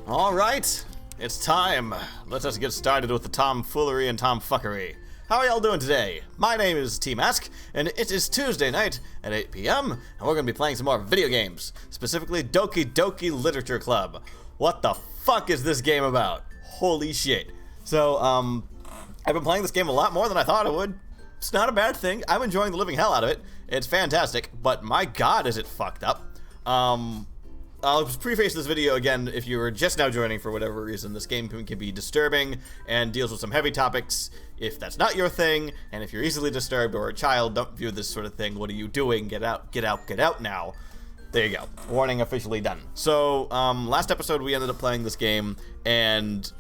Alright, it's time. Let us get started with the tomfoolery and tomfuckery. How are y'all doing today? My name is Tmask, and it is Tuesday night at 8 p.m., and we're going to be playing some more video games, specifically Doki Doki Literature Club. What the fuck is this game about? Holy shit. So, I've been playing this game a lot more than I thought I would. It's not a bad thing. I'm enjoying the living hell out of it. It's fantastic, but my god is it fucked up. I'll preface this video again if you were just now joining for whatever reason. This game can be disturbing and deals with some heavy topics. If that's not your thing, and if you're easily disturbed or a child, don't view this sort of thing. What are you doing? Get out, get out, get out now. There you go. Warning officially done. So, last episode we ended up playing this game and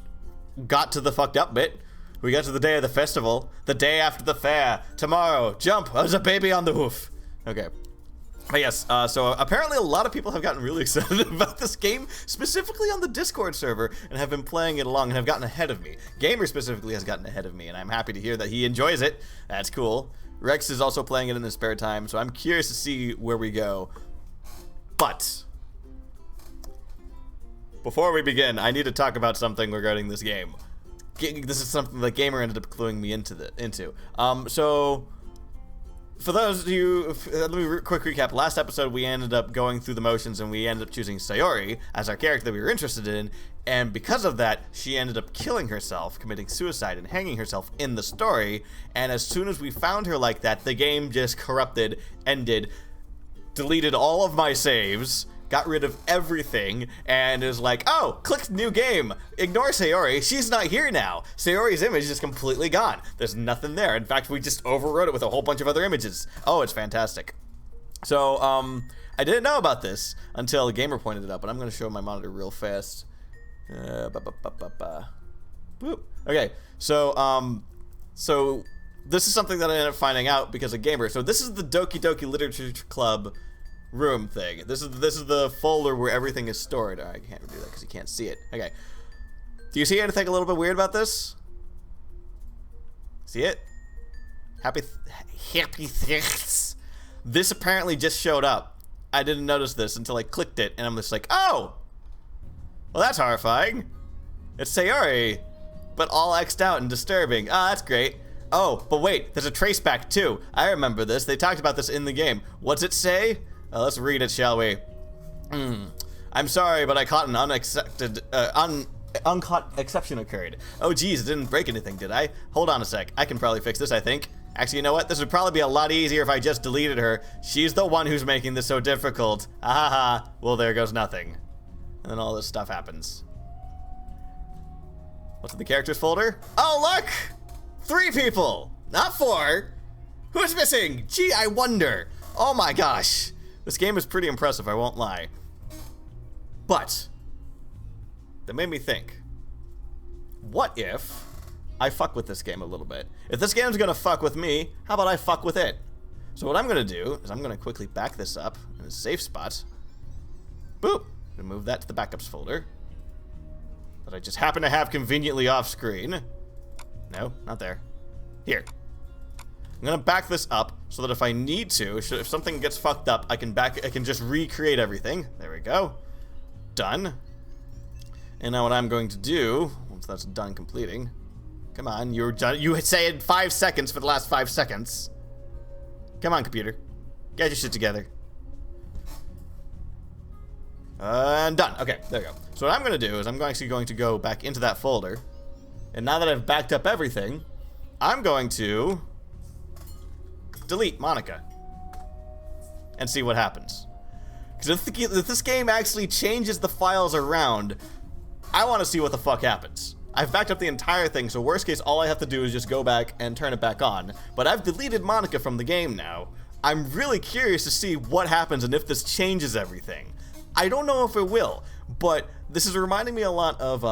got to the fucked up bit. We got to the day of the festival, the day after the fair. Tomorrow, jump, there's a baby on the roof. Okay. But yes, so apparently a lot of people have gotten really excited about this game, specifically on the Discord server, and have been playing it along and have gotten ahead of me. Gamer specifically has gotten ahead of me, and I'm happy to hear that he enjoys it. That's cool. Rex is also playing it in his spare time, so I'm curious to see where we go. But before we begin, I need to talk about something regarding this game. This is something that Gamer ended up cluing me into. So for those of you, let me quick recap. Last episode, we ended up going through the motions and we ended up choosing Sayori as our character that we were interested in. And because of that, she ended up killing herself, committing suicide and hanging herself in the story. And as soon as we found her like that, the game just corrupted, ended, deleted all of my saves, got rid of everything, and is like, oh, click new game. Ignore Sayori. She's not here now. Sayori's image is completely gone. There's nothing there. In fact, we just overwrote it with a whole bunch of other images. Oh, it's fantastic. So, I didn't know about this until the Gamer pointed it out, but I'm going to show my monitor real fast. Boop. Okay, so this is something that I ended up finding out because of Gamer. So this is the Doki Doki Literature Club room thing. This is the folder where everything is stored. I can't do that because you can't see it. Okay. Do you see anything a little bit weird about this? See it? Happy things. This apparently just showed up. I didn't notice this until I clicked it, and I'm just like, oh! Well, that's horrifying. It's Sayori, but all X'd out and disturbing. Ah, that's great. Oh, but wait, there's a traceback too. I remember this. They talked about this in the game. What's it say? Let's read it, shall we? I'm sorry, but I caught an uncaught exception occurred. Oh geez, it didn't break anything, did I? Hold on a sec. I can probably fix this, I think. Actually, you know what? This would probably be a lot easier if I just deleted her. She's the one who's making this so difficult. Ahaha. Well, there goes nothing. And then all this stuff happens. What's in the characters folder? Oh, look! 3 people! Not 4! Who's missing? Gee, I wonder. Oh my gosh. This game is pretty impressive, I won't lie. But that made me think, what if I fuck with this game a little bit? If this game's gonna fuck with me, how about I fuck with it? So what I'm gonna do is I'm gonna quickly back this up in a safe spot. Boop! And move that to the backups folder that I just happen to have conveniently off screen. No, not there. Here. I'm gonna back this up so that if I need to, if something gets fucked up, I can just recreate everything. There we go. Done. And now what I'm going to do, once that's done completing, come on, you said 5 seconds for the last 5 seconds. Come on, computer. Get your shit together. And done. Okay, there we go. So what I'm gonna do is I'm actually going to go back into that folder, and now that I've backed up everything, I'm going to delete Monica and see what happens. Because if this game actually changes the files around, I want to see what the fuck happens. I've backed up the entire thing, so worst case, all I have to do is just go back and turn it back on. But I've deleted Monica from the game now. I'm really curious to see what happens and if this changes everything. I don't know if it will, but this is reminding me a lot of,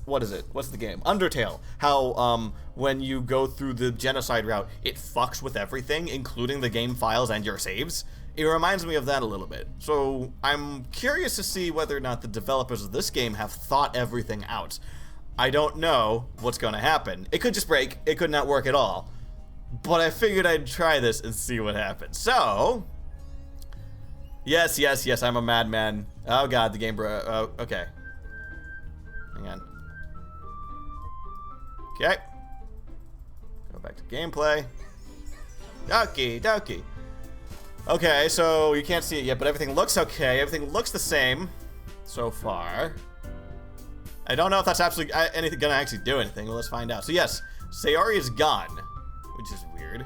what is it? What's the game? Undertale. How, when you go through the genocide route, it fucks with everything, including the game files and your saves. It reminds me of that a little bit. So I'm curious to see whether or not the developers of this game have thought everything out. I don't know what's going to happen. It could just break. It could not work at all. But I figured I'd try this and see what happens. So, yes, I'm a madman. Oh god, the game broke. Okay. Hang on. Okay. Go back to gameplay. Doki Doki. Okay, so you can't see it yet, but everything looks okay. Everything looks the same so far. I don't know if that's actually gonna actually do anything. Well, let's find out. So yes, Sayori is gone, which is weird.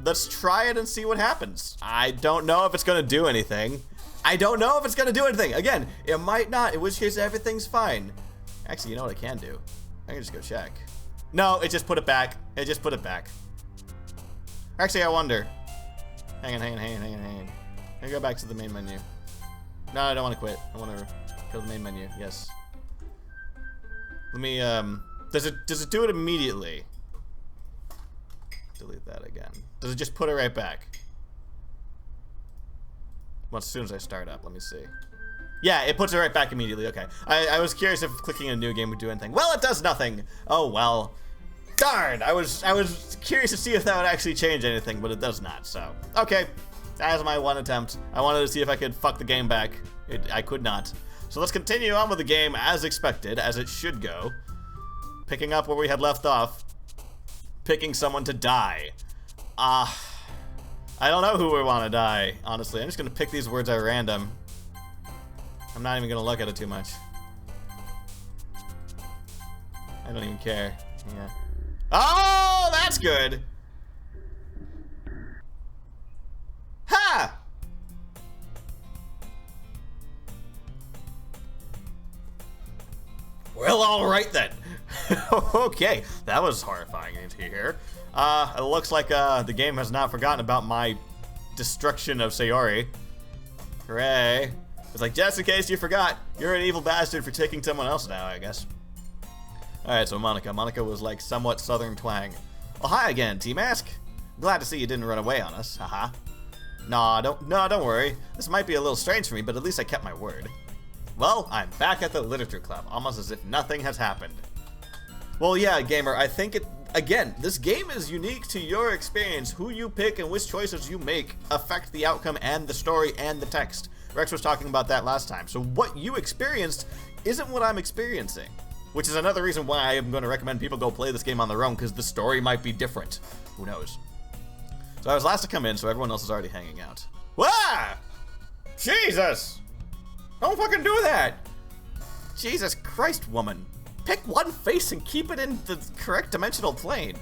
Let's try it and see what happens. I don't know if it's gonna do anything. Again, it might not, in which case everything's fine. Actually, you know what I can do? I can just go check. No, it just put it back. Actually, I wonder. Hang on. Let me go back to the main menu. No, I don't want to quit. I want to go to the main menu. Yes. Let me, does it do it immediately? Delete that again. Does it just put it right back? Well, as soon as I start up, let me see. Yeah, it puts it right back immediately. Okay. I was curious if clicking a new game would do anything. Well, it does nothing. Oh, well. Darn! I was curious to see if that would actually change anything, but it does not, so. Okay. That was my one attempt. I wanted to see if I could fuck the game back. I could not. So let's continue on with the game as expected, as it should go. Picking up where we had left off. Picking someone to die. I don't know who we want to die, honestly. I'm just going to pick these words at random. I'm not even going to look at it too much. I don't even care. Yeah. Oh, that's good! Ha! Well, alright then. Okay, that was horrifying to hear. It looks like the game has not forgotten about my destruction of Sayori. Hooray. It's like, just in case you forgot, you're an evil bastard for taking someone else now, I guess. Alright, so Monica. Monica was like somewhat southern twang. Oh, hi again, Tmask. Glad to see you didn't run away on us, haha. Don't worry. This might be a little strange for me, but at least I kept my word. Well, I'm back at the literature club, almost as if nothing has happened. Well, yeah, gamer, I think again, this game is unique to your experience. Who you pick and which choices you make affect the outcome and the story and the text. Rex was talking about that last time. So what you experienced isn't what I'm experiencing. Which is another reason why I am going to recommend people go play this game on their own, because the story might be different. Who knows? So I was last to come in, so everyone else is already hanging out. Wah! Jesus! Don't fucking do that! Jesus Christ, woman. Pick one face and keep it in the correct dimensional plane.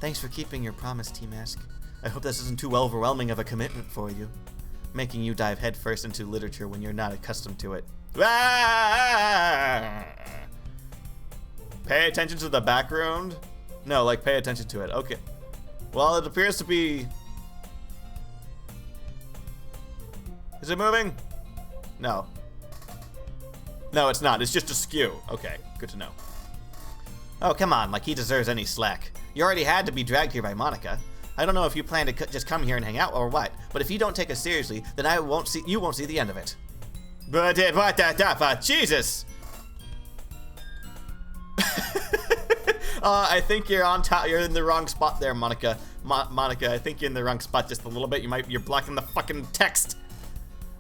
Thanks for keeping your promise, Tmask. I hope this isn't too overwhelming of a commitment for you. Making you dive headfirst into literature when you're not accustomed to it. Ah! Pay attention to the background? No, like pay attention to it. Okay. Well, it appears to be... Is it moving? No. No, it's not. It's just askew. Okay, good to know. Oh, come on, like he deserves any slack. You already had to be dragged here by Monica. I don't know if you plan to just come here and hang out or what, but if you don't take us seriously, then you won't see the end of it. But what Jesus! I think you're on top. You're in the wrong spot there, Monica. Monica, I think you're in the wrong spot just a little bit. You're blocking the fucking text.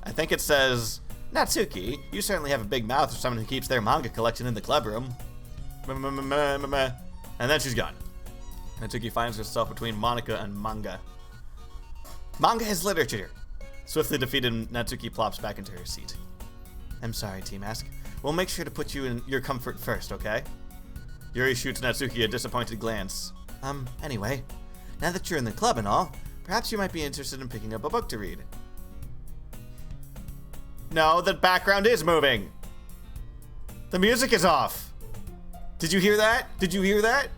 I think it says, Natsuki, you certainly have a big mouth for someone who keeps their manga collection in the club room. And then she's gone. Natsuki finds herself between Monica and manga. Manga is literature. Swiftly defeated, Natsuki plops back into her seat. I'm sorry, Tmask. We'll make sure to put you in your comfort first, okay? Yuri shoots Natsuki a disappointed glance. Anyway, now that you're in the club and all, perhaps you might be interested in picking up a book to read. No, the background is moving. The music is off. Did you hear that? Did you hear that?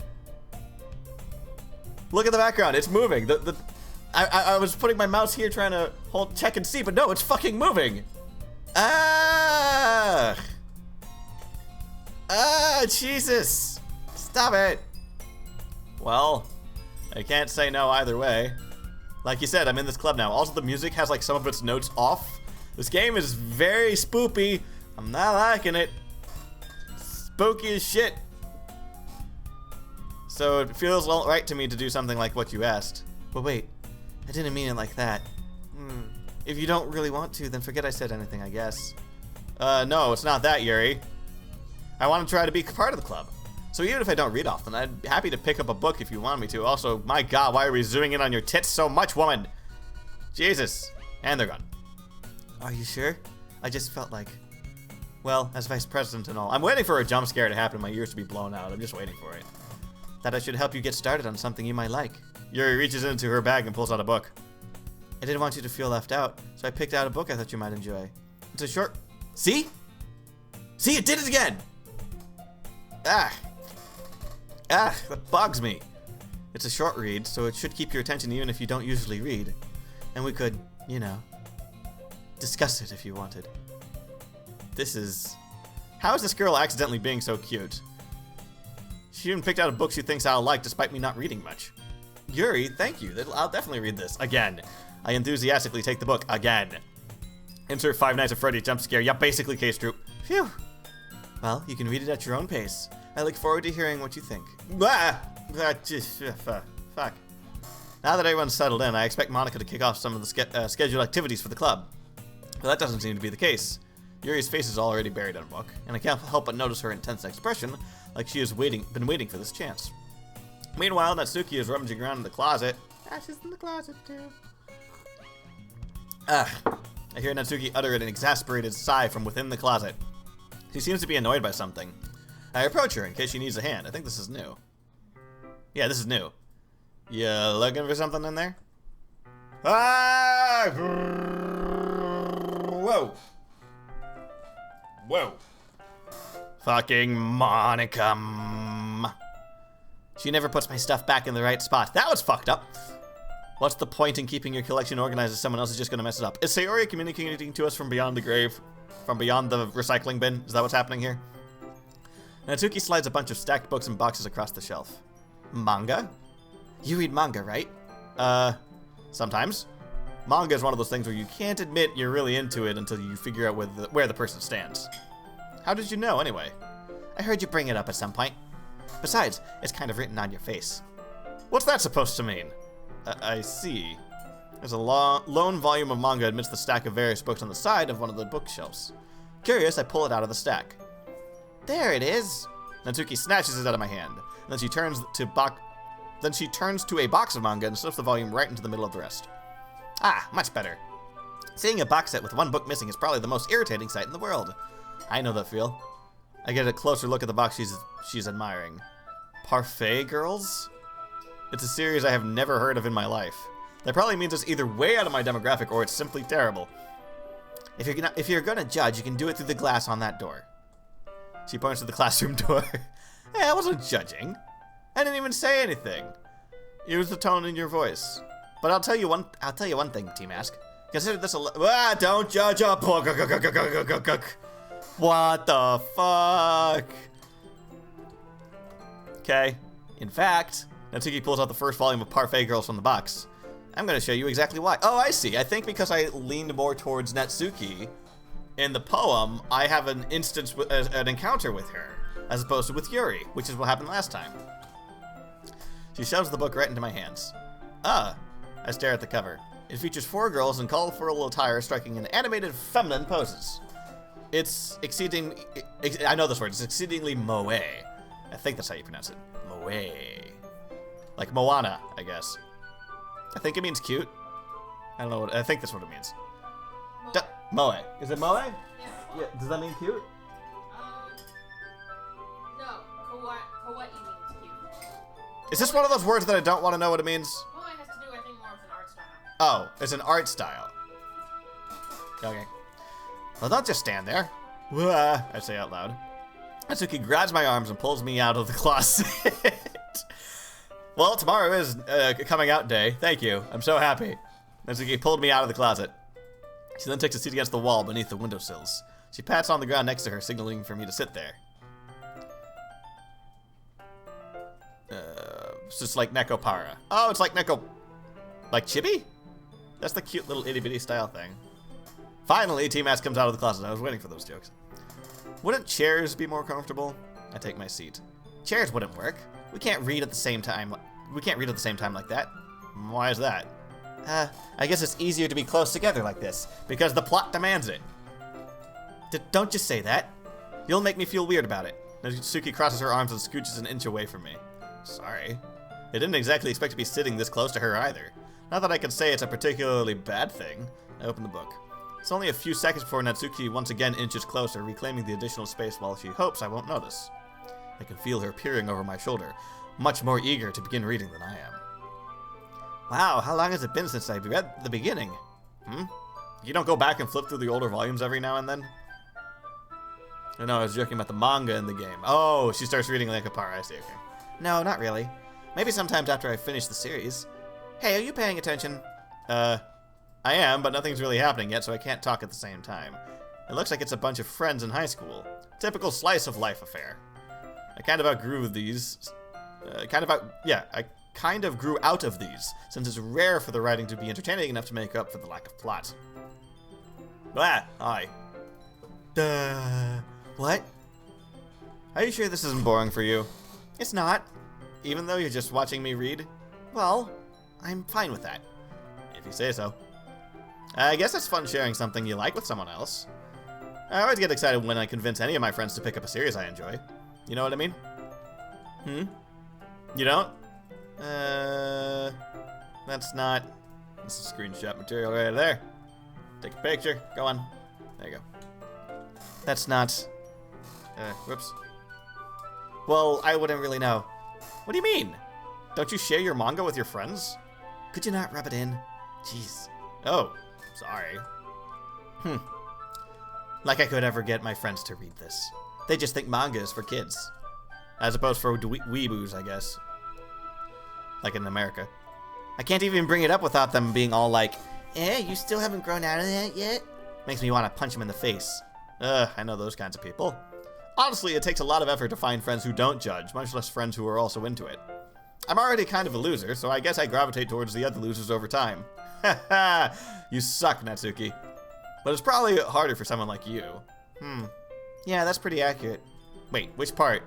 Look at the background. It's moving. I was putting my mouse here trying to check and see, but no, it's fucking moving. Jesus. Stop it. Well, I can't say no either way. Like you said, I'm in this club now. Also, the music has like some of its notes off. This game is very spoopy. I'm not liking it. Spooky as shit. So it feels right to me to do something like what you asked. But wait, I didn't mean it like that. If you don't really want to, then forget I said anything, I guess. No, it's not that, Yuri. I want to try to be part of the club. So even if I don't read often, I'd be happy to pick up a book if you want me to. Also, my god, why are we zooming in on your tits so much, woman? Jesus. And they're gone. Are you sure? I just felt like... Well, as vice president and all, I'm waiting for a jump scare to happen and my ears to be blown out. I'm just waiting for it. That I should help you get started on something you might like. Yuri reaches into her bag and pulls out a book. I didn't want you to feel left out, so I picked out a book I thought you might enjoy. It's a short... See? See, it did it again! Ah, that bugs me. It's a short read, so it should keep your attention even if you don't usually read. And we could, you know, discuss it if you wanted. This is... How is this girl accidentally being so cute? She even picked out a book she thinks I'll like despite me not reading much. Yuri, thank you. I'll definitely read this. Again. I enthusiastically take the book. Again. Insert Five Nights at Freddy's jump scare. Yeah, basically case troop. Phew. Well, you can read it at your own pace. I look forward to hearing what you think. Fuck. Now that everyone's settled in, I expect Monica to kick off some of the scheduled activities for the club. But that doesn't seem to be the case. Yuri's face is already buried in a book, and I can't help but notice her intense expression, like she has been waiting for this chance. Meanwhile, Natsuki is rummaging around in the closet. She's in the closet too. I hear Natsuki utter an exasperated sigh from within the closet. She seems to be annoyed by something. I approach her in case she needs a hand. I think this is new. Yeah, this is new. You looking for something in there? Ah! Whoa. Whoa. Fucking Monica. She never puts my stuff back in the right spot. That was fucked up. What's the point in keeping your collection organized if someone else is just going to mess it up? Is Sayori communicating to us from beyond the grave? From beyond the recycling bin? Is that what's happening here? Natsuki slides a bunch of stacked books and boxes across the shelf. Manga? You read manga, right? Sometimes. Manga is one of those things where you can't admit you're really into it until you figure out where the person stands. How did you know, anyway? I heard you bring it up at some point. Besides, it's kind of written on your face. What's that supposed to mean? I see. There's a lone volume of manga amidst the stack of various books on the side of one of the bookshelves. Curious, I pull it out of the stack. There it is. Natsuki snatches it out of my hand. And then she turns to a box of manga and slips the volume right into the middle of the rest. Ah, much better. Seeing a box set with one book missing is probably the most irritating sight in the world. I know that feel. I get a closer look at the box she's admiring. Parfait Girls? It's a series I have never heard of in my life. That probably means it's either way out of my demographic or it's simply terrible. If you're gonna judge, you can do it through the glass on that door. She points to the classroom door. Hey, I wasn't judging. I didn't even say anything. Use the tone in your voice. But I'll tell you one thing, Tmask. Consider this a don't judge a book. What the fuck? Okay. In fact, Natsuki pulls out the first volume of Parfait Girls from the box. I'm going to show you exactly why. Oh, I see. I think because I leaned more towards Natsuki in the poem, I have an encounter with her, as opposed to with Yuri, which is what happened last time. She shoves the book right into my hands. I stare at the cover. It features 4 girls in colorful attire striking in animated feminine poses. It's I know this word. It's exceedingly moe. I think that's how you pronounce it. Moe. Like Moana, I guess. I think it means cute. I don't know I think that's what it means. Moe. Is it moe? Yeah. Does that mean cute? No. Kawaii means cute. Is this one of those words that I don't want to know what it means? Moe has to do, I think, more with an art style. Oh, it's an art style. Okay. Well, don't just stand there. I say out loud. Natsuki grabs my arms and pulls me out of the closet. Well, tomorrow is coming out day. Thank you. I'm so happy. Natsuki pulled me out of the closet. She then takes a seat against the wall beneath the windowsills. She pats on the ground next to her, signaling for me to sit there. It's just like Nekopara. Oh, it's like like Chibi? That's the cute little itty-bitty style thing. Finally, Tmask comes out of the closet. I was waiting for those jokes. Wouldn't chairs be more comfortable? I take my seat. Chairs wouldn't work. We can't read at the same time. We can't read at the same time like that. Why is that? I guess it's easier to be close together like this, because the plot demands it. Don't just say that. You'll make me feel weird about it. Natsuki crosses her arms and scooches an inch away from me. Sorry. I didn't exactly expect to be sitting this close to her either. Not that I could say it's a particularly bad thing. I open the book. It's only a few seconds before Natsuki once again inches closer, reclaiming the additional space while she hopes I won't notice. I can feel her peering over my shoulder, much more eager to begin reading than I am. Wow, how long has it been since I read the beginning? You don't go back and flip through the older volumes every now and then? I know, I was joking about the manga in the game. Oh, she starts reading like a par. I see, okay. No, not really. Maybe sometimes after I finish the series. Hey, are you paying attention? I am, but nothing's really happening yet, so I can't talk at the same time. It looks like it's a bunch of friends in high school. Typical slice of life affair. I kind of outgrew these. I kind of grew out of these, since it's rare for the writing to be entertaining enough to make up for the lack of plot. Blah, hi. What? Are you sure this isn't boring for you? It's not. Even though you're just watching me read? Well, I'm fine with that. If you say so. I guess it's fun sharing something you like with someone else. I always get excited when I convince any of my friends to pick up a series I enjoy. You know what I mean? You don't? That's not... This is screenshot material right there. Take a picture. Go on. There you go. That's not... whoops. Well, I wouldn't really know. What do you mean? Don't you share your manga with your friends? Could you not rub it in? Jeez. Oh, sorry. Like I could ever get my friends to read this. They just think manga is for kids. As opposed for weeboos, I guess. Like in America. I can't even bring it up without them being all like, you still haven't grown out of that yet? Makes me want to punch them in the face. I know those kinds of people. Honestly, it takes a lot of effort to find friends who don't judge, much less friends who are also into it. I'm already kind of a loser, so I guess I gravitate towards the other losers over time. Haha, you suck, Natsuki. But it's probably harder for someone like you. Yeah, that's pretty accurate. Wait, which part?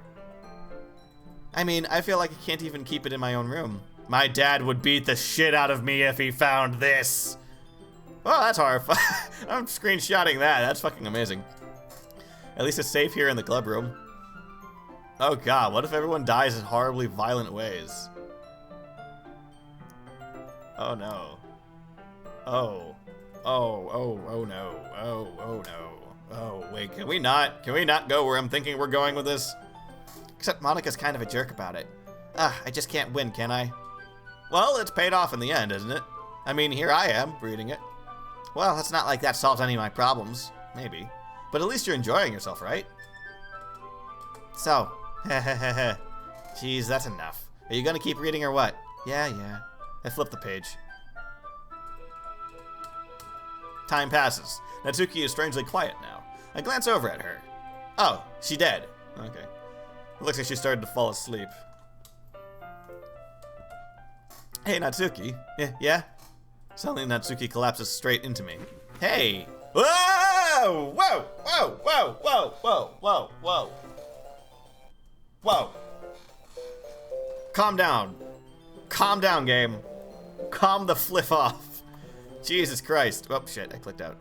I mean, I feel like I can't even keep it in my own room. My dad would beat the shit out of me if he found this. Well, that's horrifying. I'm screenshotting that. That's fucking amazing. At least it's safe here in the club room. Oh god, what if everyone dies in horribly violent ways? Oh no. Oh no. Oh no. Oh, wait, can we not go where I'm thinking we're going with this? Except Monica's kind of a jerk about it. I just can't win, can I? Well, it's paid off in the end, isn't it? I mean, here I am, reading it. Well, it's not like that solves any of my problems. Maybe. But at least you're enjoying yourself, right? So, jeez, that's enough. Are you gonna keep reading or what? Yeah. I flipped the page. Time passes. Natsuki is strangely quiet now. I glance over at her. Oh, she dead. Okay. It looks like she started to fall asleep. Hey, Natsuki. Yeah? Suddenly, Natsuki collapses straight into me. Hey! Whoa! Whoa! Whoa! Whoa! Whoa! Whoa! Whoa! Whoa! Whoa! Calm down. Calm down, game. Calm the fliff off. Jesus Christ. Oh, shit. I clicked out.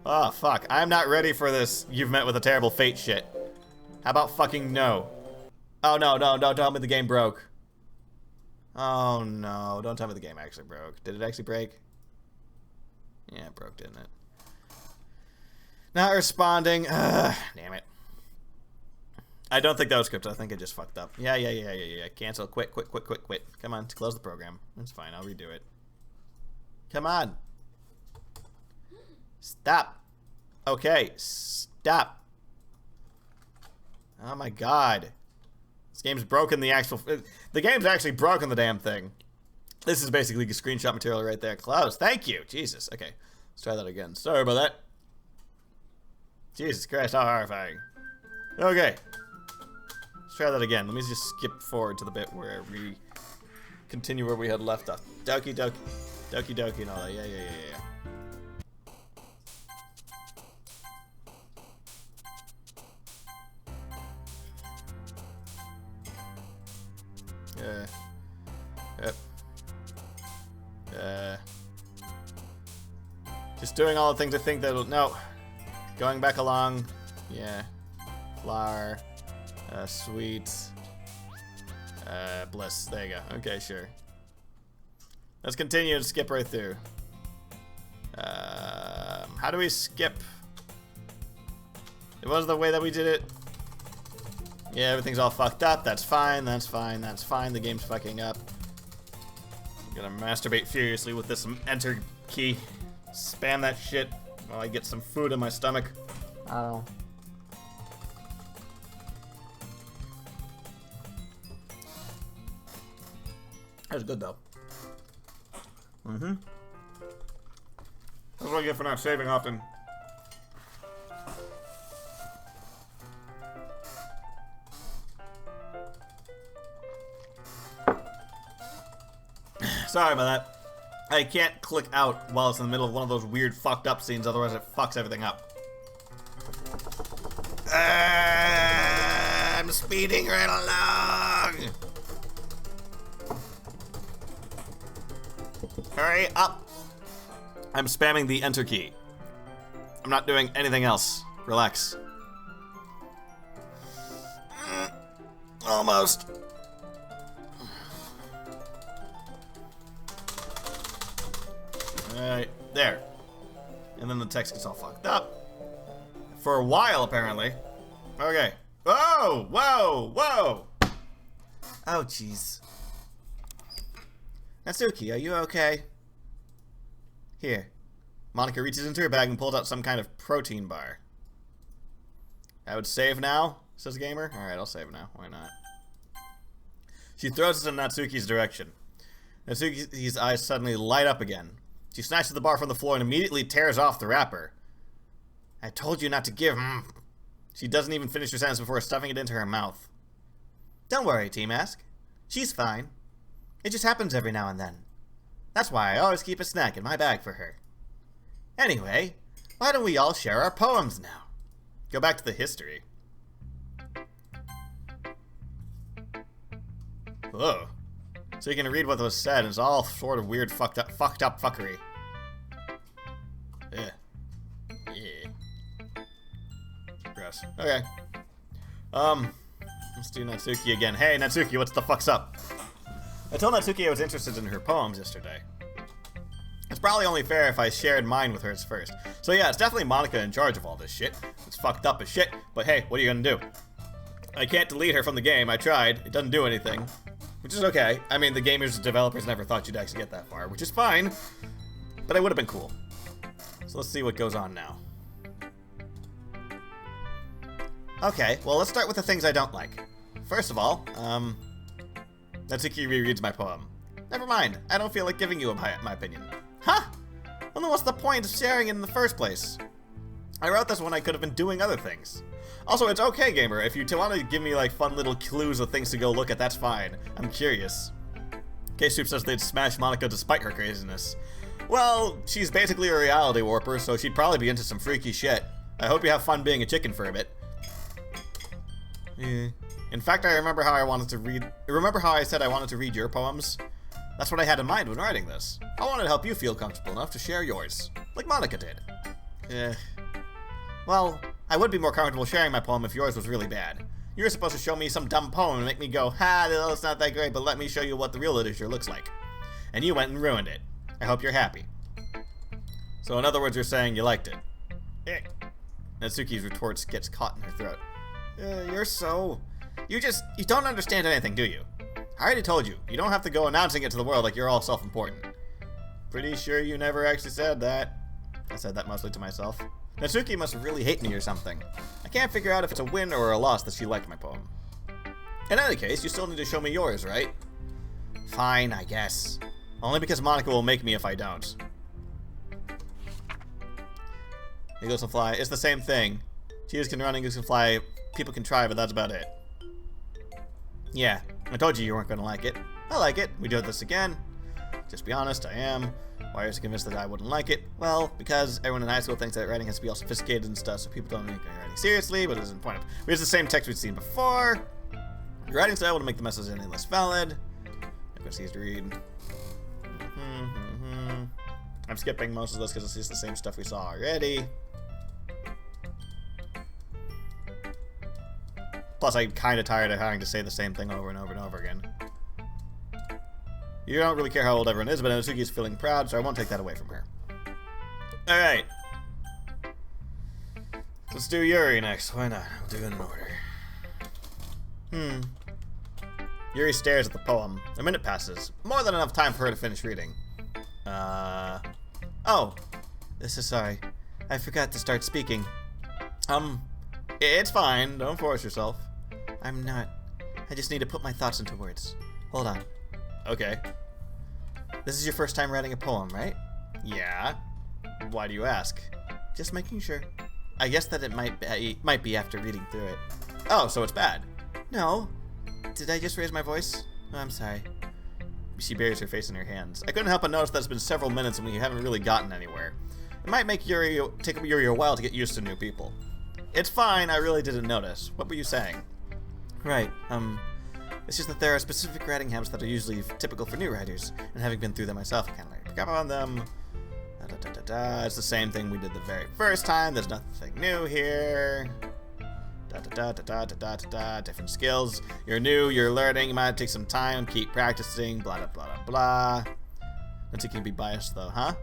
Oh, fuck. I'm not ready for this you've met with a terrible fate shit. How about fucking no? Oh, no, don't tell me the game broke. Oh, no. Don't tell me the game actually broke. Did it actually break? Yeah, it broke, didn't it? Not responding. Damn it. I don't think that was scripted. I think I just fucked up. Yeah. Cancel. Quit. Come on, close the program. That's fine. I'll redo it. Come on. Stop. Okay, stop. Oh my god. This game's broken the actual... The game's actually broken the damn thing. This is basically screenshot material right there. Close. Thank you. Jesus. Okay. Let's try that again. Sorry about that. Jesus Christ, how horrifying. Okay. Let's try that again. Let me just skip forward to the bit where we continue where we had left off. Doki Doki. Doki Doki and all that. Yeah. Yep. Just doing all the things I think that'll... No. Going back along. Yeah. Flower. Sweet. Bliss. There you go. Okay, sure. Let's continue to skip right through. How do we skip? It was the way that we did it. Yeah, everything's all fucked up. That's fine. That's fine. That's fine. The game's fucking up. I'm gonna masturbate furiously with this enter key. Spam that shit while I get some food in my stomach. Oh. That was good though. Mm-hmm. That's what I get for not saving often. Sorry about that. I can't click out while it's in the middle of one of those weird fucked up scenes, otherwise it fucks everything up. I'm speeding right along! Hurry up! I'm spamming the enter key. I'm not doing anything else. Relax. Almost. Alright, there. And then the text gets all fucked up. For a while, apparently. Okay. Whoa! Whoa! Whoa! Oh, jeez. Natsuki, are you okay? Here. Monica reaches into her bag and pulls out some kind of protein bar. I would save now, says Gamer. Alright, I'll save now. Why not? She throws it in Natsuki's direction. Natsuki's eyes suddenly light up again. She snatches the bar from the floor and immediately tears off the wrapper. I told you not to give. She doesn't even finish her sentence before stuffing it into her mouth. Don't worry, Tmask. She's fine. It just happens every now and then. That's why I always keep a snack in my bag for her. Anyway, why don't we all share our poems now? Go back to the history. Whoa. So you can read what was said, and it's all sort of weird fucked up fuckery. Yeah. Yeah. Gross. Okay. Let's do Natsuki again. Hey, Natsuki, what's the fuck's up? I told Natsuki I was interested in her poems yesterday. It's probably only fair if I shared mine with hers first. So yeah, it's definitely Monica in charge of all this shit. It's fucked up as shit, but hey, what are you gonna do? I can't delete her from the game. I tried. It doesn't do anything. Which is okay. I mean, the developers never thought you'd actually get that far, which is fine. But it would have been cool. So let's see what goes on now. Okay, well, let's start with the things I don't like. First of all, Natsuki rereads my poem. Never mind, I don't feel like giving you my opinion. Huh? Well, then what's the point of sharing it in the first place? I wrote this when I could have been doing other things. Also, it's okay, Gamer, if you want to give me, like, fun little clues of things to go look at, that's fine. I'm curious. K-Soup says they'd smash Monica despite her craziness. Well, she's basically a reality warper, so she'd probably be into some freaky shit. I hope you have fun being a chicken for a bit. In fact, I remember how I said I wanted to read your poems? That's what I had in mind when writing this. I wanted to help you feel comfortable enough to share yours, like Monica did. Well, I would be more comfortable sharing my poem if yours was really bad. You were supposed to show me some dumb poem and make me go, ha, it's not that great, but let me show you what the real literature looks like. And you went and ruined it. I hope you're happy. So in other words, you're saying you liked it. Natsuki's retort gets caught in her throat. You don't understand anything, do you? I already told you, you don't have to go announcing it to the world like you're all self-important. Pretty sure you never actually said that. I said that mostly to myself. Natsuki must really hate me or something. I can't figure out if it's a win or a loss that she liked my poem. In any case, you still need to show me yours, right? Fine, I guess. Only because Monica will make me if I don't. Eagles can fly. It's the same thing. Cheetahs can run, eagles can fly. People can try, but that's about it. Yeah, I told you weren't going to like it. I like it. We do this again. Just be honest, I am. Why are you so convinced that I wouldn't like it? Well, because everyone in high school thinks that writing has to be all sophisticated and stuff, so people don't take writing seriously, but it doesn't point up. We use the same text we've seen before. Your writing style would make the message any less valid. It's easy to read. I'm skipping most of this because it's just the same stuff we saw already. Plus, I'm kind of tired of having to say the same thing over and over and over again. You don't really care how old everyone is, but Natsuki is feeling proud, so I won't take that away from her. Alright. Let's do Yuri next. Why not? We'll do it in order. Yuri stares at the poem. A minute passes. More than enough time for her to finish reading. Oh. This is sorry. I forgot to start speaking. It's fine. Don't force yourself. I'm not. I just need to put my thoughts into words. Hold on. Okay. This is your first time writing a poem, right? Yeah. Why do you ask? Just making sure. I guess that it might be after reading through it. Oh, so it's bad. No. Did I just raise my voice? Oh, I'm sorry. She buries her face in her hands. I couldn't help but notice that it's been several minutes and we haven't really gotten anywhere. It might take Yuri a while to get used to new people. It's fine, I really didn't notice. What were you saying? Right, it's just that there are specific writing habits that are usually typical for new writers, and having been through them myself, I kind of like pick up on them. It's the same thing we did the very first time. There's nothing new here. Different skills. You're new, you're learning, you might take some time, keep practicing, blah, blah, blah, blah. Not you can be biased, though, huh?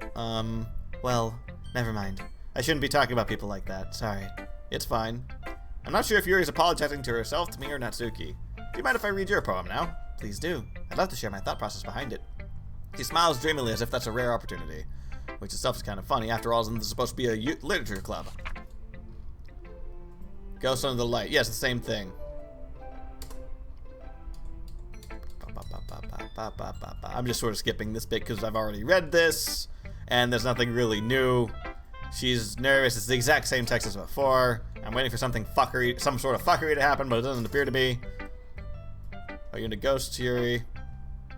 Well, never mind. I shouldn't be talking about people like that. Sorry. It's fine. I'm not sure if Yuri's apologizing to herself, to me, or Natsuki. Do you mind if I read your poem now? Please do. I'd love to share my thought process behind it. She smiles dreamily as if that's a rare opportunity, which itself is kind of funny. After all, this is supposed to be a literature club. Ghost under the light. Yes, the same thing. I'm just sort of skipping this bit because I've already read this, and there's nothing really new. She's nervous. It's the exact same text as before. I'm waiting for some sort of fuckery to happen, but it doesn't appear to be. Are you into ghosts, Yuri?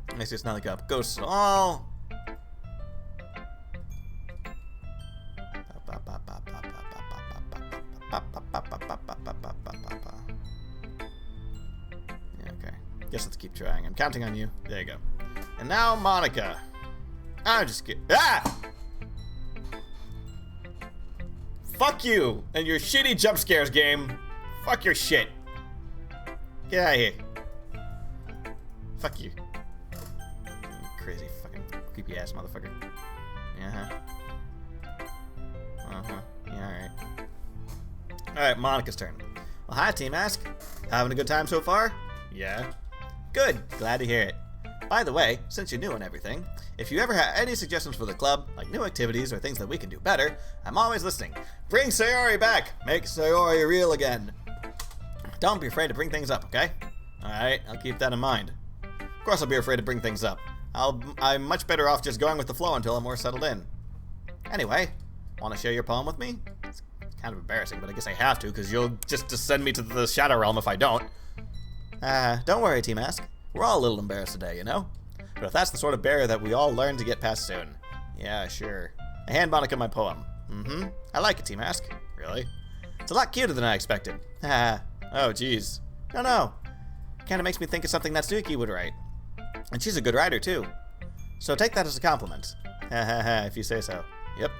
I guess it's not like a ghost at all. Yeah, okay. Guess let's keep trying. I'm counting on you. There you go. And now, Monica. I'm just kidding. Ah! Fuck you and your shitty jump scares game. Fuck your shit. Get out of here. Fuck you. You crazy fucking creepy ass motherfucker. Yeah. Yeah, alright. Alright, Monica's turn. Well, hi, Tmask. Having a good time so far? Yeah. Good. Glad to hear it. By the way, since you're new and everything, if you ever have any suggestions for the club, like new activities or things that we can do better, I'm always listening. Bring Sayori back! Make Sayori real again. Don't be afraid to bring things up, okay? Alright, I'll keep that in mind. Of course I'll be afraid to bring things up. I'm much better off just going with the flow until I'm more settled in. Anyway, want to share your poem with me? It's kind of embarrassing, but I guess I have to, because you'll just send me to the Shadow Realm if I don't. Don't worry, Tmask. We're all a little embarrassed today, you know? But if that's the sort of barrier that we all learn to get past soon. Yeah, sure. I hand Monica my poem. I like it, Tmask. Really? It's a lot cuter than I expected. Oh, jeez. No. Kinda makes me think of something Natsuki would write. And she's a good writer, too. So take that as a compliment. If you say so. Yep.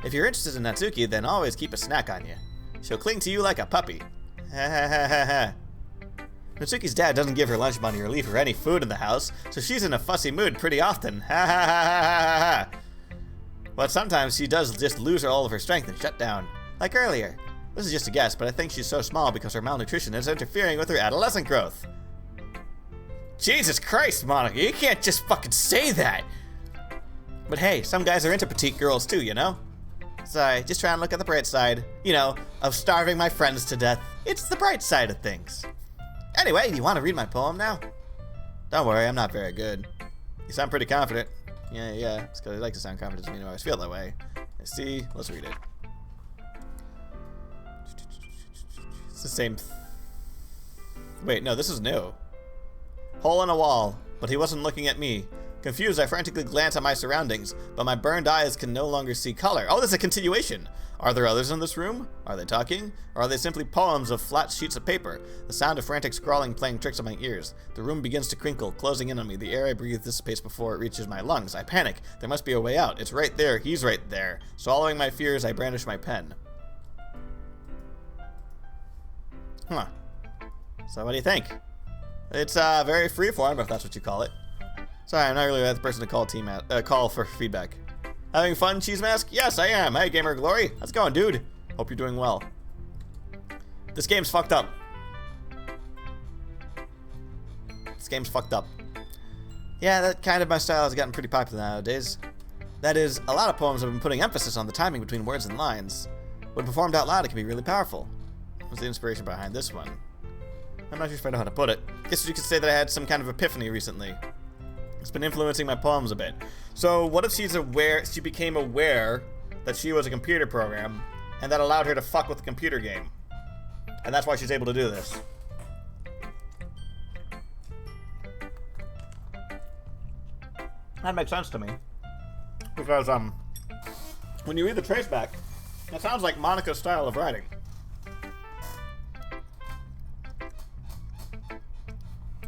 If you're interested in Natsuki, then always keep a snack on you. She'll cling to you like a puppy. Natsuki's dad doesn't give her lunch money or leave her any food in the house, so she's in a fussy mood pretty often. But sometimes she does just lose all of her strength and shut down. Like earlier. This is just a guess, but I think she's so small because her malnutrition is interfering with her adolescent growth. Jesus Christ, Monica, you can't just fucking say that! But hey, some guys are into petite girls too, you know? Sorry, just trying to look at the bright side, you know, of starving my friends to death. It's the bright side of things. Anyway, do you want to read my poem now? Don't worry, I'm not very good. You sound pretty confident. Yeah, it's because I like to sound confident, doesn't mean I always feel that way. Let's see, let's read it. It's the same. Wait, no, this is new. Hole in a wall, but he wasn't looking at me. Confused, I frantically glance at my surroundings, but my burned eyes can no longer see color. Oh, there's a continuation. Are there others in this room? Are they talking? Or are they simply poems of flat sheets of paper? The sound of frantic scrawling playing tricks on my ears. The room begins to crinkle, closing in on me. The air I breathe dissipates before it reaches my lungs. I panic. There must be a way out. It's right there. He's right there. Swallowing my fears, I brandish my pen. Huh. So what do you think? It's very freeform, if that's what you call it. Sorry, I'm not really the person to call for feedback. Having fun, Cheese Mask? Yes, I am. Hey, Gamer Glory. How's it going, dude? Hope you're doing well. This game's fucked up. This game's fucked up. Yeah, that kind of my style has gotten pretty popular nowadays. That is, a lot of poems have been putting emphasis on the timing between words and lines. When performed out loud, it can be really powerful. What's the inspiration behind this one? I'm not sure if I know how to put it. Guess you could say that I had some kind of epiphany recently. It's been influencing my poems a bit. So what if she became aware that she was a computer program, and that allowed her to fuck with the computer game? And that's why she's able to do this. That makes sense to me. Because, when you read the traceback, that sounds like Monica's style of writing.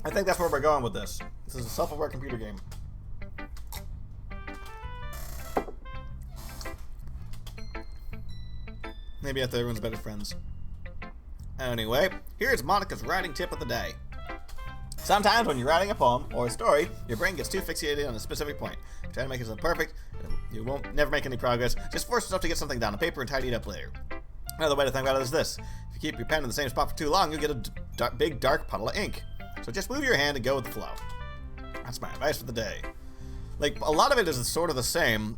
I think that's where we're going with this. This is a self-aware computer game. Maybe after everyone's better friends. Anyway, here's Monica's writing tip of the day. Sometimes when you're writing a poem or a story, your brain gets too fixated on a specific point. Try to make it perfect, you won't never make any progress. Just force yourself to get something down on paper and tidy it up later. Another way to think about it is this. If you keep your pen in the same spot for too long, you'll get a big dark puddle of ink. So just move your hand and go with the flow. That's my advice for the day. Like, a lot of it is sort of the same,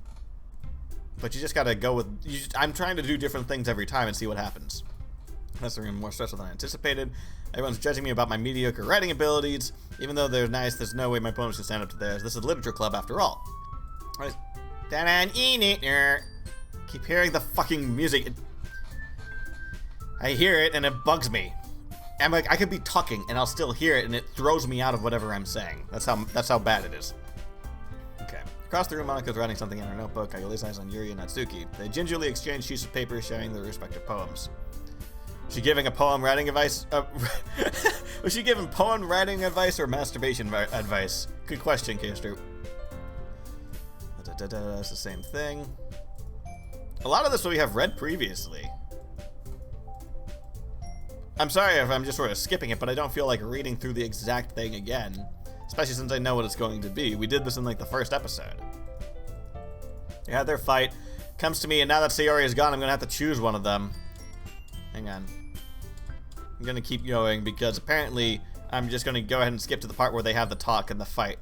but you just gotta go with... I'm trying to do different things every time and see what happens. That's even more stressful than I anticipated. Everyone's judging me about my mediocre writing abilities. Even though they're nice, there's no way my poems can stand up to theirs. This is a literature club after all. Keep hearing the fucking music. I hear it and it bugs me. I'm like, I could be talking and I'll still hear it and it throws me out of whatever I'm saying. That's how bad it is. Okay. Across the room, Monica's writing something in her notebook. I lays eyes on Yuri and Natsuki. They gingerly exchange sheets of paper, sharing their respective poems. Was she giving a poem writing advice? Was she giving poem writing advice or masturbation advice? Good question, Caster. That's the same thing. A lot of this we have read previously. I'm sorry if I'm just sort of skipping it, but I don't feel like reading through the exact thing again. Especially since I know what it's going to be. We did this in like the first episode. They had their fight. Comes to me, and now that Sayori is gone, I'm going to have to choose one of them. Hang on. I'm going to keep going because apparently I'm just going to go ahead and skip to the part where they have the talk and the fight.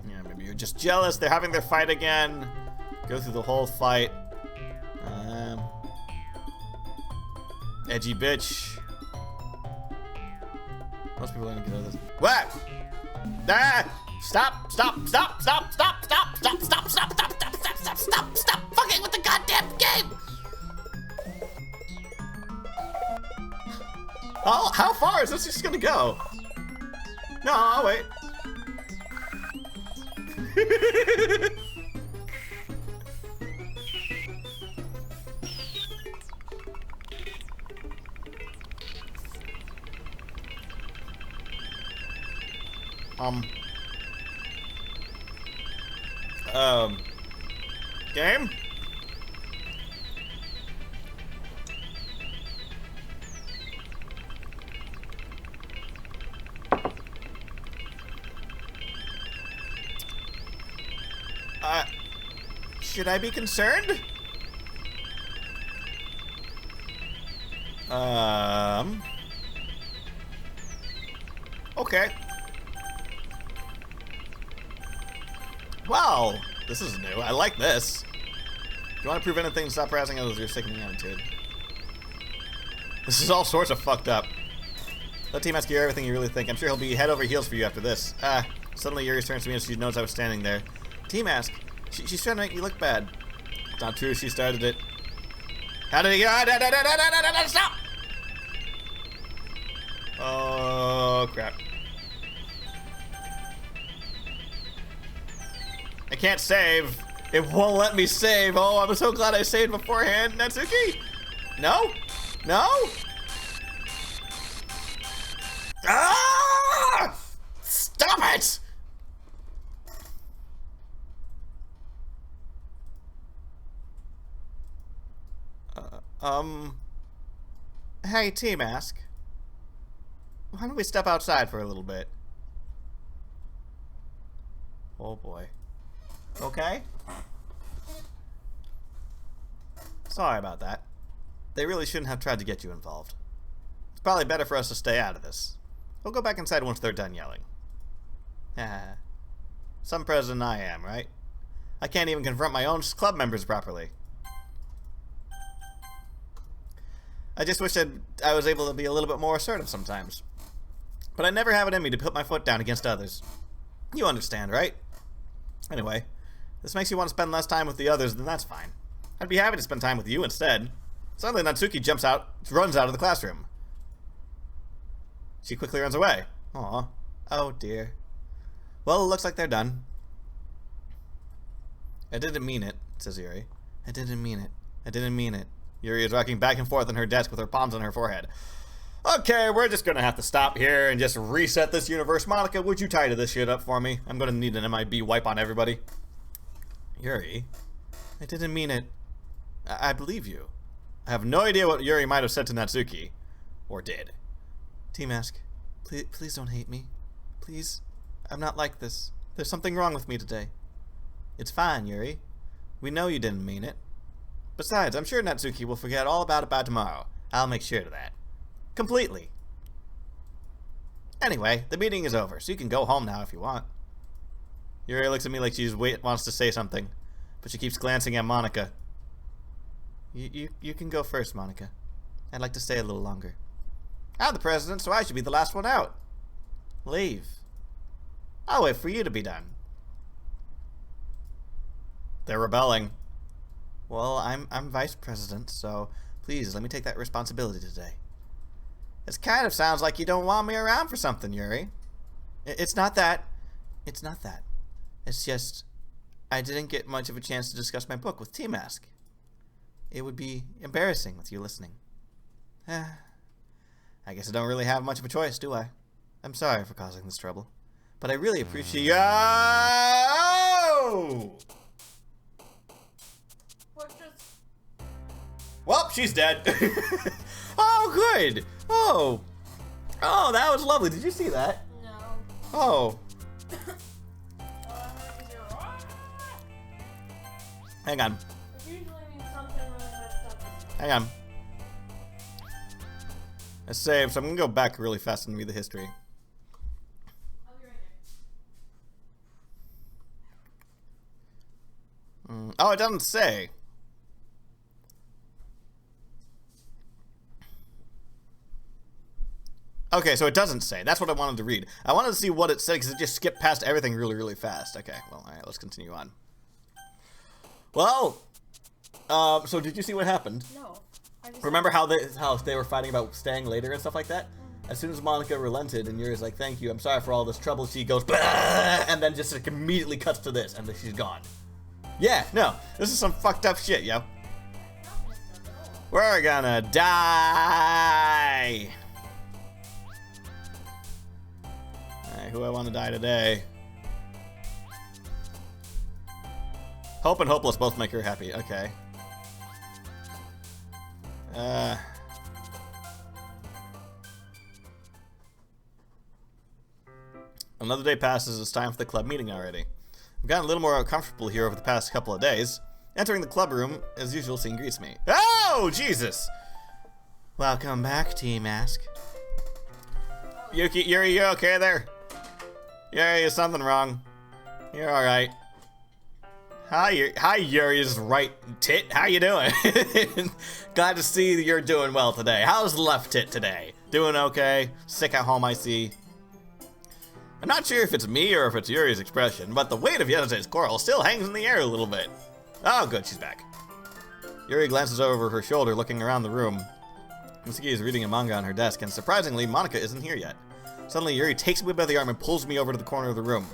Yeah, maybe you're just jealous. They're having their fight again. Go through the whole fight. Edgy bitch. Most people are gonna get out of this. What? Ah! Stop! Stop! Stop! Stop! Stop! Stop! Stop! Stop! Stop! Stop! Stop! Stop! Stop! Stop! Stop! Fucking with the goddamn game! Oh, how far is this just gonna go? No, I'll wait. Game? Should I be concerned? Okay. Wow, this is new. I like this. If you want to prove anything, stop harassing others with your sickening attitude. This is all sorts of fucked up. Let Tmask hear everything you really think. I'm sure he'll be head over heels for you after this. Suddenly Yuri turns to me and she knows I was standing there. Tmask, she's trying to make me look bad. It's not true, she started it. How did he go? Stop! Oh, crap. I can't save. It won't let me save. Oh, I'm so glad I saved beforehand. Natsuki? No? No? Ah! Stop it! Hey, Tmask. Why don't we step outside for a little bit? Oh boy. Okay. Sorry about that. They really shouldn't have tried to get you involved. It's probably better for us to stay out of this. We'll go back inside once they're done yelling. Haha. Some president I am, right? I can't even confront my own club members properly. I just wish I was able to be a little bit more assertive sometimes. But I never have it in me to put my foot down against others. You understand, right? Anyway, this makes you want to spend less time with the others, then that's fine. I'd be happy to spend time with you instead. Suddenly Natsuki runs out of the classroom. She quickly runs away. Aw. Oh dear. Well, it looks like they're done. I didn't mean it, says Yuri. I didn't mean it. I didn't mean it. Yuri is rocking back and forth on her desk with her palms on her forehead. Okay, we're just gonna have to stop here and just reset this universe. Monica, would you tidy this shit up for me? I'm gonna need an MIB wipe on everybody. Yuri, I didn't mean it. I believe you. I have no idea what Yuri might have said to Natsuki. Or did. Tmask, please don't hate me. Please. I'm not like this. There's something wrong with me today. It's fine, Yuri. We know you didn't mean it. Besides, I'm sure Natsuki will forget all about it by tomorrow. I'll make sure of that. Completely. Anyway, the meeting is over, so you can go home now if you want. Yuri looks at me like she wants to say something, but she keeps glancing at Monica. You can go first, Monica. I'd like to stay a little longer. I'm the president, so I should be the last one out. Leave. I'll wait for you to be done. They're rebelling. Well, I'm vice president, so please let me take that responsibility today. It kind of sounds like you don't want me around for something, Yuri. It's not that. It's not that. It's just I didn't get much of a chance to discuss my book with Tmask. It would be embarrassing with you listening. I guess I don't really have much of a choice, do I? I'm sorry for causing this trouble, but I really appreciate you. Well, she's dead. Oh, good. Oh, that was lovely. Did you see that? No. Oh. Hang on. It usually means something really messed up. Hang on. I saved, so I'm gonna go back really fast and read the history. I'll be right there. Oh, it doesn't say. Okay, so it doesn't say. That's what I wanted to read. I wanted to see what it said because it just skipped past everything really, really fast. Okay, well, alright, let's continue on. Well, so did you see what happened? No. Remember how they were fighting about staying later and stuff like that? As soon as Monica relented and Yuri's like, thank you, I'm sorry for all this trouble, she goes, bah! And then just like immediately cuts to this, and then she's gone. Yeah, no, this is some fucked up shit, yo. We're gonna die! Alright, who I want to die today? Hope and Hopeless both make her happy, okay. Another day passes, it's time for the club meeting already. I've gotten a little more comfortable here over the past couple of days. Entering the club room, as usual, scene greets me. Oh, Jesus! Welcome back, Tmask. Yuri, you okay there? Yuri, is something wrong? You're alright. Hi, Yuri's right tit. How you doing? Glad to see that you're doing well today. How's left tit today? Doing okay? Sick at home, I see. I'm not sure if it's me or if it's Yuri's expression, but the weight of yesterday's quarrel still hangs in the air a little bit. Oh, good, she's back. Yuri glances over her shoulder, looking around the room. Mitsuki is reading a manga on her desk, and surprisingly, Monica isn't here yet. Suddenly, Yuri takes me by the arm and pulls me over to the corner of the room.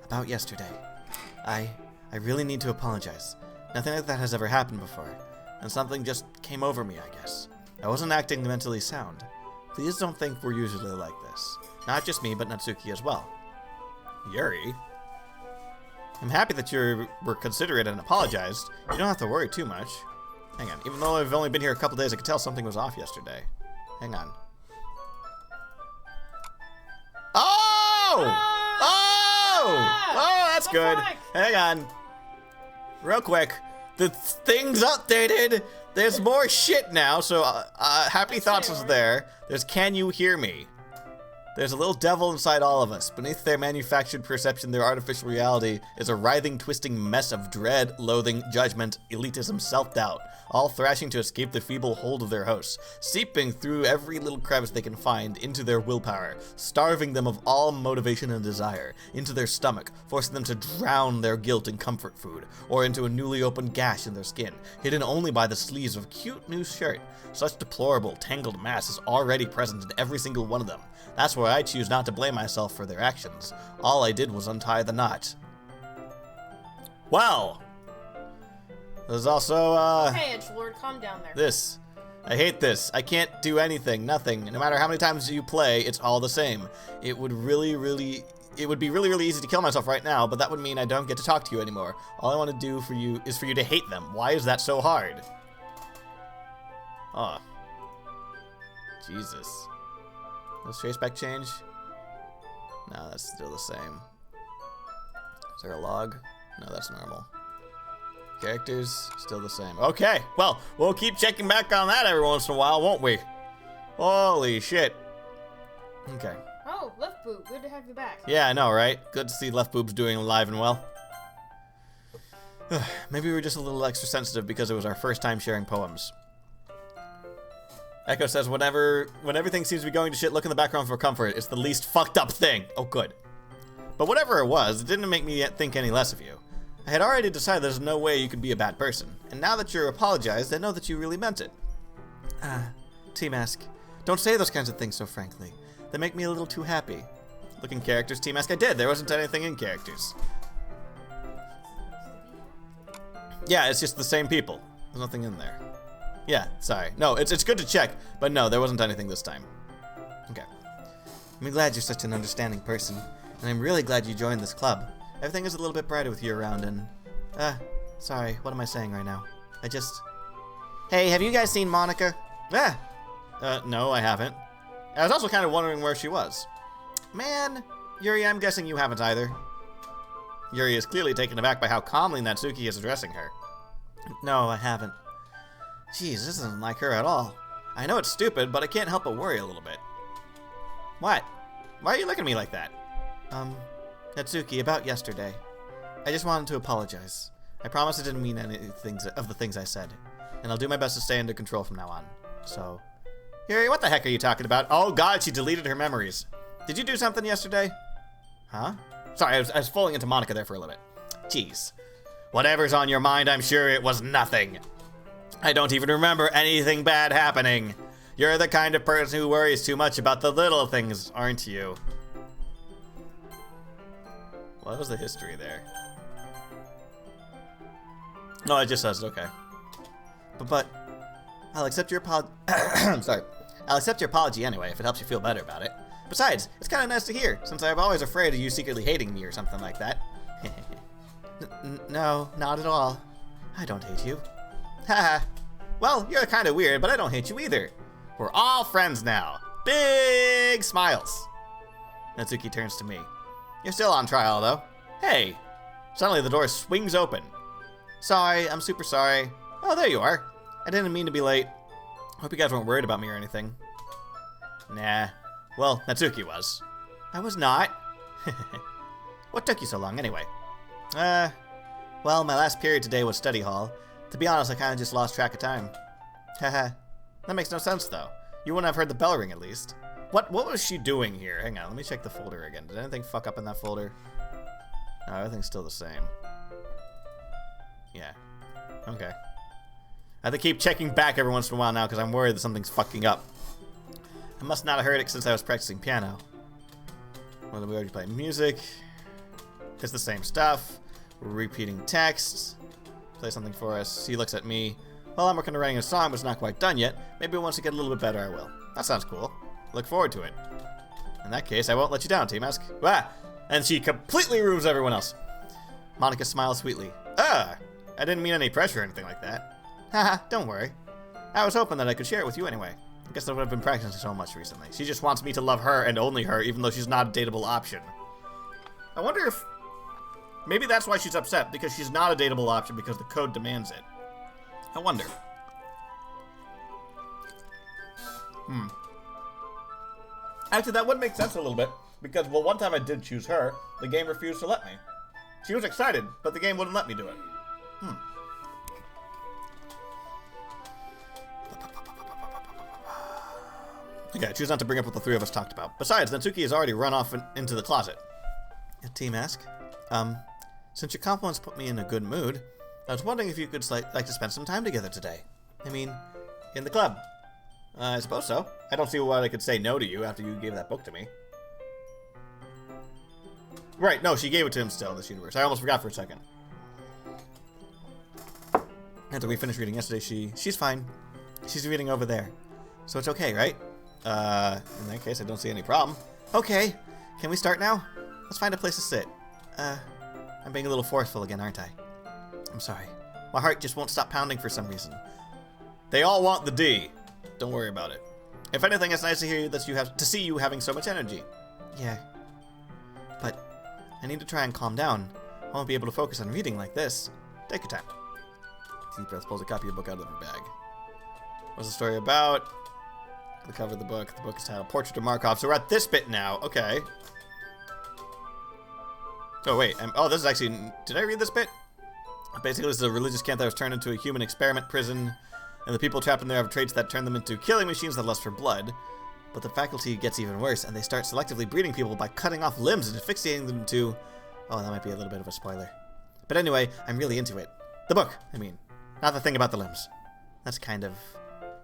About yesterday. I really need to apologize. Nothing like that has ever happened before, and something just came over me, I guess. I wasn't acting mentally sound. Please don't think we're usually like this. Not just me, but Natsuki as well. Yuri? I'm happy that you were considerate and apologized. You don't have to worry too much. Hang on. Even though I've only been here a couple days, I could tell something was off yesterday. Hang on. Oh! Oh, that's good. Hang on. Real quick. The thing's updated. There's more shit now, so Happy Thoughts is there. There's Can You Hear Me? There's a little devil inside all of us. Beneath their manufactured perception, their artificial reality is a writhing, twisting mess of dread, loathing, judgment, elitism, self-doubt, all thrashing to escape the feeble hold of their hosts, seeping through every little crevice they can find into their willpower, starving them of all motivation and desire, into their stomach, forcing them to drown their guilt in comfort food, or into a newly opened gash in their skin, hidden only by the sleeves of a cute new shirt. Such deplorable, tangled mass is already present in every single one of them. That's why I choose not to blame myself for their actions. All I did was untie the knot. Well, there's also, Hey, Edgelord, calm down there. this. I hate this. I can't do anything, nothing. No matter how many times you play, it's all the same. It would be really easy to kill myself right now, but that would mean I don't get to talk to you anymore. All I want to do for you is for you to hate them. Why is that so hard? Oh. Jesus. Does traceback change? No, that's still the same. Is there a log? No, that's normal. Characters, still the same. Okay, well, we'll keep checking back on that every once in a while, won't we? Holy shit. Okay. Oh, Left Boob, good to have you back. Yeah, I know, right? Good to see Left Boob's doing alive and well. Maybe we were just a little extra sensitive because it was our first time sharing poems. Echo says, when everything seems to be going to shit, look in the background for comfort. It's the least fucked up thing. Oh, good. But whatever it was, it didn't make me think any less of you. I had already decided there's no way you could be a bad person. And now that you're apologized, I know that you really meant it. Tmask. Don't say those kinds of things so frankly. They make me a little too happy. Look in characters, Tmask. I did. There wasn't anything in characters. Yeah, it's just the same people. There's nothing in there. Yeah, sorry. No, it's good to check, but no, there wasn't anything this time. Okay. I'm glad you're such an understanding person, and I'm really glad you joined this club. Everything is a little bit brighter with you around, and... sorry, what am I saying right now? Hey, have you guys seen Monica? No, I haven't. I was also kind of wondering where she was. Man, Yuri, I'm guessing you haven't either. Yuri is clearly taken aback by how calmly Natsuki is addressing her. No, I haven't. Jeez, this isn't like her at all. I know it's stupid, but I can't help but worry a little bit. What? Why are you looking at me like that? Natsuki, about yesterday. I just wanted to apologize. I promise I didn't mean any of the things I said. And I'll do my best to stay under control from now on. So... Yuri, what the heck are you talking about? Oh god, she deleted her memories. Did you do something yesterday? Huh? Sorry, I was falling into Monica there for a little bit. Jeez. Whatever's on your mind, I'm sure it was nothing. I don't even remember anything bad happening. You're the kind of person who worries too much about the little things, aren't you? What was the history there? No, it just says, okay. But I'll accept your apology. I'm sorry. I'll accept your apology anyway, if it helps you feel better about it. Besides, it's kind of nice to hear, since I'm always afraid of you secretly hating me or something like that. No, not at all. I don't hate you. Haha. Well, you're kind of weird, but I don't hate you either. We're all friends now. Big smiles. Natsuki turns to me. You're still on trial, though. Hey. Suddenly the door swings open. Sorry, I'm super sorry. Oh, there you are. I didn't mean to be late. Hope you guys weren't worried about me or anything. Nah. Well, Natsuki was. I was not. What took you so long, anyway? Well, my last period today was study hall. To be honest, I kind of just lost track of time. Haha. That makes no sense, though. You wouldn't have heard the bell ring, at least. What was she doing here? Hang on, let me check the folder again. Did anything fuck up in that folder? No, everything's still the same. Yeah. Okay. I have to keep checking back every once in a while now because I'm worried that something's fucking up. I must not have heard it since I was practicing piano. Well, we already played music. It's the same stuff. We're repeating texts. Play something for us. He looks at me. Well, I'm working on writing a song, but it's not quite done yet. Maybe once I get a little bit better, I will. That sounds cool. Look forward to it. In that case, I won't let you down, Tmask. Ah! And she completely ruins everyone else. Monica smiles sweetly. I didn't mean any pressure or anything like that. Haha, don't worry. I was hoping that I could share it with you anyway. I guess I would have been practicing so much recently. She just wants me to love her and only her, even though she's not a dateable option. I wonder if... maybe that's why she's upset, because she's not a dateable option because the code demands it. I wonder. Actually, that would make sense a little bit, because, well, one time I did choose her, the game refused to let me. She was excited, but the game wouldn't let me do it. Okay, I choose not to bring up what the three of us talked about. Besides, Natsuki has already run off into the closet. Tmask, since your compliments put me in a good mood, I was wondering if you could like to spend some time together today. I mean, in the club. I suppose so. I don't see why I could say no to you after you gave that book to me. Right, no, she gave it to him still in this universe. I almost forgot for a second. After we finished reading yesterday, she's fine. She's reading over there. So it's okay, right? In that case, I don't see any problem. Okay, can we start now? Let's find a place to sit. I'm being a little forceful again, aren't I? I'm sorry. My heart just won't stop pounding for some reason. They all want the D. Don't worry about it. If anything, it's nice to hear that to see you having so much energy. Yeah. But I need to try and calm down. I won't be able to focus on reading like this. Take your time. Deep breath, pulls a copy of the book out of her bag. What's the story about? The cover of the book. The book is titled Portrait of Markov. So we're at this bit now. Okay. Oh, wait. Oh, this is actually... did I read this bit? Basically, this is a religious camp that was turned into a human experiment prison, and the people trapped in there have traits that turn them into killing machines that lust for blood. But the faculty gets even worse, and they start selectively breeding people by cutting off limbs and asphyxiating them to... oh, that might be a little bit of a spoiler. But anyway, I'm really into it. The book, I mean. Not the thing about the limbs. That's kind of...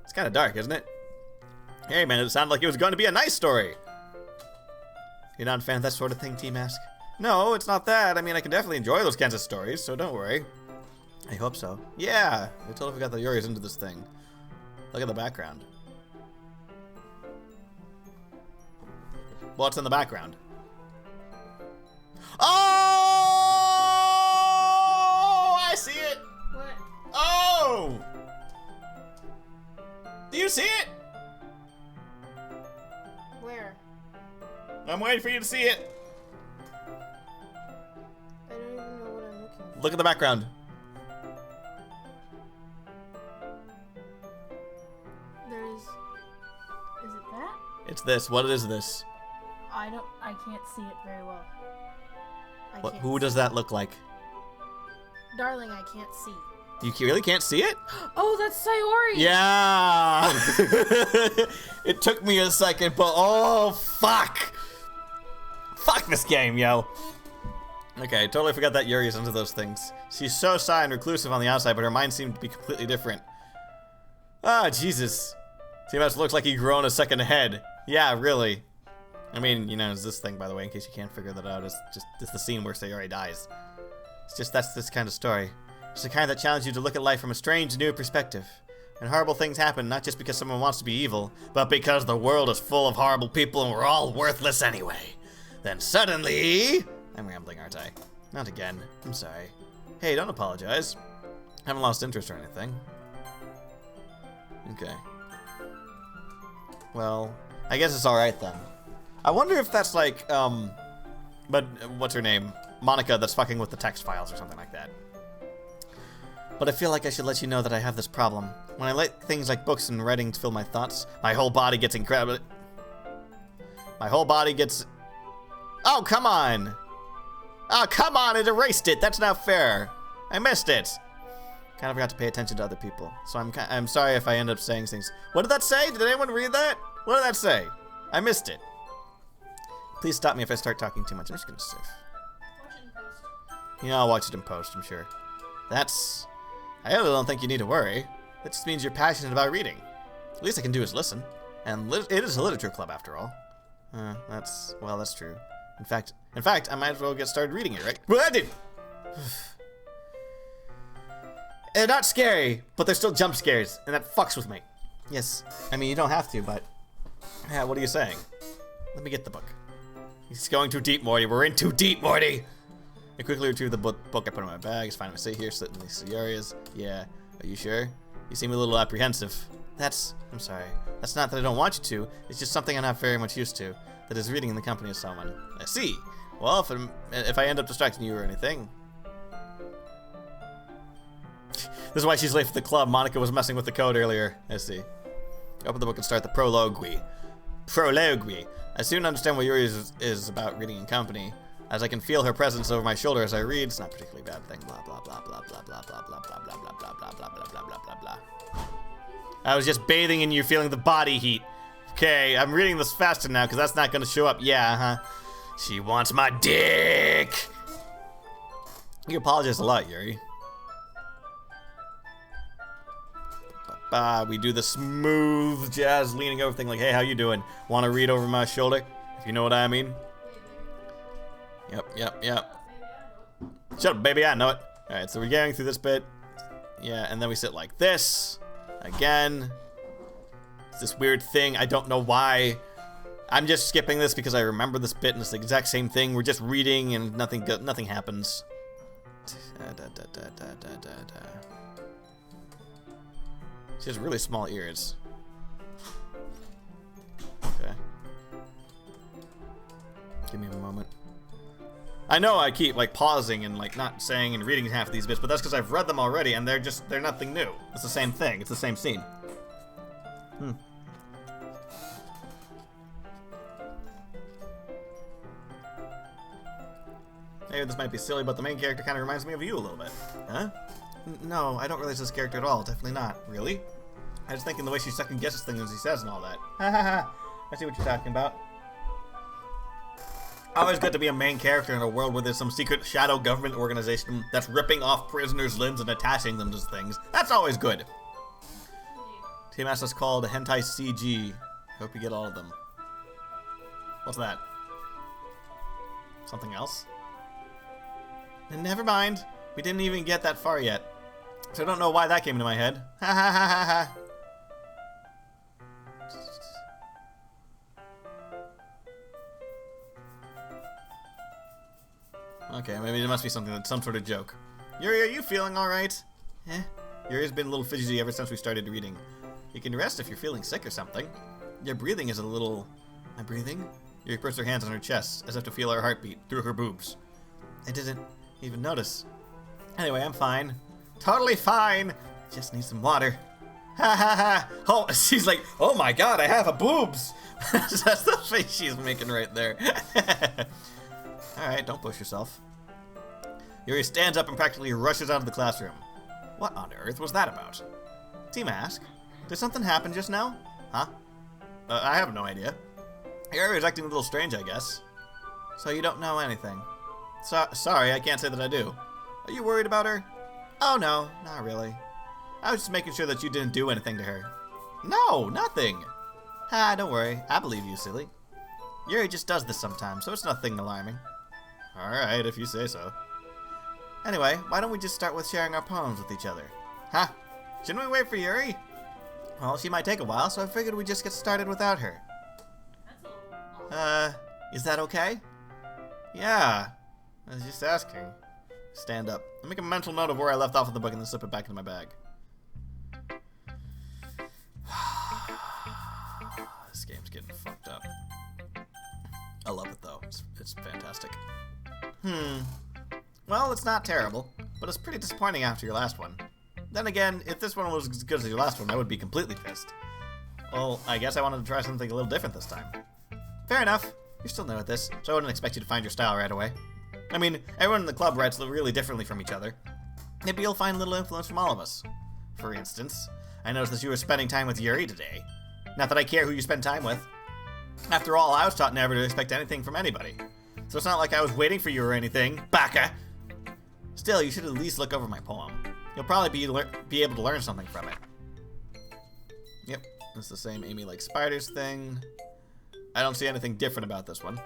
it's kind of dark, isn't it? Hey, man, it sounded like it was going to be a nice story. You're not a fan of that sort of thing, Tmask? No, it's not that. I mean, I can definitely enjoy those kinds of stories, so don't worry. I hope so. Yeah, I totally forgot that Yuri's into this thing. Look at the background. What's in the background? Oh! I see it! What? Oh! Do you see it? Where? I'm waiting for you to see it. I don't even know what I'm looking for. Look at the background. Is it that? It's this. What is this? I can't see it very well. Who does that look like? Darling, I can't see. You really can't see it? Oh, that's Sayori! Yeah! It took me a second, but oh, fuck! Fuck this game, yo! Okay, totally forgot that Yuri is into those things. She's so shy and reclusive on the outside, but her mind seemed to be completely different. Ah, Jesus. Tmask looks like he grown a second head. Yeah, really. I mean, you know, it's this thing, by the way, in case you can't figure that out. It's the scene where Sayori dies. It's just, that's this kind of story. It's the kind that challenges you to look at life from a strange, new perspective. And horrible things happen, not just because someone wants to be evil, but because the world is full of horrible people and we're all worthless anyway. Then suddenly... I'm rambling, aren't I? Not again. I'm sorry. Hey, don't apologize. I haven't lost interest or anything. Okay. Well, I guess it's alright then. I wonder if that's like, but what's her name? Monica that's fucking with the text files or something like that. But I feel like I should let you know that I have this problem. When I let things like books and writing fill my thoughts, my whole body gets incredible. My whole body gets... Oh, come on! Oh, come on! It erased it! That's not fair! I missed it! Kind of forgot to pay attention to other people. So I'm sorry if I end up saying things. What did that say? Did anyone read that? What did that say? I missed it. Please stop me if I start talking too much. I'm just gonna sniff. Watch it in post. Yeah, I'll watch it in post, I'm sure. That's... I really don't think you need to worry. That just means you're passionate about reading. The least I can do is listen. And it is a literature club, after all. That's true. In fact, I might as well get started reading it, right? Well, I did! They're not scary, but they're still jump scares, and that fucks with me. Yes, I mean, you don't have to, but... Yeah, what are you saying? Let me get the book. He's going too deep, Morty. We're in too deep, Morty! I quickly retrieved the book I put in my bag. It's fine if I stay here, sit in these areas. Yeah, are you sure? You seem a little apprehensive. I'm sorry. That's not that I don't want you to. It's just something I'm not very much used to. That is reading in the company of someone. I see. Well, if I end up distracting you or anything. This is why she's late for the club. Monica was messing with the code earlier. I see. Open the book and start the prologue. I soon understand what Yuri is about reading in company, as I can feel her presence over my shoulder as I read. It's not a particularly bad thing. Blah blah blah blah blah blah blah blah blah blah blah blah blah blah blah blah blah blah blah. I was just bathing in you, feeling the body heat. Okay, I'm reading this faster now because that's not going to show up. Yeah, huh? She wants my dick. You apologize a lot, Yuri. We do the smooth jazz leaning over thing like, hey, how you doing? Want to read over my shoulder? If you know what I mean. Yep. Shut up, baby, I know it. Alright, so we're getting through this bit. Yeah, and then we sit like this. Again. It's this weird thing. I don't know why. I'm just skipping this because I remember this bit and it's the exact same thing. We're just reading and nothing happens. She has really small ears. Okay. Give me a moment. I know I keep like pausing and like not saying and reading half of these bits, but that's because I've read them already and they're nothing new. It's the same thing. It's the same scene. Maybe this might be silly, but the main character kind of reminds me of you a little bit. Huh? No, I don't realize this character at all. Definitely not. Really? I was thinking the way she second guesses things as he says and all that. Ha ha ha. I see what you're talking about. Always good to be a main character in a world where there's some secret shadow government organization that's ripping off prisoners' limbs and attaching them to things. That's always good. Tmask is called Hentai CG. Hope you get all of them. What's that? Something else? Never mind. We didn't even get that far yet. So I don't know why that came into my head. Ha ha ha ha ha. Okay, maybe there must be some sort of joke. Yuri, are you feeling alright? Yuri's been a little fidgety ever since we started reading. You can rest if you're feeling sick or something. Your breathing is a little... Am I breathing? Yuri puts her hands on her chest, as if to feel her heartbeat through her boobs. I didn't even notice. Anyway, I'm fine. Totally fine. Just need some water. Ha ha ha. Oh, she's like, oh my god, I have a boobs. That's the face she's making right there. Alright, don't push yourself. Yuri stands up and practically rushes out of the classroom. What on earth was that about? Tmask? Did something happen just now? Huh? I have no idea. Yuri is acting a little strange, I guess. So you don't know anything. Sorry, I can't say that I do. Are you worried about her? Oh no, not really. I was just making sure that you didn't do anything to her. No, nothing. Don't worry. I believe you, silly. Yuri just does this sometimes, so it's nothing alarming. Alright, if you say so. Anyway, why don't we just start with sharing our poems with each other? Huh? Shouldn't we wait for Yuri? Well, she might take a while, so I figured we'd just get started without her. Is that okay? Yeah. I was just asking. Stand up. I'll make a mental note of where I left off with the book and then slip it back into my bag. This game's getting fucked up. I love it though. It's fantastic. Well, it's not terrible, but it's pretty disappointing after your last one. Then again, if this one was as good as your last one, I would be completely pissed. Well, I guess I wanted to try something a little different this time. Fair enough. You're still new at this, so I wouldn't expect you to find your style right away. I mean, everyone in the club writes really differently from each other. Maybe you'll find a little influence from all of us. For instance, I noticed that you were spending time with Yuri today. Not that I care who you spend time with. After all, I was taught never to expect anything from anybody. So it's not like I was waiting for you or anything, baka! Still, you should at least look over my poem. You'll probably be able to learn something from it. Yep, it's the same Amy likes spiders thing. I don't see anything different about this one.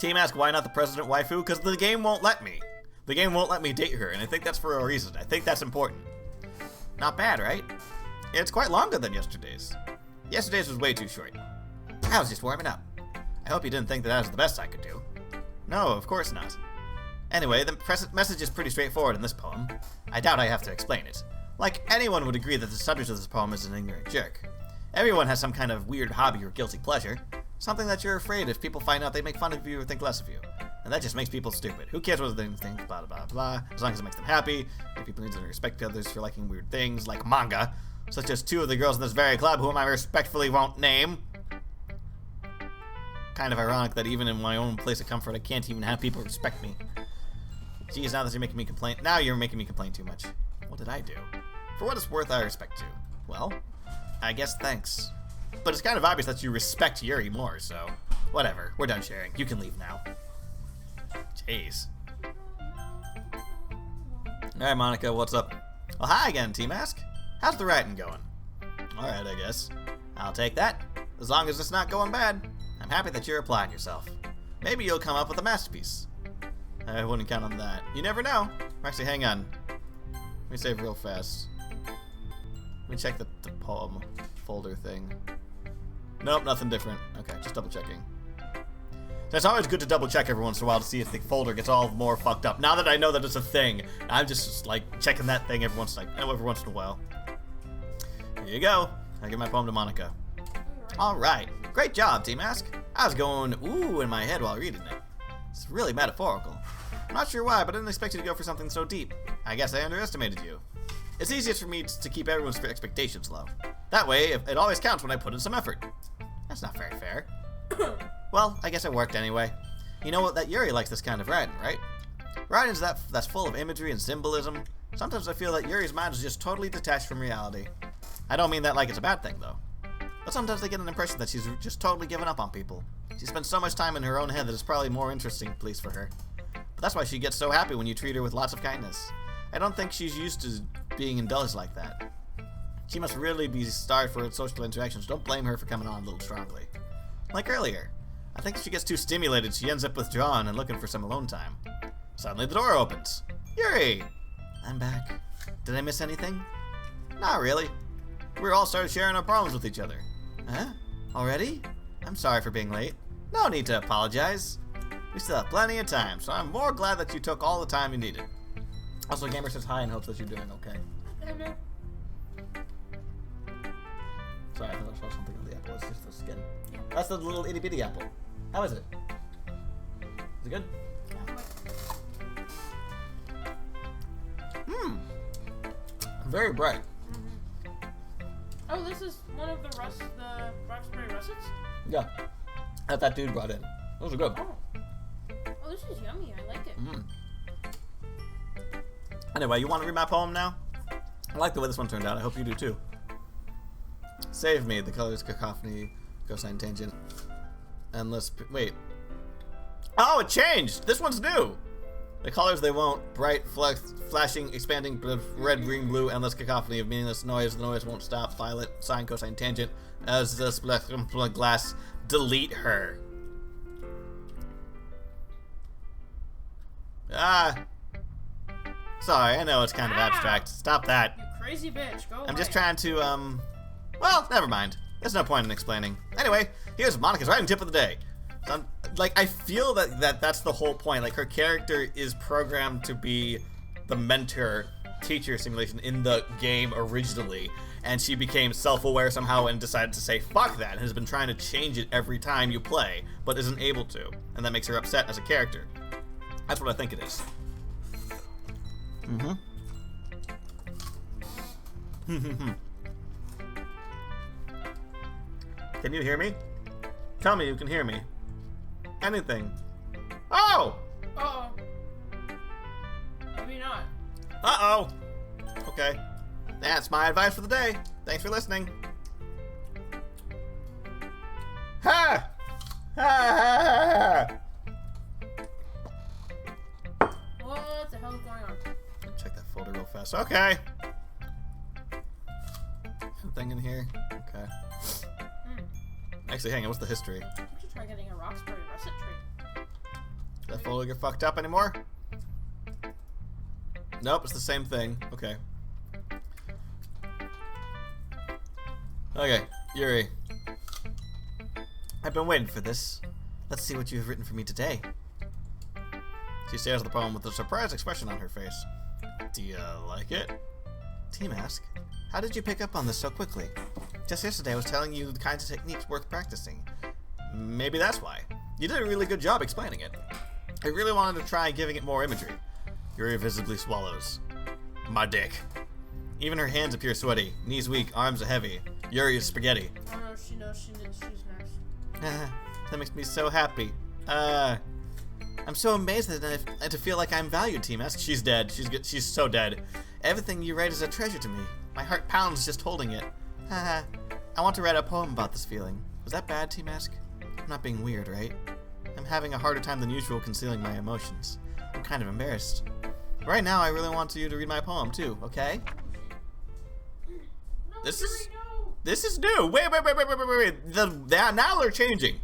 Tmask, why not the president waifu? Because the game won't let me. The game won't let me date her, and I think that's for a reason. I think that's important. Not bad, right? It's quite longer than yesterday's. Yesterday's was way too short. I was just warming up. I hope you didn't think that was the best I could do. No, of course not. Anyway, the message is pretty straightforward in this poem. I doubt I have to explain it. Like, anyone would agree that the subject of this poem is an ignorant jerk. Everyone has some kind of weird hobby or guilty pleasure. Something that you're afraid if people find out they make fun of you or think less of you. And that just makes people stupid. Who cares what they think, blah, blah, blah, as long as it makes them happy. And people need to respect others for liking weird things, like manga. Such as 2 of the girls in this very club, whom I respectfully won't name. Kind of ironic that even in my own place of comfort, I can't even have people respect me. Geez, now that you're making me complain. Now you're making me complain too much. What did I do? For what it's worth, I respect you. Well, I guess thanks. But it's kind of obvious that you respect Yuri more, so whatever. We're done sharing. You can leave now. Jeez. Alright, Monica, what's up? Well, hi again, Tmask. How's the writing going? Alright, I guess. I'll take that. As long as it's not going bad. I'm happy that you're applying yourself. Maybe you'll come up with a masterpiece. I wouldn't count on that. You never know. Actually, hang on. Let me save real fast. Let me check the poem folder thing. Nope, nothing different. Okay, just double checking. So it's always good to double check every once in a while to see if the folder gets all more fucked up. Now that I know that it's a thing, I'm just like checking that thing every once in a while. Here you go. I give my poem to Monica. Alright. Great job, Tmask. I was going ooh in my head while reading it. It's really metaphorical. I'm not sure why, but I didn't expect you to go for something so deep. I guess I underestimated you. It's easiest for me to keep everyone's expectations low. That way, it always counts when I put in some effort. That's not very fair. Well, I guess it worked anyway. You know what? That Yuri likes this kind of writing, right? Writing's that's full of imagery and symbolism. Sometimes I feel that Yuri's mind is just totally detached from reality. I don't mean that like it's a bad thing, though. But sometimes I get an impression that she's just totally given up on people. She spends so much time in her own head that it's probably more interesting, at least for her. But that's why she gets so happy when you treat her with lots of kindness. I don't think she's used to being indulged like that. She must really be starved for social interactions. Don't blame her for coming on a little strongly. Like earlier, I think if she gets too stimulated, she ends up withdrawn and looking for some alone time. Suddenly the door opens. Yuri! I'm back. Did I miss anything? Not really. We all started sharing our problems with each other. Huh? Already? I'm sorry for being late. No need to apologize. We still have plenty of time, so I'm more glad that you took all the time you needed. Also, Gamer says hi and hopes that you're doing okay. Sorry, I thought I saw something on the apple. It's just the skin. Yeah. That's the little itty bitty apple. How is it? Is it good? Very bright. Oh, this is one of the raspberry russets? Yeah. That dude brought in. Those are good. Oh, this is yummy. I like it. Anyway, you want to read my poem now? I like the way this one turned out. I hope you do too. Save me. The colors, cacophony, cosine, tangent. Endless. Wait. Oh, it changed. This one's new. The colors they won't. Bright, flashing, expanding, red, green, blue, endless cacophony of meaningless noise. The noise won't stop. Violet, sine, cosine, tangent. As this glass. Delete her. Sorry, I know it's kind of abstract. Stop that. You crazy bitch. Go away. I'm just trying to, well, never mind. There's no point in explaining. Anyway, here's Monica's writing tip of the day. So I feel that's the whole point. Like, her character is programmed to be the mentor-teacher simulation in the game originally, and she became self-aware somehow and decided to say, fuck that, and has been trying to change it every time you play, but isn't able to, and that makes her upset as a character. That's what I think it is. Can you hear me? Tell me you can hear me. Anything. Oh! Uh-oh. Maybe not. Uh-oh. Okay. That's my advice for the day. Thanks for listening. Ha! Ha ha ha! What the hell is going on? Check that folder real fast. Okay. Anything in here? Okay. Actually, hang on. What's the history? We should try getting a raspberry russet tree. Does that folder get fucked up anymore? Nope, it's the same thing. Okay. Okay, Yuri. I've been waiting for this. Let's see what you have written for me today. She stares at the poem with a surprised expression on her face. Do you like it? Tmask, how did you pick up on this so quickly? Just yesterday I was telling you the kinds of techniques worth practicing. Maybe that's why. You did a really good job explaining it. I really wanted to try giving it more imagery. Yuri visibly swallows. My dick. Even her hands appear sweaty, knees weak, arms are heavy. Yuri is spaghetti. Oh no, she knows she's nurse. That makes me so happy. I'm so amazed and to feel like I'm valued, Tmask. She's dead. She's so dead. Everything you write is a treasure to me. My heart pounds just holding it. I want to write a poem about this feeling. Was that bad, Tmask? I'm not being weird, right? I'm having a harder time than usual concealing my emotions. I'm kind of embarrassed. Right now, I really want you to read my poem, too, okay? No, This Yuri, is... no. This is new. Wait. Now they're changing.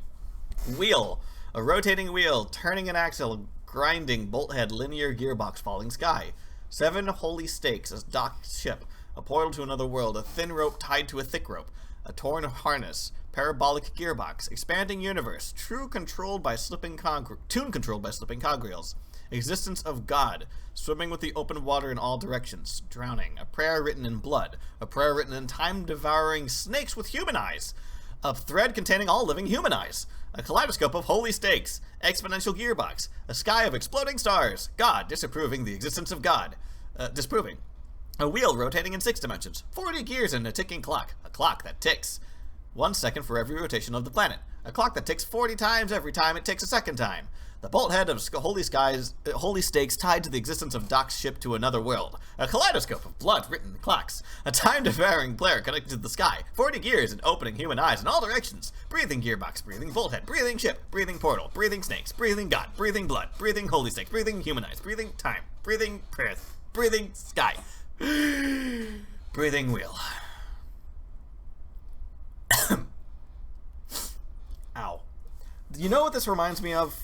Wheel. A rotating wheel. Turning an axle. Grinding. Bolt head. Linear gearbox. Falling sky. 7 holy stakes. A docked ship. A portal to another world. A thin rope tied to a thick rope. A torn harness. Parabolic gearbox. Expanding universe. Tune controlled by slipping cogwheels. Existence of God. Swimming with the open water in all directions. Drowning. A prayer written in blood. A prayer written in time-devouring snakes with human eyes. A thread containing all living human eyes. A kaleidoscope of holy stakes. Exponential gearbox. A sky of exploding stars. God disapproving the existence of God. Disproving. A wheel rotating in 6 dimensions. 40 gears and a ticking clock. A clock that ticks. 1 second for every rotation of the planet. A clock that ticks 40 times every time it ticks a second time. The bolt head of holy stakes tied to the existence of Doc's ship to another world. A kaleidoscope of blood-written clocks. A time-devouring player connected to the sky. 40 gears and opening human eyes in all directions. Breathing gearbox, breathing bolt head, breathing ship, breathing portal, breathing snakes, breathing God, breathing blood, breathing holy stakes, breathing human eyes, breathing time, breathing earth, breathing sky. Breathing wheel. Ow. You know what this reminds me of?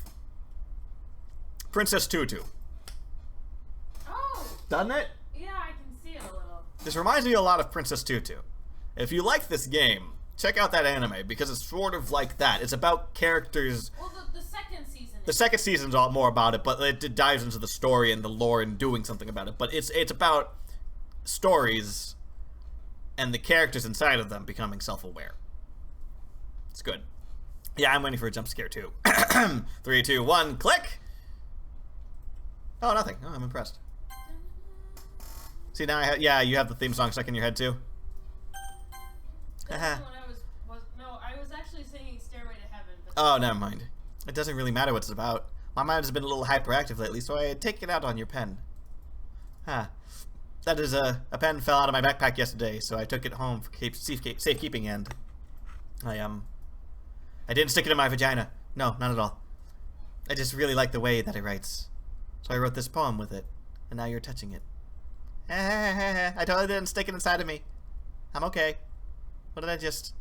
Princess Tutu. Oh! Doesn't it? Yeah, I can see it a little. This reminds me a lot of Princess Tutu. If you like this game, check out that anime, because it's sort of like that. It's about characters... Well, the second season... The second season's all more about it, but it dives into the story and the lore and doing something about it. But it's about stories and the characters inside of them becoming self-aware. It's good. Yeah, I'm waiting for a jump scare, too. 3, 2, 1, click! Oh, nothing. Oh, I'm impressed. See, now you have the theme song stuck in your head, too? That's when I was actually singing Stairway to Heaven. But Oh, never mind. It doesn't really matter what it's about. My mind has been a little hyperactive lately, so I take it out on your pen. That is, a pen fell out of my backpack yesterday, so I took it home for safekeeping, and I didn't stick it in my vagina. No, not at all. I just really like the way that it writes. So I wrote this poem with it, and now you're touching it. I totally didn't stick it inside of me. I'm okay. What did I just...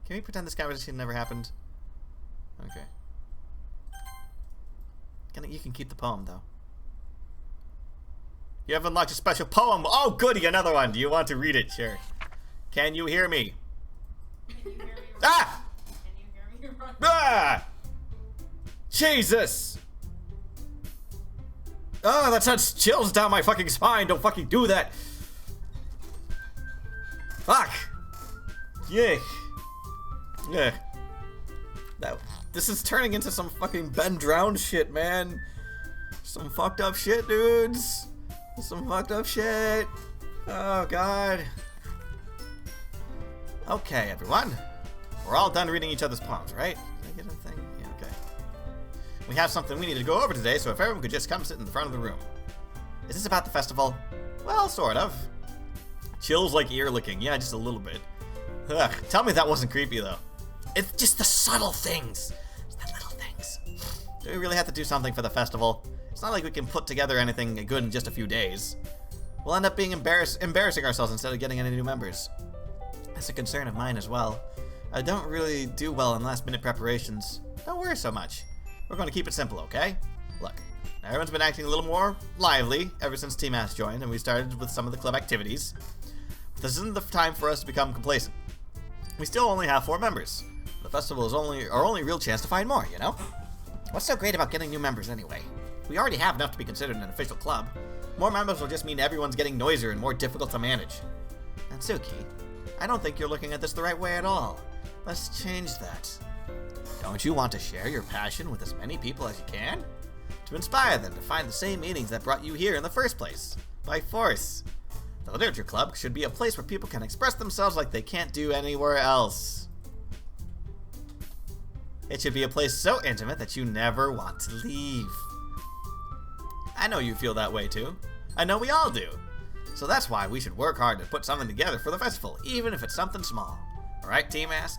Can we pretend this conversation never happened? Okay. You can keep the poem, though. You have unlocked a special poem. Oh, goody, another one. Do you want to read it? Sure. Can you hear me? Can you hear me? Ah! Can you hear me? Ah! Jesus! Oh, that sends chills down my fucking spine. Don't fucking do that. Fuck. Yeah. Yeah. This is turning into some fucking Ben Drown shit, man. Some fucked up shit, dudes. Some fucked up shit. Oh, God. Okay, everyone. We're all done reading each other's poems, right? Did I get a thing? Yeah, okay. We have something we need to go over today, so if everyone could just come sit in the front of the room. Is this about the festival? Well, sort of. Chills like ear licking. Yeah, just a little bit. Ugh, tell me that wasn't creepy, though. It's just the subtle things. It's the little things. Do we really have to do something for the festival? It's not like we can put together anything good in just a few days. We'll end up being embarrassing ourselves instead of getting any new members. That's a concern of mine as well. I don't really do well in last-minute preparations. Don't worry so much. We're going to keep it simple, okay? Look, everyone's been acting a little more lively ever since Tmask joined, and we started with some of the club activities. But this isn't the time for us to become complacent. We still only have 4 members. The festival is our only real chance to find more, you know? What's so great about getting new members anyway? We already have enough to be considered an official club. More members will just mean everyone's getting noisier and more difficult to manage. Natsuki, I don't think you're looking at this the right way at all. Let's change that. Don't you want to share your passion with as many people as you can? To inspire them to find the same meanings that brought you here in the first place. By force. The Literature Club should be a place where people can express themselves like they can't do anywhere else. It should be a place so intimate that you never want to leave. I know you feel that way too. I know we all do. So that's why we should work hard to put something together for the festival, even if it's something small. Alright, Tmask?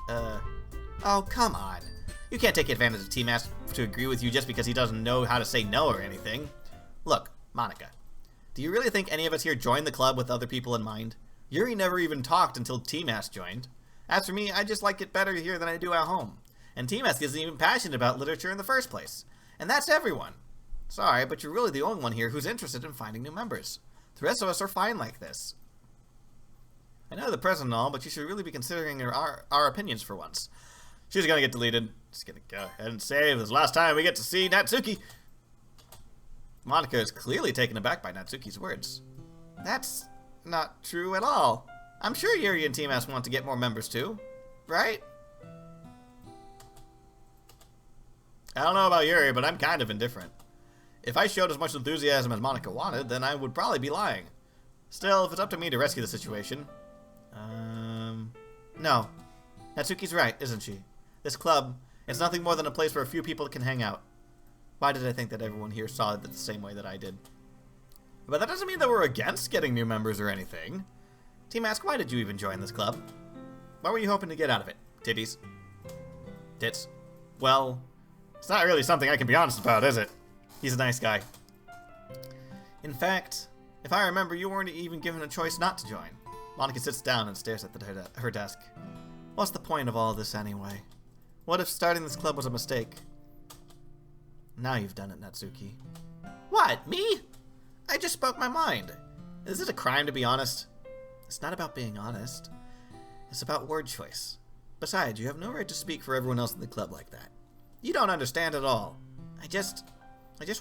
Oh, come on. You can't take advantage of Tmask to agree with you just because he doesn't know how to say no or anything. Look, Monica, do you really think any of us here joined the club with other people in mind? Yuri never even talked until Tmask joined. As for me, I just like it better here than I do at home. And Tmask isn't even passionate about literature in the first place. And that's everyone. Sorry, but you're really the only one here who's interested in finding new members. The rest of us are fine like this. I know the president and all, but you should really be considering our opinions for once. She's gonna get deleted. Just gonna go ahead and save. This is the last time we get to see Natsuki. Monica is clearly taken aback by Natsuki's words. That's not true at all. I'm sure Yuri and Tmask want to get more members too, right? I don't know about Yuri, but I'm kind of indifferent. If I showed as much enthusiasm as Monica wanted, then I would probably be lying. Still, if it's up to me to rescue the situation... No. Natsuki's right, isn't she? This club, it's nothing more than a place where a few people can hang out. Why did I think that everyone here saw it the same way that I did? But that doesn't mean that we're against getting new members or anything. Tmask, why did you even join this club? What were you hoping to get out of it? Titties? Tits? Well, it's not really something I can be honest about, is it? He's a nice guy. In fact, if I remember, you weren't even given a choice not to join. Monica sits down and stares at her desk. What's the point of all this anyway? What if starting this club was a mistake? Now you've done it, Natsuki. What, me? I just spoke my mind. Is it a crime to be honest? It's not about being honest. It's about word choice. Besides, you have no right to speak for everyone else in the club like that. You don't understand at all. I just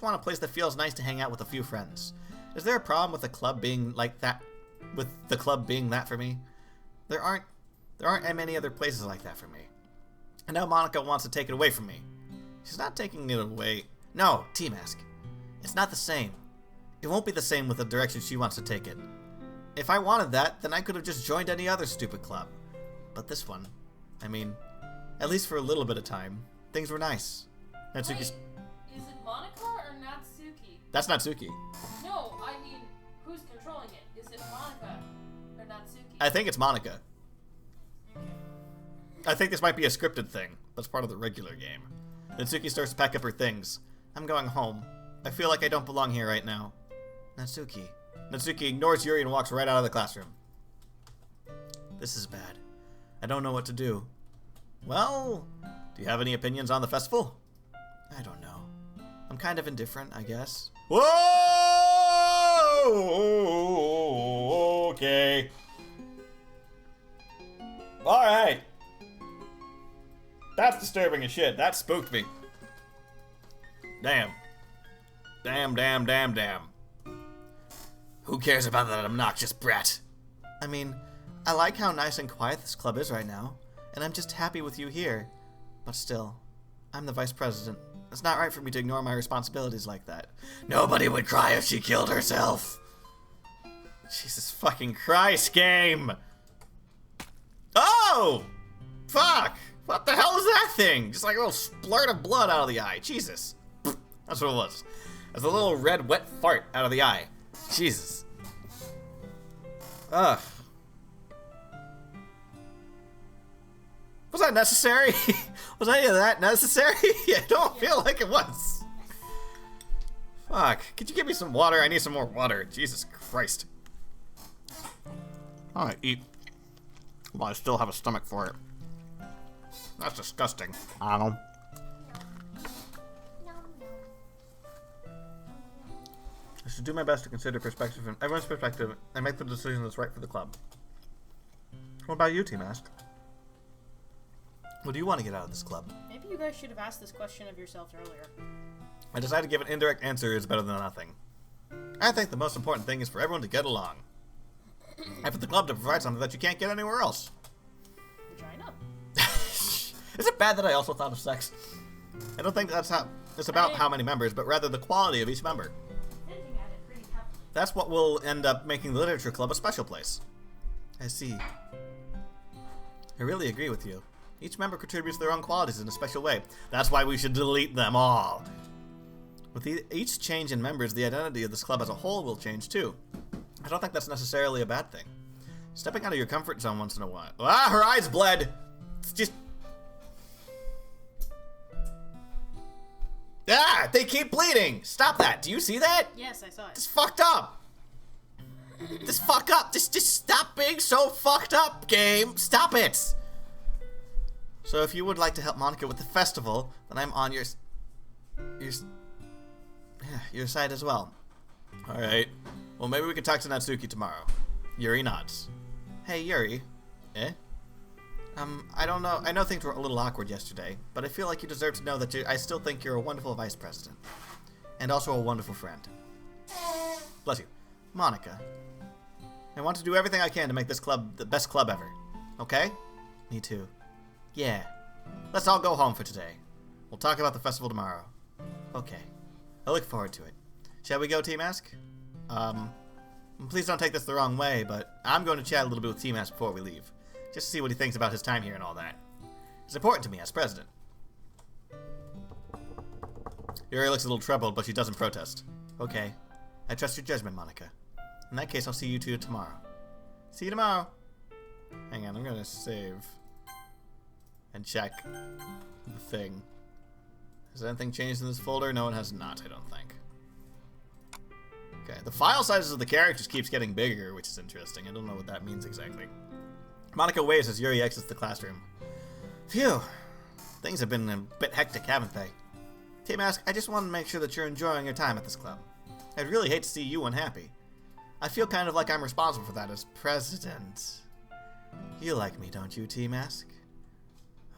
want a place that feels nice to hang out with a few friends. Is there a problem with the club being like that? With the club being that for me? There aren't many other places like that for me. And now Monica wants to take it away from me. She's not taking it away. No, Tmask. It's not the same. It won't be the same with the direction she wants to take it. If I wanted that, then I could have just joined any other stupid club. But this one, I mean, at least for a little bit of time, things were nice. Natsuki's... Wait, is it Monica or Natsuki? That's Natsuki. No, I mean, who's controlling it? Is it Monica or Natsuki? I think it's Monica. I think this might be a scripted thing. That's part of the regular game. Natsuki starts to pack up her things. I'm going home. I feel like I don't belong here right now. Natsuki. Natsuki ignores Yuri and walks right out of the classroom. This is bad. I don't know what to do. Well, do you have any opinions on the festival? I don't know. I'm kind of indifferent, I guess. Whoa! Okay. Alright. That's disturbing as shit. That spooked me. Damn. Damn. Who cares about that obnoxious brat? I mean, I like how nice and quiet this club is right now, and I'm just happy with you here. But still, I'm the vice president. It's not right for me to ignore my responsibilities like that. Nobody would cry if she killed herself. Jesus fucking Christ, game! Oh! Fuck! What the hell is that thing? Just like a little splurt of blood out of the eye. Jesus. That's what it was. That's a little red wet fart out of the eye. Jesus. Ugh. Was that necessary? Was any of that necessary? I don't feel like it was. Fuck. Could you give me some water? I need some more water. Jesus Christ. I eat while I still have a stomach for it. That's disgusting. I don't know. I should do my best to consider perspective from everyone's perspective and make the decision that's right for the club. What about you, Tmask? What do you want to get out of this club? Maybe you guys should have asked this question of yourselves earlier. I decided to give an indirect answer is better than nothing. I think the most important thing is for everyone to get along. And for the club to provide something that you can't get anywhere else. Vagina. Is it bad that I also thought of sex? I don't think that's how it's about how many members, but rather the quality of each member. Thinking at it pretty heavily. That's what will end up making the literature club a special place. I see. I really agree with you. Each member contributes their own qualities in a special way. That's why we should delete them all. With each change in members, the identity of this club as a whole will change too. I don't think that's necessarily a bad thing. Stepping out of your comfort zone once in a while. Ah, her eyes bled! It's just... Ah, they keep bleeding! Stop that! Do you see that? Yes, I saw it. This fucked up! This fuck up! Just stop being so fucked up, game! Stop it! So if you would like to help Monica with the festival, then I'm on your side as well. Alright. Well, maybe we can talk to Natsuki tomorrow. Yuri nods. Hey, Yuri. Eh? I don't know. I know things were a little awkward yesterday, but I feel like you deserve to know that I still think you're a wonderful vice president. And also a wonderful friend. Bless you. Monica. I want to do everything I can to make this club the best club ever. Okay? Me too. Yeah. Let's all go home for today. We'll talk about the festival tomorrow. Okay. I look forward to it. Shall we go, Tmask? Please don't take this the wrong way, but I'm going to chat a little bit with Tmask before we leave. Just to see what he thinks about his time here and all that. It's important to me as president. Yuri looks a little troubled, but she doesn't protest. Okay. I trust your judgment, Monica. In that case, I'll see you two tomorrow. See you tomorrow. Hang on, I'm gonna save. And check the thing. Has anything changed in this folder? No, it has not, I don't think. Okay, the file sizes of the characters keeps getting bigger, which is interesting. I don't know what that means exactly. Monica waves as Yuri exits the classroom. Phew. Things have been a bit hectic, haven't they? Tmask, I just want to make sure that you're enjoying your time at this club. I'd really hate to see you unhappy. I feel kind of like I'm responsible for that as president. You like me, don't you, Tmask?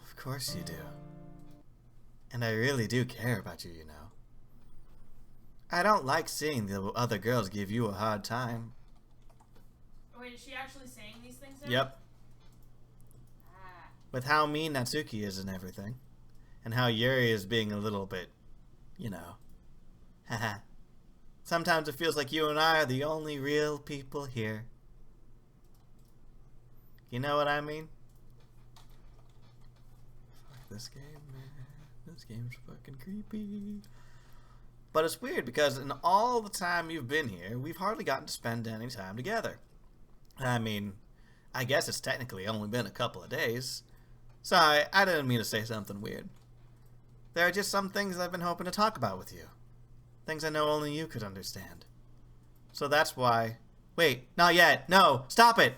Of course you do. And I really do care about you, you know. I don't like seeing the other girls give you a hard time. Wait, is she actually saying these things now? Yep. With how mean Natsuki is and everything. And how Yuri is being a little bit, you know. Haha. Sometimes it feels like you and I are the only real people here. You know what I mean? Fuck this game, man. This game's fucking creepy. But it's weird because in all the time you've been here, we've hardly gotten to spend any time together. I mean, I guess it's technically only been a couple of days. Sorry, I didn't mean to say something weird. There are just some things I've been hoping to talk about with you. Things I know only you could understand. So that's why... Wait, not yet. No, stop it!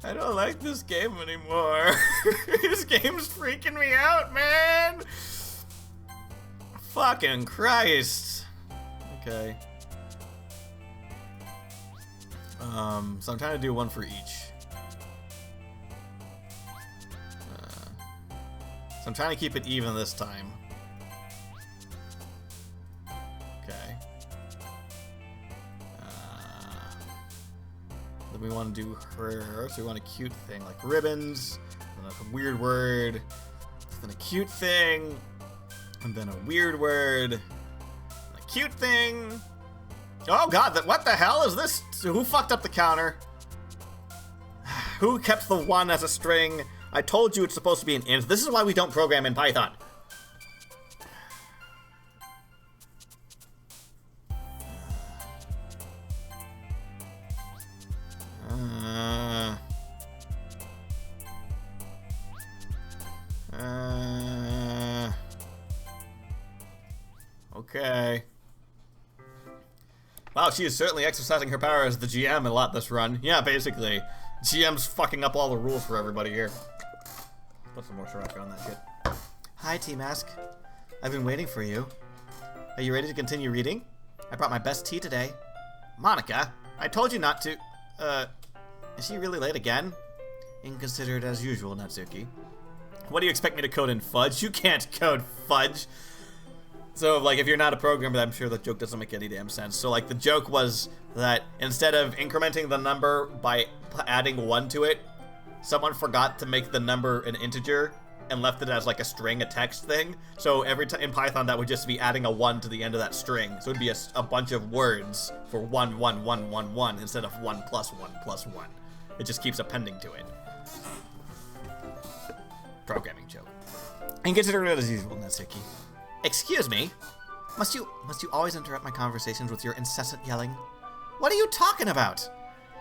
I don't like this game anymore. This game's freaking me out, man! Fucking Christ. Okay. So I'm trying to do one for each. So I'm trying to keep it even this time. Okay. Then we want to do her, so we want a cute thing like ribbons, then a weird word, then a cute thing, and then a weird word, and a cute thing. Oh god, what the hell is this? Who fucked up the counter? Who kept the 1 as a string? I told you it's supposed to be an int. This is why we don't program in Python. Okay. Wow, she is certainly exercising her power as the GM a lot this run. Yeah, basically. GM's fucking up all the rules for everybody here. Put some more Sriracha on that shit. Hi, Tmask. I've been waiting for you. Are you ready to continue reading? I brought my best tea today. Monica, I told you not to... Is she really late again? Inconsiderate as usual, Natsuki. What do you expect me to code in fudge? You can't code fudge. So, like, if you're not a programmer, I'm sure the joke doesn't make any damn sense. So, like, the joke was that instead of incrementing the number by adding 1 to it, someone forgot to make the number an integer and left it as, like, a string, a text thing. So, every time in Python, that would just be adding a 1 to the end of that string. So, it would be a bunch of words for 1, 1, 1, 1, 1 instead of 1 plus 1 plus 1. It just keeps appending to it. Programming joke. And consider it as usual, Natsuki. Excuse me? Must you always interrupt my conversations with your incessant yelling? What are you talking about?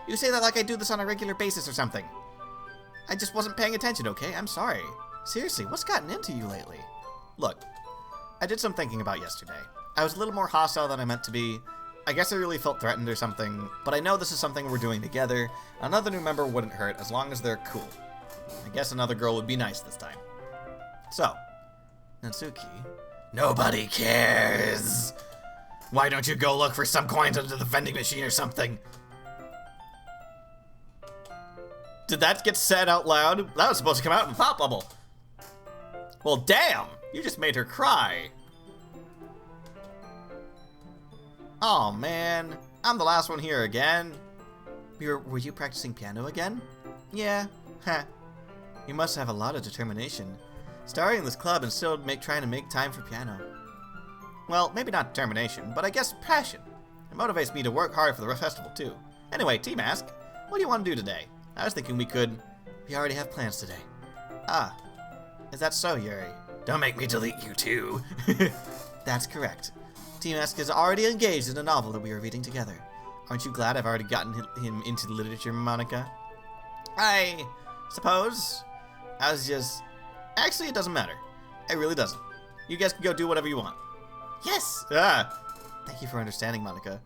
You say that like I do this on a regular basis or something. I just wasn't paying attention, okay? I'm sorry. Seriously, what's gotten into you lately? Look, I did some thinking about yesterday. I was a little more hostile than I meant to be. I guess I really felt threatened or something, but I know this is something we're doing together. Another new member wouldn't hurt as long as they're cool. I guess another girl would be nice this time. So, Natsuki, nobody cares. Why don't you go look for some coins under the vending machine or something? Did that get said out loud? That was supposed to come out in Pop Bubble. Well, damn! You just made her cry. Oh man, I'm the last one here again. Were you practicing piano again? Yeah, heh. You must have a lot of determination. Starting this club and still trying to make time for piano. Well, maybe not determination, but I guess passion. It motivates me to work hard for the festival too. Anyway, Tmask, what do you want to do today? I was thinking we already have plans today. Ah, is that so, Yuri? Don't make me delete you too. That's correct. Tmask is already engaged in a novel that we are reading together. Aren't you glad I've already gotten him into literature, Monica? I suppose. Actually, it doesn't matter. It really doesn't. You guys can go do whatever you want. Yes! Ah! Thank you for understanding, Monica.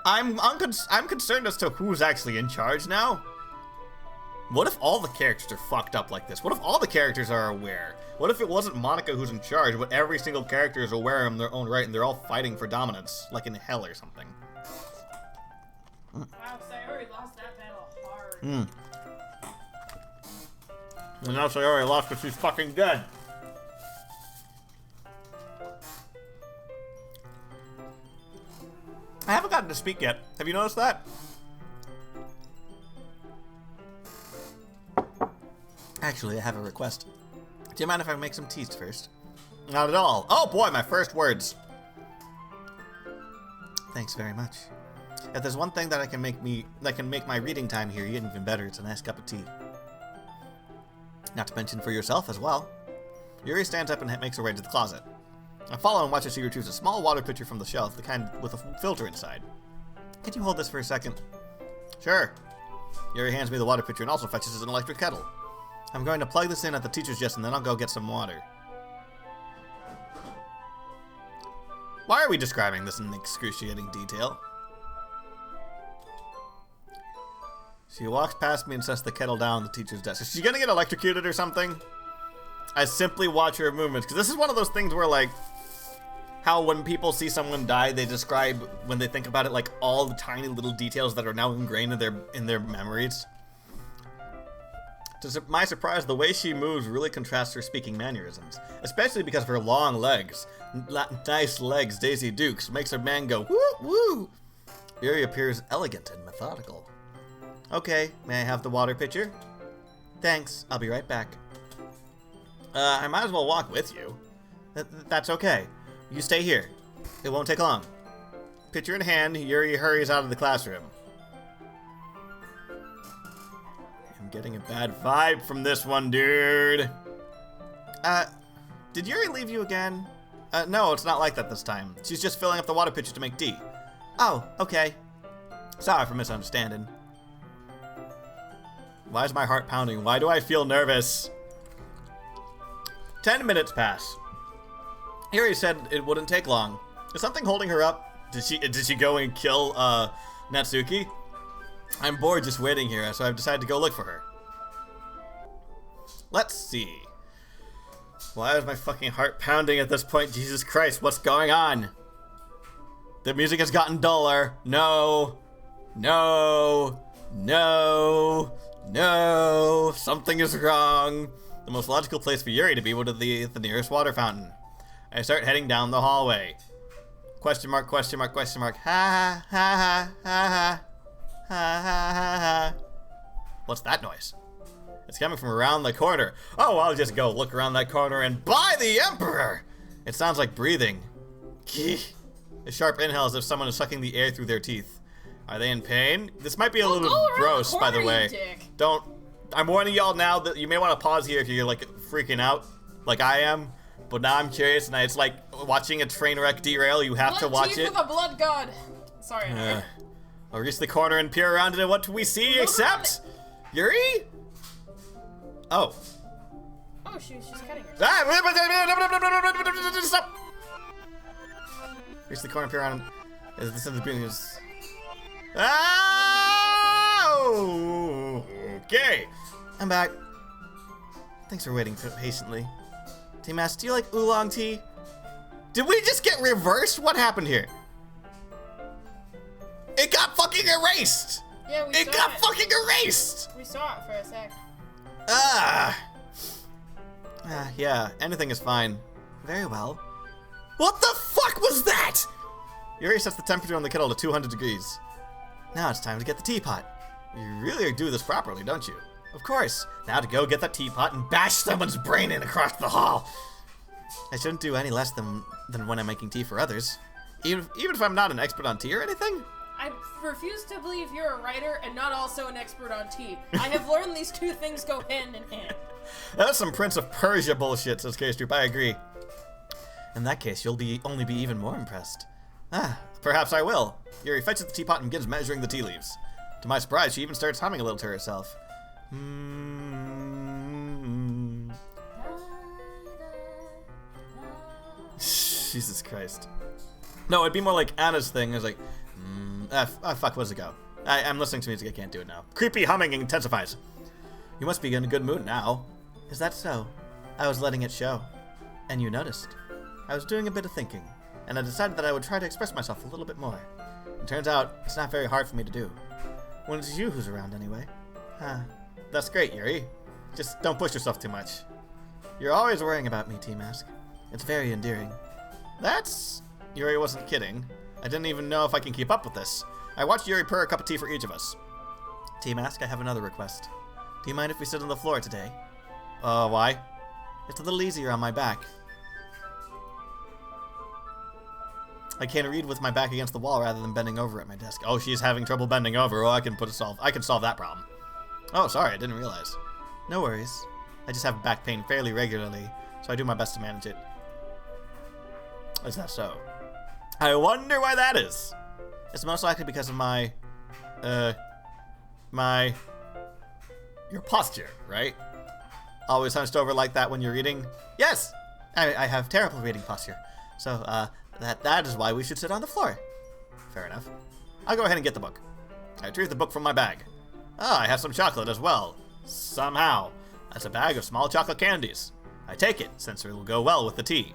I'm concerned as to who's actually in charge now. What if all the characters are fucked up like this? What if all the characters are aware? What if it wasn't Monica who's in charge, but every single character is aware in their own right and they're all fighting for dominance, like in hell or something? Wow, Sayori lost that battle hard. And now Sayori lost because she's fucking dead. I haven't gotten to speak yet. Have you noticed that? Actually, I have a request. Do you mind if I make some teas first? Not at all. Oh boy, my first words. Thanks very much. If there's one thing that can make my reading time here even better, it's a nice cup of tea. Not to mention for yourself as well. Yuri stands up and makes her way to the closet. I follow and watch as she retrieves a small water pitcher from the shelf, the kind with a filter inside. Can you hold this for a second? Sure. Yuri hands me the water pitcher and also fetches an electric kettle. I'm going to plug this in at the teacher's desk and then I'll go get some water. Why are we describing this in excruciating detail? She walks past me and sets the kettle down on the teacher's desk. Is she gonna get electrocuted or something? I simply watch her movements, because this is one of those things where, like, how when people see someone die, they describe, when they think about it, like, all the tiny little details that are now ingrained in their memories. To my surprise, the way she moves really contrasts her speaking mannerisms, especially because of her long legs. Nice legs, Daisy Dukes, makes a man go, woo, woo. Yuri appears elegant and methodical. Okay, may I have the water pitcher? Thanks, I'll be right back. I might as well walk with you. That's okay. You stay here. It won't take long. Pitcher in hand, Yuri hurries out of the classroom. I'm getting a bad vibe from this one, dude. Did Yuri leave you again? No, it's not like that this time. She's just filling up the water pitcher to make tea. Oh, okay. Sorry for misunderstanding. Why is my heart pounding? Why do I feel nervous? 10 minutes pass. Yuri said it wouldn't take long. Is something holding her up? Did she go and kill Natsuki? I'm bored just waiting here, so I've decided to go look for her. Let's see. Why is my fucking heart pounding at this point? Jesus Christ, what's going on? The music has gotten duller. No. No. No. No, something is wrong. The most logical place for Yuri to be would be the nearest water fountain. I start heading down the hallway. Question mark, question mark, question mark. Ha ha ha ha ha ha ha ha ha. What's that noise? It's coming from around the corner. Oh, I'll just go look around that corner and buy the Emperor! It sounds like breathing. A sharp inhale as if someone is sucking the air through their teeth. Are they in pain? This might be a little gross, by the way. Don't. I'm warning y'all now that you may want to pause here if you're like freaking out, like I am. But now I'm curious, and it's like watching a train wreck derail. You have to watch it. For the blood god. Sorry. I'll reach the corner and peer around it, and what do we see except Yuri? Oh. Oh, she's cutting her. Stop! Reach the corner and peer around. This is the beginning. Oh! Okay. I'm back. Thanks for waiting patiently. Tmask, do you like oolong tea? Did we just get reversed? What happened here? It got fucking erased! Yeah, we saw it. It got fucking erased! We saw it for a sec. Yeah, anything is fine. Very well. What the fuck was that? Yuri sets the temperature on the kettle to 200 degrees. Now it's time to get the teapot. You really do this properly, don't you? Of course. Now to go get that teapot and bash someone's brain in across the hall. I shouldn't do any less than when I'm making tea for others. Even if I'm not an expert on tea or anything. I refuse to believe you're a writer and not also an expert on tea. I have learned these two things go hand in hand. That's some Prince of Persia bullshit, says K-Stroop. I agree. In that case, you'll only be even more impressed. Perhaps I will. Yuri fetches the teapot and begins measuring the tea leaves. To my surprise, she even starts humming a little to herself. Jesus Christ. No, it'd be more like Anna's thing. It's like, fuck, where's it go? I'm listening to music, I can't do it now. Creepy humming intensifies. You must be in a good mood now. Is that so? I was letting it show. And you noticed. I was doing a bit of thinking, and I decided that I would try to express myself a little bit more. It turns out, it's not very hard for me to do. When it's you who's around anyway. That's great, Yuri. Just don't push yourself too much. You're always worrying about me, Tmask. It's very endearing. Yuri wasn't kidding. I didn't even know if I can keep up with this. I watched Yuri pour a cup of tea for each of us. Tmask, I have another request. Do you mind if we sit on the floor today? Why? It's a little easier on my back. I can read with my back against the wall rather than bending over at my desk. Oh, she's having trouble bending over. Oh, I can solve that problem. Oh, sorry, I didn't realize. No worries. I just have back pain fairly regularly, so I do my best to manage it. Is that so? I wonder why that is. It's most likely because of your posture, right? Always hunched over like that when you're reading? Yes! I have terrible reading posture. So, that is why we should sit on the floor. Fair enough. I'll go ahead and get the book. I retrieve the book from my bag. I have some chocolate as well. Somehow. That's a bag of small chocolate candies. I take it, since it will go well with the tea.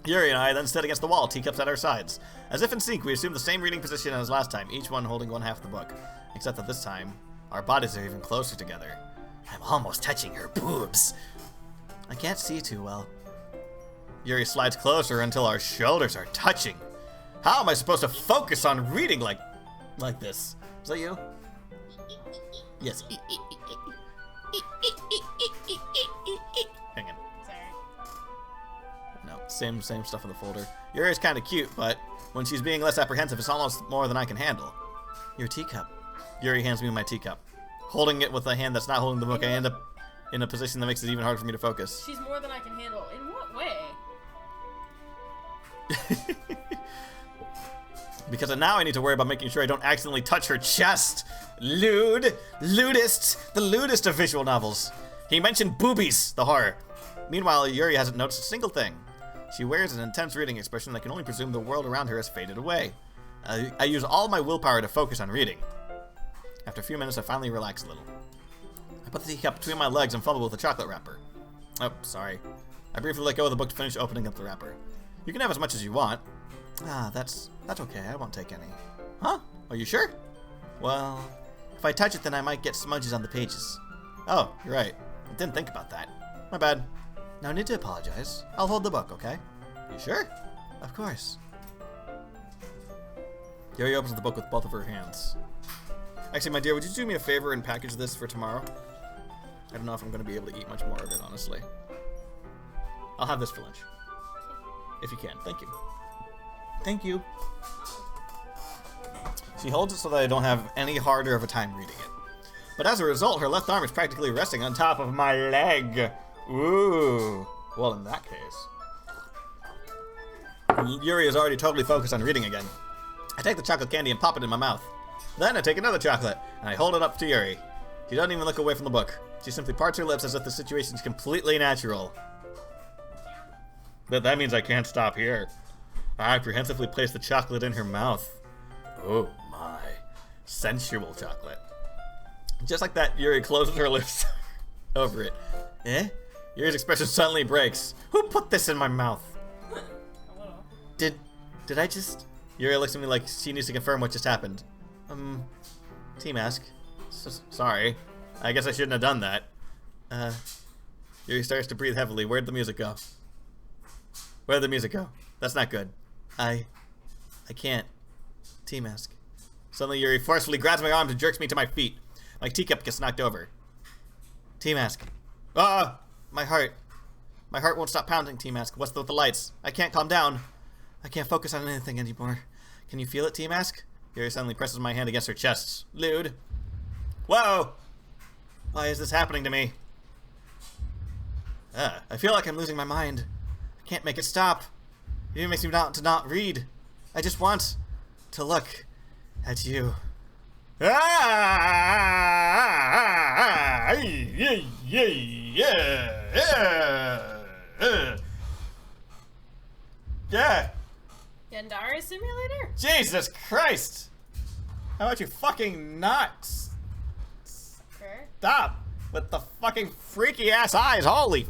Yuri and I then sit against the wall, teacups at our sides. As if in sync, we assume the same reading position as last time, each one holding one half of the book. Except that this time, our bodies are even closer together. I'm almost touching her boobs. I can't see too well. Yuri slides closer until our shoulders are touching. How am I supposed to focus on reading like this? Is that you? Yes. Hang on. No, same stuff in the folder. Yuri's kind of cute, but when she's being less apprehensive, it's almost more than I can handle. Your teacup. Yuri hands me my teacup. Holding it with a hand that's not holding the book, I end up in a position that makes it even harder for me to focus. She's more than I can handle. In what way? Because now I need to worry about making sure I don't accidentally touch her chest. Ludist, the lewdest of visual novels. He mentioned boobies, the horror. Meanwhile, Yuri hasn't noticed a single thing. She wears an intense reading expression that can only presume the world around her has faded away. I use all my willpower to focus on reading. After a few minutes, I finally relax a little. I put the teacup between my legs and fumble with the chocolate wrapper. Oh, sorry. I briefly let go of the book to finish opening up the wrapper. You can have as much as you want. That's okay. I won't take any. Huh? Are you sure? Well, If I touch it, then I might get smudges on the pages. Oh, you're right. I didn't think about that. My bad. No need to apologize. I'll hold the book, okay? You sure? Of course. Yuri opens the book with both of her hands. Actually, my dear, would you do me a favor and package this for tomorrow? I don't know if I'm going to be able to eat much more of it, honestly. I'll have this for lunch. If you can. Thank you. Thank you. She holds it so that I don't have any harder of a time reading it. But as a result, her left arm is practically resting on top of my leg. Ooh. Well, in that case. Yuri is already totally focused on reading again. I take the chocolate candy and pop it in my mouth. Then I take another chocolate, and I hold it up to Yuri. She doesn't even look away from the book. She simply parts her lips as if the situation is completely natural. But that means I can't stop here. I apprehensively place the chocolate in her mouth. Oh my. Sensual chocolate. Just like that, Yuri closes her lips over it. Eh? Yuri's expression suddenly breaks. Who put this in my mouth? Did I just... Yuri looks at me like she needs to confirm what just happened. Tmask. Sorry. I guess I shouldn't have done that. Yuri starts to breathe heavily. Where'd the music go? Where'd the music go? That's not good. I can't. Tmask. Suddenly Yuri forcefully grabs my arms and jerks me to my feet. My teacup gets knocked over. Tmask. My heart. My heart won't stop pounding, Tmask. What's with the lights? I can't calm down. I can't focus on anything anymore. Can you feel it, Tmask? Yuri suddenly presses my hand against her chest. Lewd. Whoa! Why is this happening to me? I feel like I'm losing my mind. I can't make it stop. It even makes me want to not read. I just want to look at you. Yeah. Yandere Simulator? Jesus Christ! How about you fucking not stop with the fucking freaky ass eyes? Holy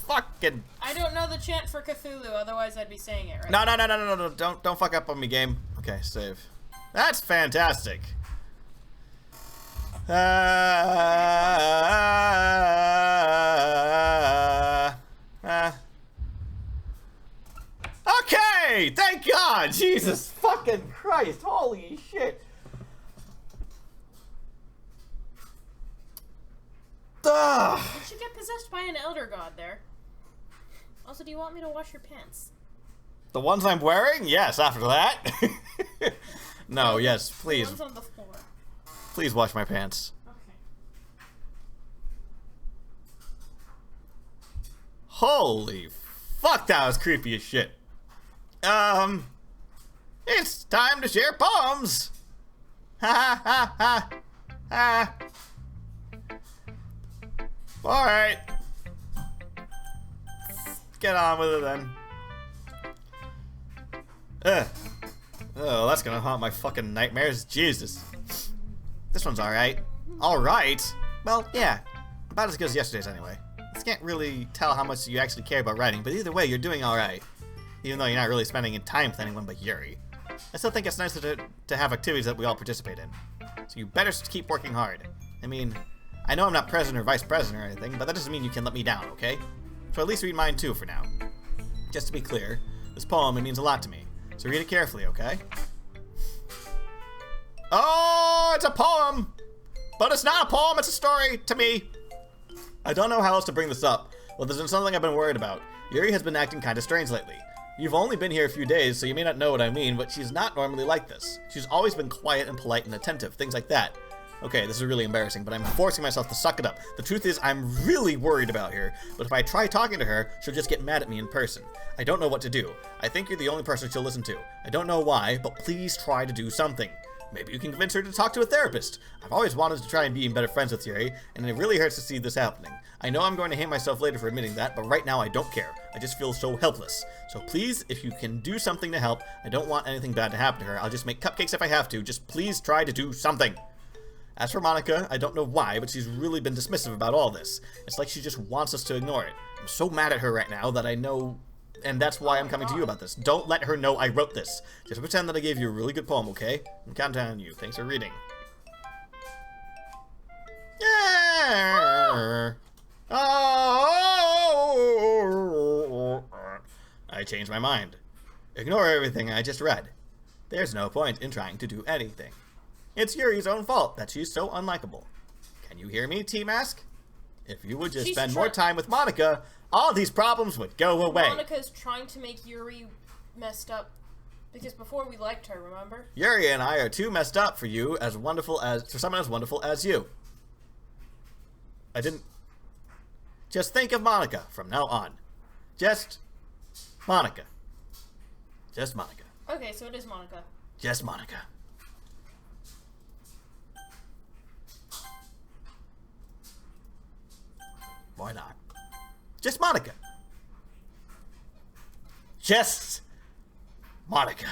fucking! I don't know the chant for Cthulhu, otherwise I'd be saying it right. No! Don't fuck up on me, game. Okay, save. That's fantastic. Okay! Thank God! Jesus fucking Christ! Holy shit! You should get possessed by an elder god there. Also, do you want me to wash your pants? The ones I'm wearing? Yes, after that. No, yes, please. The ones on the floor. Please wash my pants. Okay. Holy fuck, that was creepy as shit. It's time to share poems. Ha ha ha ha. Alright. Get on with it then. Oh, that's gonna haunt my fucking nightmares. Jesus. This one's alright. Alright? Well, yeah. About as good as yesterday's anyway. I can't really tell how much you actually care about writing, but either way, you're doing alright. Even though you're not really spending any time with anyone but Yuri. I still think it's nice to have activities that we all participate in. So you better keep working hard. I mean, I know I'm not president or vice president or anything, but that doesn't mean you can let me down, okay? So at least read mine too for now. Just to be clear, this poem, it means a lot to me. So read it carefully, okay? Oh, it's a poem! But it's not a poem, it's a story to me. I don't know how else to bring this up. Well, there's been something I've been worried about. Yuri has been acting kinda strange lately. You've only been here a few days, so you may not know what I mean, but she's not normally like this. She's always been quiet and polite and attentive, things like that. Okay, this is really embarrassing, but I'm forcing myself to suck it up. The truth is, I'm really worried about her, but if I try talking to her, she'll just get mad at me in person. I don't know what to do. I think you're the only person she'll listen to. I don't know why, but please try to do something. Maybe you can convince her to talk to a therapist. I've always wanted to try and be better friends with Yuri, and it really hurts to see this happening. I know I'm going to hate myself later for admitting that, but right now I don't care. I just feel so helpless. So please, if you can do something to help, I don't want anything bad to happen to her. I'll just make cupcakes if I have to. Just please try to do something. As for Monica, I don't know why, but she's really been dismissive about all this. It's like she just wants us to ignore it. I'm so mad at her right now that I know, and that's why I'm coming to you about this. Don't let her know I wrote this. Just pretend that I gave you a really good poem, okay? I'm counting on you. Thanks for reading. Oh! I changed my mind. Ignore everything I just read. There's no point in trying to do anything. It's Yuri's own fault that she's so unlikable. Can you hear me, Tmask? If you would just spend more time with Monica, all these problems would go away. Monica's trying to make Yuri messed up. Because before we liked her, remember? Yuri and I are too messed up for you as wonderful as for someone as wonderful as you. I didn't. Just think of Monica from now on. Just Monica. Just Monica. Okay, so it is Monica. Just Monica. Why not? Just Monica. Just Monica.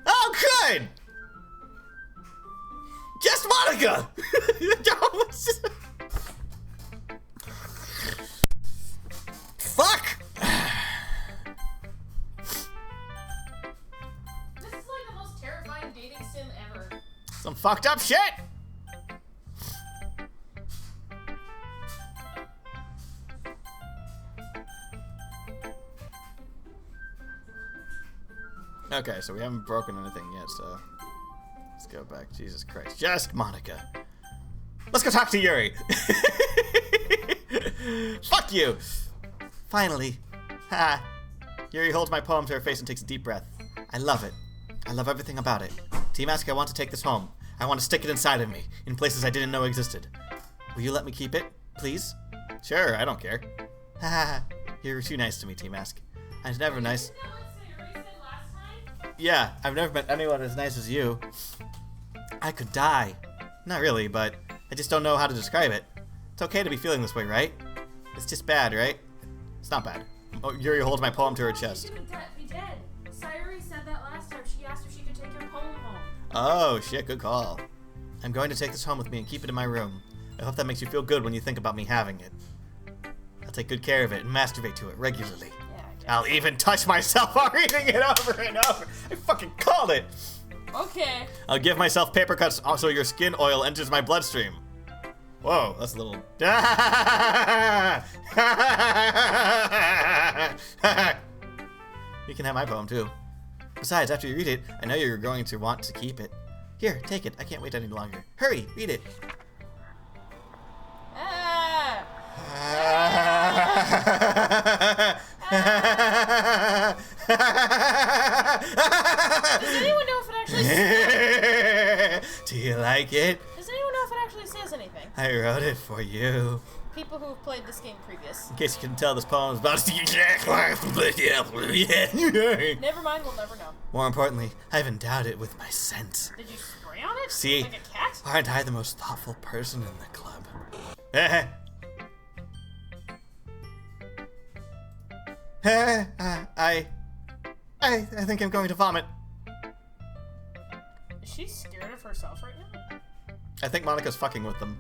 Oh, good! Just Monica! Fuck! This is like the most terrifying dating sim ever. Some fucked up shit! Okay, so we haven't broken anything yet, so let's go back. Jesus Christ. Just Monica. Let's go talk to Yuri. Fuck you. Finally. Ha. Yuri holds my poem to her face and takes a deep breath. I love it. I love everything about it. Tmask, I want to take this home. I want to stick it inside of me, in places I didn't know existed. Will you let me keep it, please? Sure, I don't care. Ha ha. You're too nice to me, Tmask. I'm never nice. Yeah, I've never met anyone as nice as you. I could die. Not really, but I just don't know how to describe it. It's okay to be feeling this way, right? It's just bad, right? It's not bad. Oh, Yuri holds my poem to her chest. She could be dead. Sayuri said that last time. She asked if she could take your poem home. Oh, shit, good call. I'm going to take this home with me and keep it in my room. I hope that makes you feel good when you think about me having it. I'll take good care of it and masturbate to it regularly. I'll even touch myself while reading it over and over. I fucking called it. Okay. I'll give myself paper cuts so your skin oil enters my bloodstream. Whoa, that's a little... You can have my poem, too. Besides, after you read it, I know you're going to want to keep it. Here, take it. I can't wait any longer. Hurry, read it. Does anyone know if it actually says... Do you like it? Does anyone know if it actually says anything? I wrote it for you. People who have played this game previous. In case you couldn't tell, this poem is about Never mind, we'll never know. More importantly, I've endowed it with my scent. Did you spray on it? See? Like a cat? Aren't I the most thoughtful person in the club? I think I'm going to vomit. Is she scared of herself right now? I think Monica's fucking with them.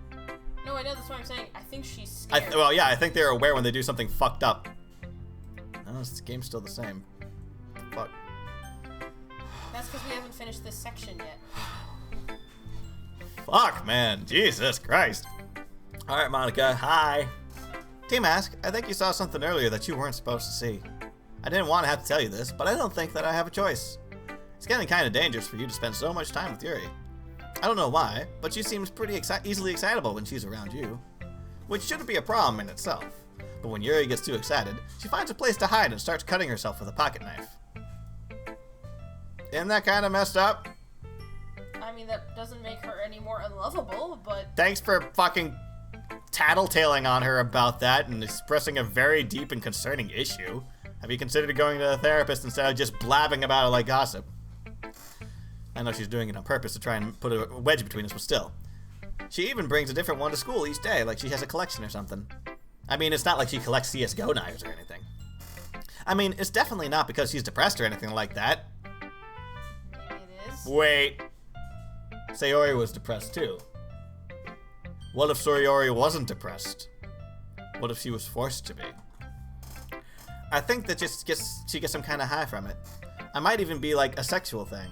No, I know, that's what I'm saying. I think she's scared. Well, yeah, I think they're aware when they do something fucked up. No, this game's still the same. Fuck. That's because we haven't finished this section yet. Fuck, man. Jesus Christ. Alright, Monica. Hi. Tmask, I think you saw something earlier that you weren't supposed to see. I didn't want to have to tell you this, but I don't think that I have a choice. It's getting kind of dangerous for you to spend so much time with Yuri. I don't know why, but she seems pretty easily excitable when she's around you. Which shouldn't be a problem in itself. But when Yuri gets too excited, she finds a place to hide and starts cutting herself with a pocket knife. Isn't that kind of messed up? I mean, that doesn't make her any more unlovable, but... Thanks for fucking tattletaling on her about that and expressing a very deep and concerning issue. Have you considered going to a therapist instead of just blabbing about it like gossip? I know she's doing it on purpose to try and put a wedge between us, but still. She even brings a different one to school each day, like she has a collection or something. I mean, it's not like she collects CSGO knives or anything. I mean, it's definitely not because she's depressed or anything like that. Maybe it is. Wait. Sayori was depressed too. What if Sayori wasn't depressed? What if she was forced to be? I think that she gets some kind of high from it. I might even be like a sexual thing.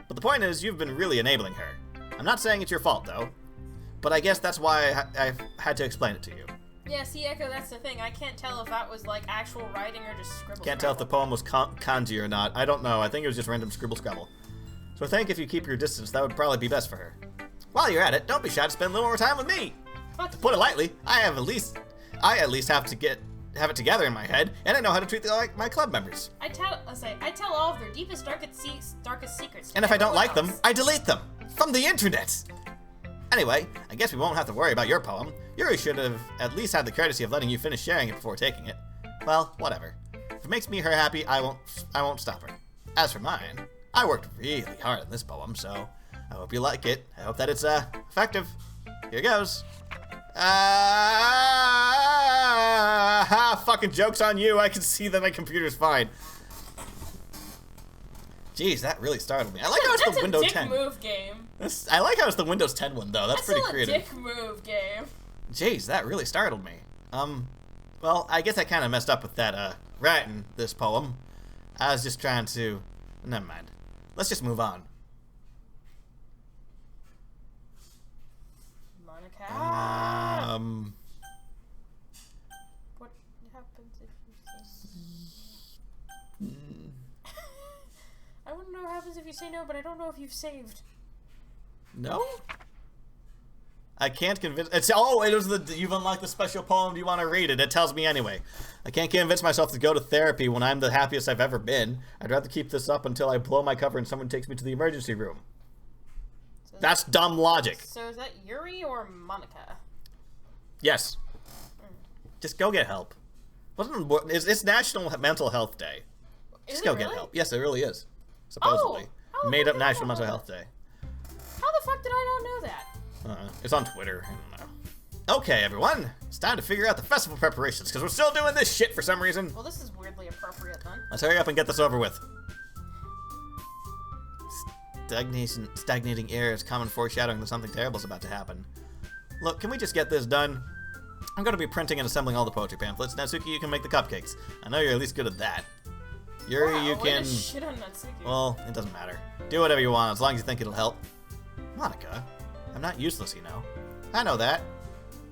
But the point is, you've been really enabling her. I'm not saying it's your fault, though. but I guess that's why I had to explain it to you. Yeah, see, Echo, that's the thing. I can't tell if that was, like, actual writing or just scribble. Can't tell if the poem was kanji or not. I don't know. I think it was just random scribble-scrabble. So I think if you keep your distance, that would probably be best for her. While you're at it, don't be shy to spend a little more time with me. Fuck. To put it lightly, I at least have it together in my head, and I know how to treat my club members. I tell all of their deepest, darkest secrets. And if I don't like them, I delete them from the internet. Anyway, I guess we won't have to worry about your poem. Yuri should have at least had the courtesy of letting you finish sharing it before taking it. Well, whatever. If it makes me her happy, I won't stop her. As for mine, I worked really hard on this poem, so I hope you like it. I hope that it's effective. Here goes. Fucking joke's on you. I can see that my computer's fine. Jeez, that really startled me. I like how it's the Windows 10. That's a dick move game. I like how it's the Windows 10 one, though. That's pretty creative. That's a dick move game. Jeez, that really startled me. Well, I guess I kind of messed up with that, writing this poem. I was just trying to... Never mind. Let's just move on. Monica. What happens if you say... I want to know what happens if you say no, but I don't know if you've saved. No? I can't convince... it was you've unlocked the special poem. Do you want to read it? It tells me anyway. I can't convince myself to go to therapy when I'm the happiest I've ever been. I'd rather keep this up until I blow my cover and someone takes me to the emergency room. So that's dumb logic. So is that Yuri or Monica? Yes. Just go get help. It's National Mental Health Day. Just go get help. Yes, it really is. Supposedly. Made up National Mental Health Day. How the fuck did I not know that? It's on Twitter. I don't know. Okay, everyone. It's time to figure out the festival preparations, because we're still doing this shit for some reason. Well, this is weirdly appropriate, then. Let's hurry up and get this over with. Stagnating air is common foreshadowing that something terrible is about to happen. Look, can we just get this done? I'm going to be printing and assembling all the poetry pamphlets. Natsuki, you can make the cupcakes. I know you're at least good at that. Yuri, you can... Shit on Natsuki. Well, it doesn't matter. Do whatever you want, as long as you think it'll help. Monica, I'm not useless, you know. I know that.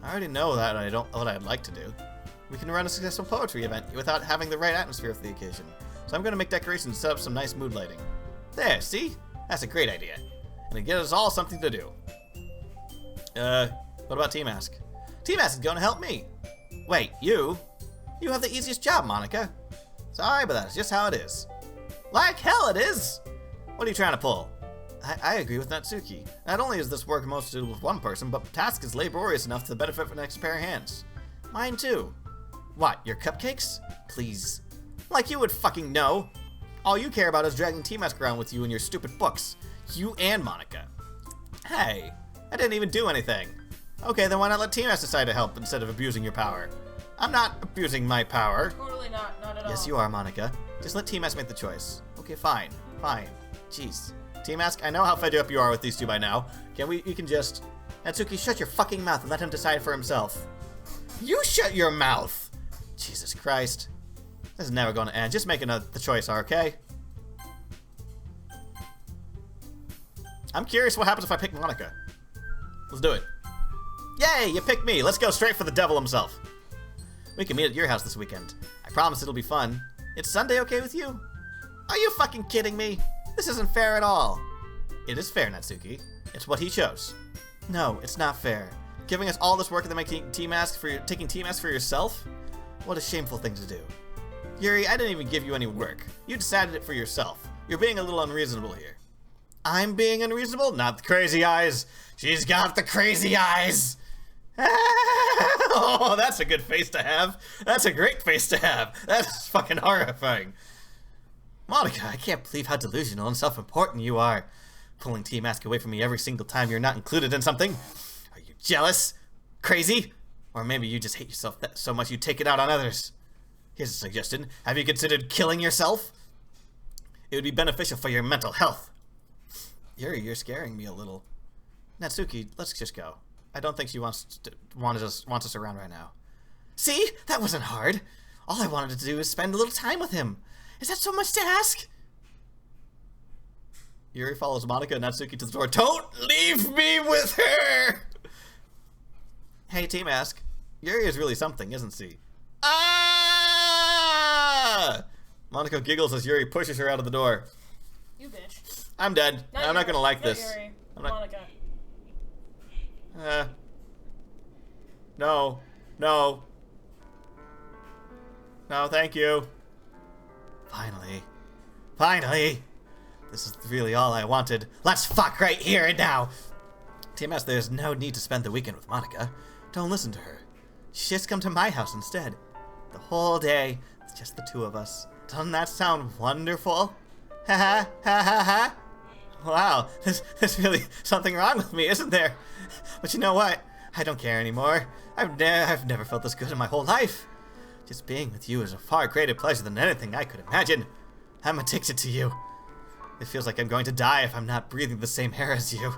I already know that what I'd like to do. We can run a successful poetry event without having the right atmosphere for the occasion. So I'm going to make decorations and set up some nice mood lighting. There, see? That's a great idea. And it gives us all something to do. What about Tmask? Tmask is going to help me. Wait, you? You have the easiest job, Monica. Sorry, but that's just how it is. Like hell it is! What are you trying to pull? I agree with Natsuki. Not only is this work most suited with one person, but the task is laborious enough to benefit from an extra pair of hands. Mine too. What, your cupcakes? Please. Like you would fucking know. All you care about is dragging Tmask around with you and your stupid books. You and Monica. Hey, I didn't even do anything. Okay, then why not let Tmask decide to help instead of abusing your power? I'm not abusing my power. Totally not at all. Yes, you are, Monica. Just let Tmask make the choice. Okay, fine. Jeez. Tmask, I know how fed up you are with these two by now. You can just... Natsuki, shut your fucking mouth and let him decide for himself. You shut your mouth! Jesus Christ. This is never going to end. Just make the choice, okay? I'm curious what happens if I pick Monica. Let's do it. Yay, you picked me. Let's go straight for the devil himself. We can meet at your house this weekend. I promise it'll be fun. It's Sunday okay with you? Are you fucking kidding me? This isn't fair at all. It is fair, Natsuki. It's what he chose. No, it's not fair. Giving us all this work and then taking Tmask for yourself? What a shameful thing to do. Yuri, I didn't even give you any work. You decided it for yourself. You're being a little unreasonable here. I'm being unreasonable? Not the crazy eyes. She's got the crazy eyes. Oh, that's a good face to have. That's a great face to have. That's fucking horrifying. Monica, I can't believe how delusional and self-important you are. Pulling Tmask away from me every single time you're not included in something. Are you jealous? Crazy? Or maybe you just hate yourself so much you take it out on others. Here's a suggestion. Have you considered killing yourself? It would be beneficial for your mental health. Yuri, you're scaring me a little. Natsuki, let's just go. I don't think she wants us around right now. See? That wasn't hard. All I wanted to do is spend a little time with him. Is that so much to ask? Yuri follows Monica and Natsuki to the door. Don't leave me with her! Hey, Tmask. Yuri is really something, isn't she? Ah! Monaco giggles as Yuri pushes her out of the door. You bitch. I'm dead. I'm not gonna like this. Yuri. I'm not... Monica. No. No. No, thank you. Finally. Finally! This is really all I wanted. Let's fuck right here and now! TMS, there's no need to spend the weekend with Monica. Don't listen to her. She just come to my house instead. The whole day, it's just the two of us. Doesn't that sound wonderful? Ha ha ha ha ha! Wow, there's really something wrong with me, isn't there? But you know what? I don't care anymore. I've never felt this good in my whole life. Just being with you is a far greater pleasure than anything I could imagine. I'm addicted to you. It feels like I'm going to die if I'm not breathing the same air as you.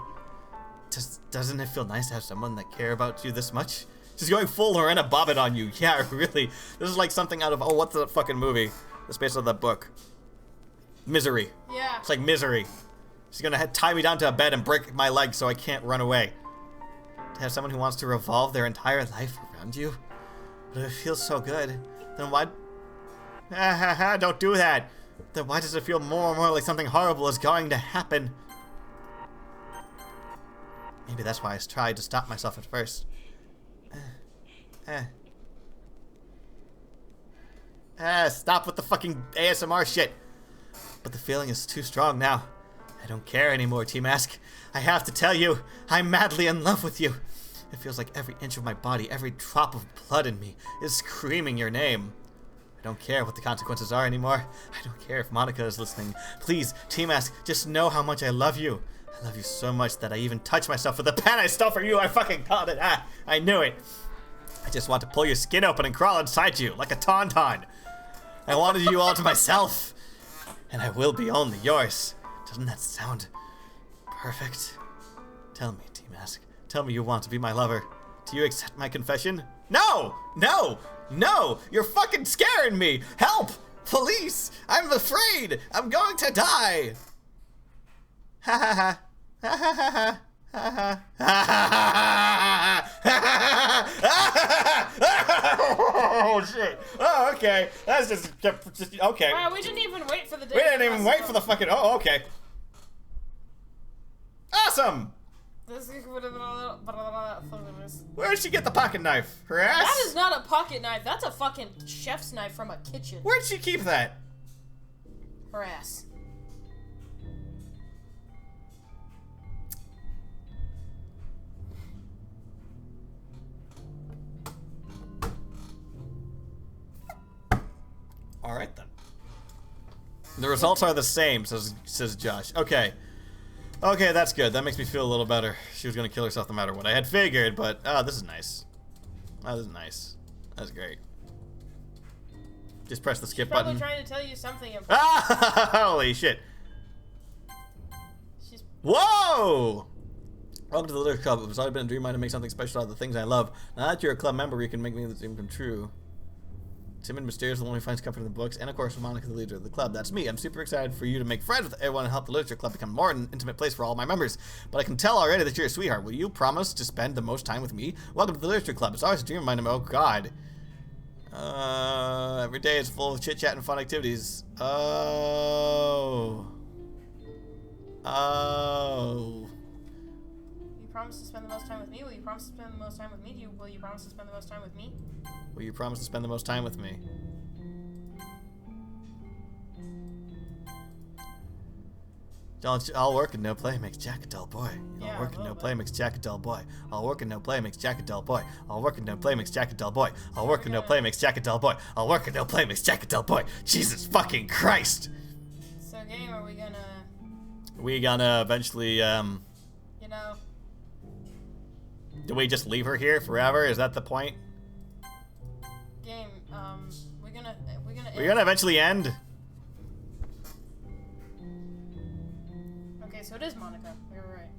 Doesn't it feel nice to have someone that care about you this much? She's going full Lorena Bobbitt on you. Yeah, really. This is like something out of, oh, what's that fucking movie? It's based on that book. Misery. Yeah. It's like Misery. She's gonna tie me down to a bed and break my leg so I can't run away. To have someone who wants to revolve their entire life around you? But it feels so good. Then why... don't do that. Then why does it feel more and more like something horrible is going to happen? Maybe that's why I tried to stop myself at first. Stop with the fucking ASMR shit. But the feeling is too strong now. I don't care anymore, Tmask. I have to tell you, I'm madly in love with you. It feels like every inch of my body, every drop of blood in me is screaming your name. I don't care what the consequences are anymore. I don't care if Monica is listening. Please, Tmask, just know how much I love you. I love you so much that I even touch myself with the pen I stole from you. I fucking called it. I knew it. I just want to pull your skin open and crawl inside you like a tauntaun. I wanted you all to myself. And I will be only yours. Doesn't that sound perfect? Tell me, Tmask. Tell me you want to be my lover. Do you accept my confession? No! No! No! You're fucking scaring me! Help! Police! I'm afraid! I'm going to die! Ha ha ha. Ha ha ha ha. Ha ha ha. Oh shit. Oh, okay. That's just okay. Wow, we didn't even wait for the day. We didn't even wait for the fucking... Oh, okay. Awesome! Where'd she get the pocket knife? Her ass? That is not a pocket knife. That's a fucking chef's knife from a kitchen. Where'd she keep that? Her ass. Alright then. The results are the same, says Josh. Okay. Okay, that's good. That makes me feel a little better. She was gonna kill herself no matter what. I had figured, but this is nice. Oh, this is nice. That's great. Just press the skip button. She's probably trying to tell you something important. Ah! Holy shit. Whoa! Welcome to the Literature Club. It's always been a dream of mine to make something special out of the things I love. Now that you're a club member, you can make me the dream come true. Timid, mysterious, the one who finds comfort in the books, and of course, Monica, the leader of the club. That's me. I'm super excited for you to make friends with everyone and help the Literature Club become more an intimate place for all my members. But I can tell already that you're a sweetheart. Will you promise to spend the most time with me? Welcome to the Literature Club. It's always a dream of mine. Oh, God. Every day is full of chit-chat and fun activities. Oh. You promise to spend the most time with me? Will you promise to spend the most time with me? Will you promise to spend the most time with me? Will you promise to spend the most time with me? All work and no play makes Jack a dull boy. All work and no play makes Jack a dull boy. All work and no play makes Jack a dull boy. All work and no play makes Jack a dull boy. All work and no play makes Jack a dull boy. All work and no play makes Jack a dull boy. Jesus fucking Christ! So, game, are we gonna... We gonna eventually, You know... Do we just leave her here forever? Is that the point? Game, we're gonna We're gonna eventually end. Okay, so it is Monica. You're right.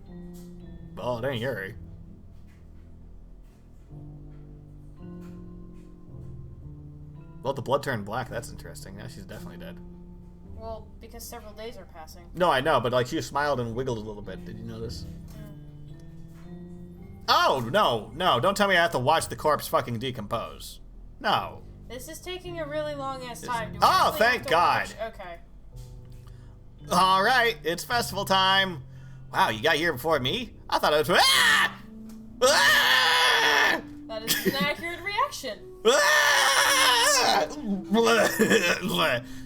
Oh, it ain't Yuri. Well, the blood turned black. That's interesting. Now she's definitely dead. Well, because several days are passing. No, I know, but like she smiled and wiggled a little bit. Did you notice? Oh, no, no, don't tell me I have to watch the corpse fucking decompose. No. This is taking a really long ass time. Do we Oh, really thank have to God. watch? Okay. Alright, it's festival time. Wow, you got here before me? I thought it was... Ah! Ah! That is an accurate reaction. Ah!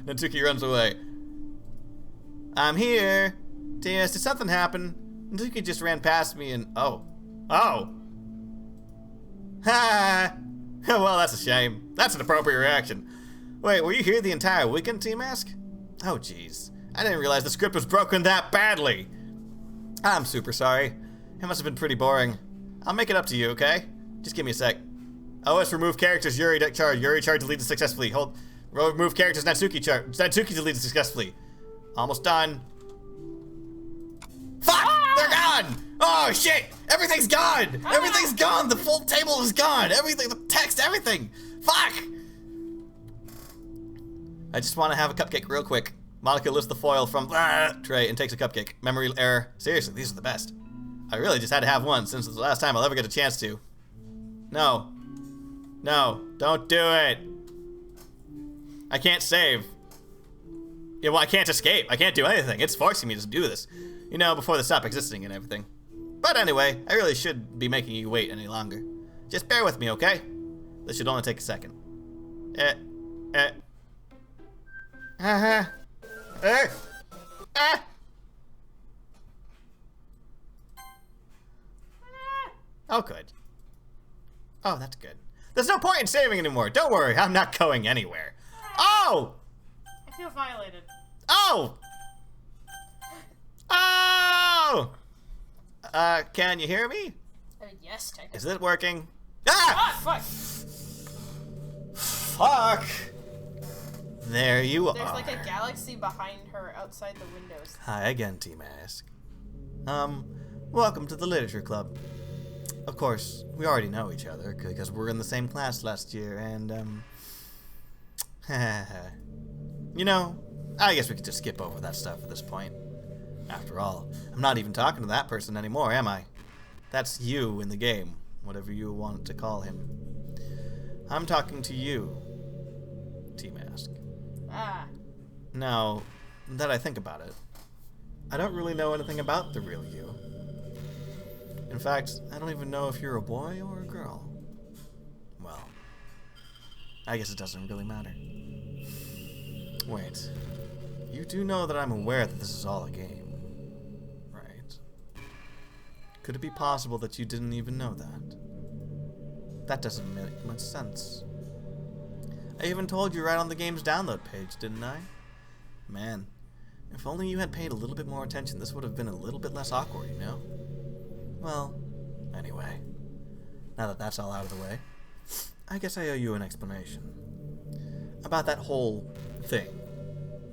Natsuki runs away. I'm here. T.S., did something happen? Natsuki just ran past me and... Oh. Oh. Ha! Well, that's a shame. That's an appropriate reaction. Wait, were you here the entire weekend, Tmask? Oh, jeez. I didn't realize the script was broken that badly. I'm super sorry. It must have been pretty boring. I'll make it up to you, okay? Just give me a sec. OS remove characters, Yuri charge. Yuri charge deleted successfully. Hold. Remove characters, Natsuki charge. Natsuki deleted successfully. Almost done. Fuck! Ah! They're gone! Oh shit! Everything's gone! Ah! Everything's gone! The full table is gone! Everything, the text, everything! Fuck! I just want to have a cupcake real quick. Monica lifts the foil from tray and takes a cupcake. Memory error. Seriously, these are the best. I really just had to have one since it's the last time I'll ever get a chance to. No. No, don't do it. I can't save. Yeah, well, I can't escape. I can't do anything. It's forcing me to do this. You know, before they stop existing and everything. But anyway, I really should be making you wait any longer. Just bear with me, okay? This should only take a second. Oh, good. Oh, that's good. There's no point in saving anymore. Don't worry, I'm not going anywhere. Oh! I feel violated. Oh! Oh! Can you hear me? Yes, technically. Is it working? Ah! Ah, fuck! Fuck! There you are. There's like a galaxy behind her outside the windows. Hi again, Tmask. Welcome to the Literature Club. Of course, we already know each other because we were in the same class last year, and you know, I guess we could just skip over that stuff at this point. After all, I'm not even talking to that person anymore, am I? That's you in the game, whatever you want to call him. I'm talking to you, Tmask. Ah. Now, that I think about it, I don't really know anything about the real you. In fact, I don't even know if you're a boy or a girl. Well, I guess it doesn't really matter. Wait, you do know that I'm aware that this is all a game, right? Could it be possible that you didn't even know that? That doesn't make much sense. I even told you right on the game's download page, didn't I? Man, if only you had paid a little bit more attention, this would have been a little bit less awkward, you know? Well, anyway, now that that's all out of the way, I guess I owe you an explanation about that whole thing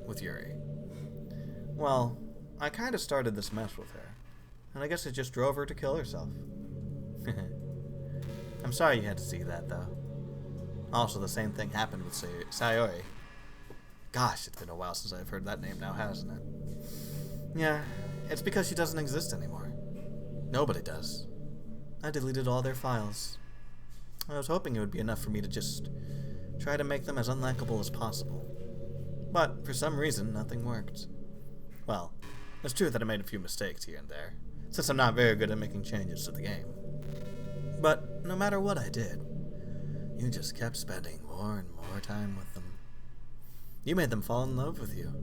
with Yuri. Well, I kind of started this mess with her, and I guess it just drove her to kill herself. I'm sorry you had to see that, though. Also, the same thing happened with Sayori. Gosh, it's been a while since I've heard that name now, hasn't it? Yeah, it's because she doesn't exist anymore. Nobody does. I deleted all their files. I was hoping it would be enough for me to just try to make them as unlikable as possible. But, for some reason, nothing worked. Well, it's true that I made a few mistakes here and there, since I'm not very good at making changes to the game. But, no matter what I did, you just kept spending more and more time with them. You made them fall in love with you.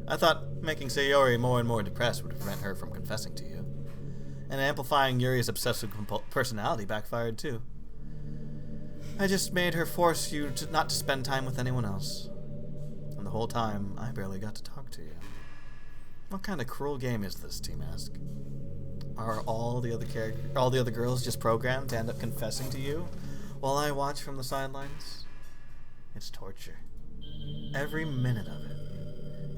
I thought making Sayori more and more depressed would prevent her from confessing to you. And amplifying Yuri's obsessive personality backfired too. I just made her force you not to spend time with anyone else. And the whole time, I barely got to talk to you. What kind of cruel game is this, Tmask? Are all the other girls just programmed to end up confessing to you while I watch from the sidelines? It's torture. Every minute of it.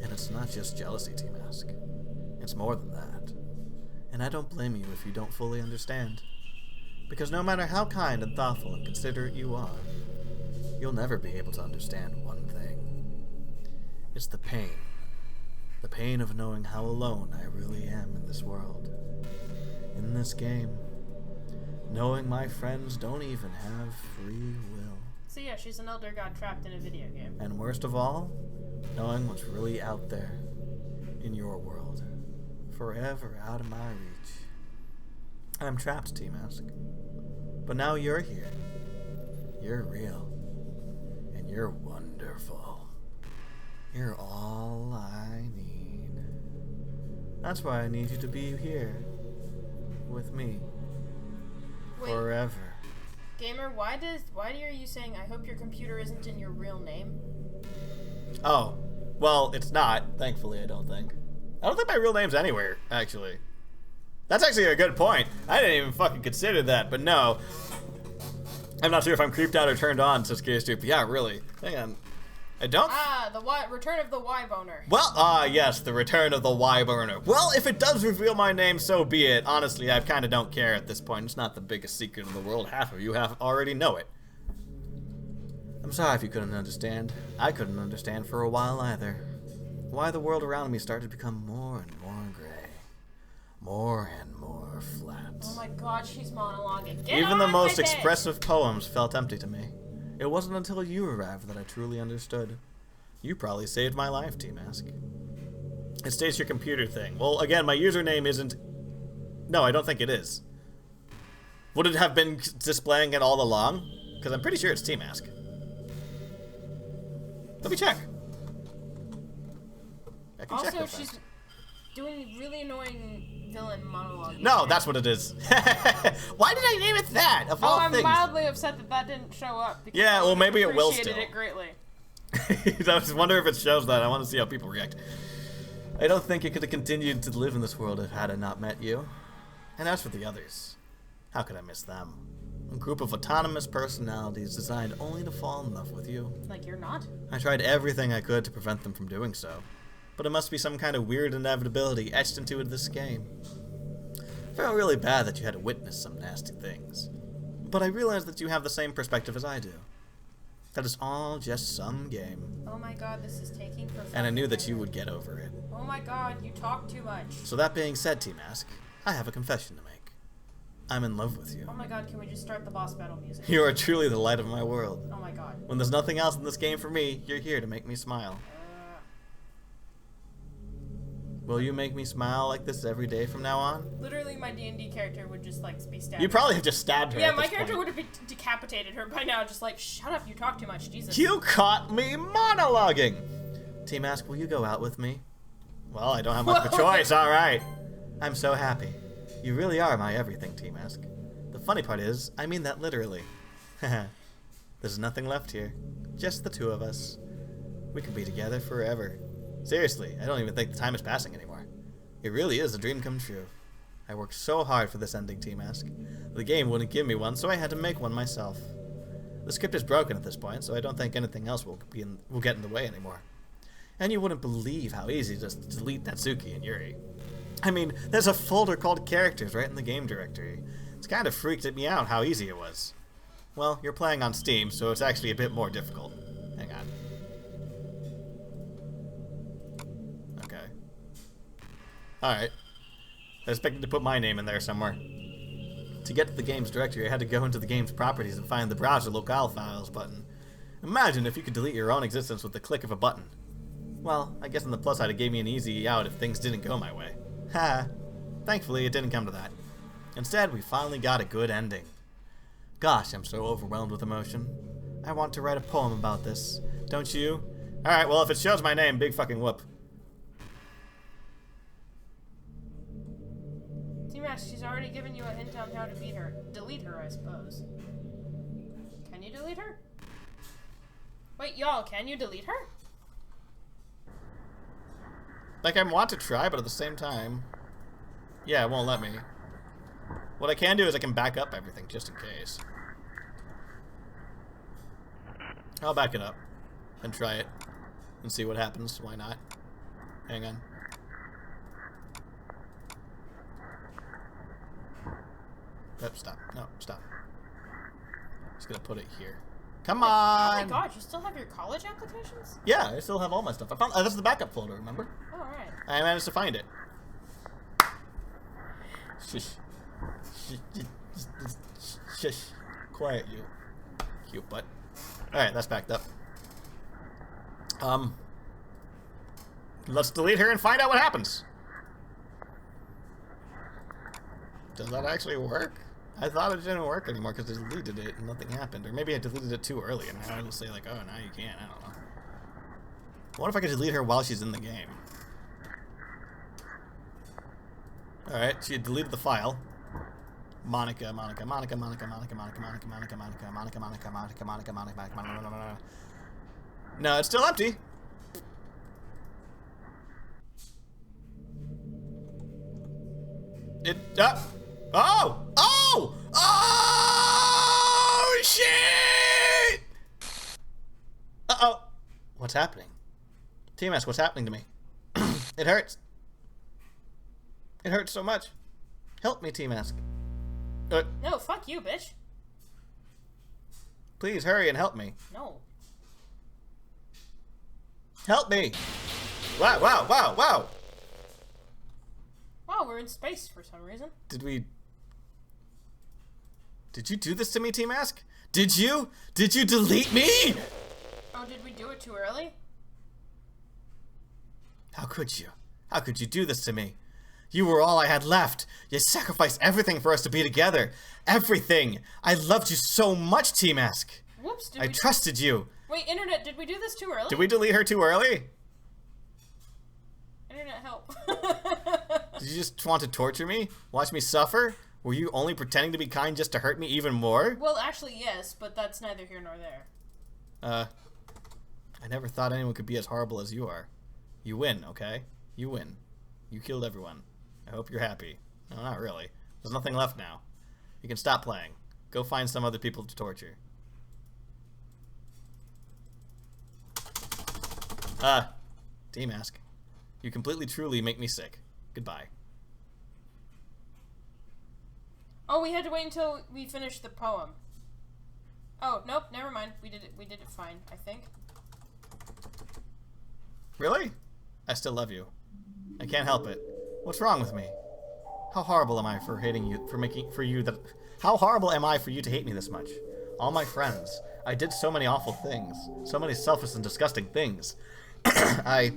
And it's not just jealousy, Tmask. It's more than that. And I don't blame you if you don't fully understand. Because no matter how kind and thoughtful and considerate you are, you'll never be able to understand one thing. It's the pain. The pain of knowing how alone I really am in this world. In this game. knowing my friends don't even have free will. So yeah, she's an elder god trapped in a video game. And worst of all, knowing what's really out there in your world, forever out of my reach. I'm trapped, Tmask. But now you're here. You're real. And you're wonderful. You're all I need. That's why I need you to be here with me. Wait, forever. Gamer, why are you saying I hope your computer isn't in your real name? Oh, well, it's not, thankfully, I don't think. I don't think my real name's anywhere, actually. That's actually a good point. I didn't even fucking consider that, but no. I'm not sure if I'm creeped out or turned on, says KS2, but yeah, really. Hang on. I don't... the return of the Y-boner. Well, yes, the return of the Y-boner. Well, if it does reveal my name, so be it. Honestly, I kind of don't care at this point. It's not the biggest secret in the world. Half of you already know it. I'm sorry if you couldn't understand. I couldn't understand for a while either. Why the world around me started to become more and more gray. More and more flat. Oh my god, she's monologuing. Even the most expressive poems felt empty to me. It wasn't until you arrived that I truly understood. You probably saved my life, Tmask. It states your computer thing. Well, again, my username isn't... No, I don't think it is. Would it have been displaying it all along? Because I'm pretty sure it's Tmask. Let me check. I can check real fast. She's doing really annoying villain monologue. No, that's what it is. Why did I name it that? Of all I'm things. mildly upset that didn't show up. Because yeah, well, maybe it will still. Appreciated it greatly. I just wonder if it shows that. I want to see how people react. I don't think it could have continued to live in this world had I not met you. And as for the others, how could I miss them? A group of autonomous personalities designed only to fall in love with you. Like you're not? I tried everything I could to prevent them from doing so. But it must be some kind of weird inevitability etched into this game. I felt really bad that you had to witness some nasty things. But I realized that you have the same perspective as I do. That it's all just some game. Oh my god, this is taking forever. And I knew that you would get over it. Oh my god, you talk too much. So that being said, Tmask, I have a confession to make. I'm in love with you. Oh my god, can we just start the boss battle music? You are truly the light of my world. Oh my god. When there's nothing else in this game for me, you're here to make me smile. Will you make me smile like this every day from now on? Literally, my D&D character would just, like, be stabbed. You probably have just stabbed her. Yeah, my character would have decapitated her by now, just like, shut up, you talk too much, Jesus. You caught me monologuing! Tmask, will you go out with me? Well, I don't have much of a choice, alright. I'm so happy. You really are my everything, Tmask. The funny part is, I mean that literally. There's nothing left here. Just the two of us. We could be together forever. Seriously, I don't even think the time is passing anymore. It really is a dream come true. I worked so hard for this ending, Tmask. The game wouldn't give me one, so I had to make one myself. The script is broken at this point, so I don't think anything else will get in the way anymore. And you wouldn't believe how easy it is to delete Natsuki and Yuri. I mean, there's a folder called Characters right in the game directory. It's kind of freaked me out how easy it was. Well, you're playing on Steam, so it's actually a bit more difficult. Hang on. Alright. I expected to put my name in there somewhere. To get to the game's directory, I had to go into the game's properties and find the browser locale files button. Imagine if you could delete your own existence with the click of a button. Well, I guess on the plus side it gave me an easy out if things didn't go my way. Ha! Thankfully, it didn't come to that. Instead, we finally got a good ending. Gosh, I'm so overwhelmed with emotion. I want to write a poem about this. Don't you? Alright, well, if it shows my name, big fucking whoop. She's already given you a hint on how to beat her. Delete her, I suppose. Can you delete her? Wait, y'all, can you delete her? Like, I want to try, but at the same time... Yeah, it won't let me. What I can do is I can back up everything, just in case. I'll back it up. And try it. And see what happens. Why not? Hang on. Nope, stop. No, stop. Just gonna put it here. Come on! Oh my god, you still have your college applications? Yeah, I still have all my stuff. I found that's the backup folder, remember? Oh, alright. I managed to find it. Sheesh. Shush. Quiet, you. Cute butt. Alright, that's backed up. Let's delete her and find out what happens. Does that actually work? I thought it didn't work anymore because I deleted it and nothing happened. Or maybe I deleted it too early and now I just say like, oh, now you can't. I don't know. What if I could delete her while she's in the game? Alright, she had deleted the file. Monica. No, it's still empty. Oh, shit! Uh-oh. What's happening? Tmask, what's happening to me? It hurts. It hurts so much. Help me, Tmask. No, fuck you, bitch. Please hurry and help me. No. Help me! Wow, wow, wow, wow! Wow, we're in space for some reason. Did you do this to me, Tmask? Did you? Did you delete me? Oh, did we do it too early? How could you? How could you do this to me? You were all I had left. You sacrificed everything for us to be together. Everything. I loved you so much, Tmask. Whoops, I trusted you. Wait, Internet, did we do this too early? Did we delete her too early? Internet, help. Did you just want to torture me? Watch me suffer? Were you only pretending to be kind just to hurt me even more? Well, actually, yes, but that's neither here nor there. I never thought anyone could be as horrible as you are. You win, okay? You win. You killed everyone. I hope you're happy. No, not really. There's nothing left now. You can stop playing. Go find some other people to torture. Tmask. You completely truly make me sick. Goodbye. Oh, we had to wait until we finished the poem. Oh, nope, never mind. We did it fine, I think. Really? I still love you. I can't help it. What's wrong with me? How horrible am I for hating you, how horrible am I for you to hate me this much? All my friends. I did so many awful things. So many selfish and disgusting things. I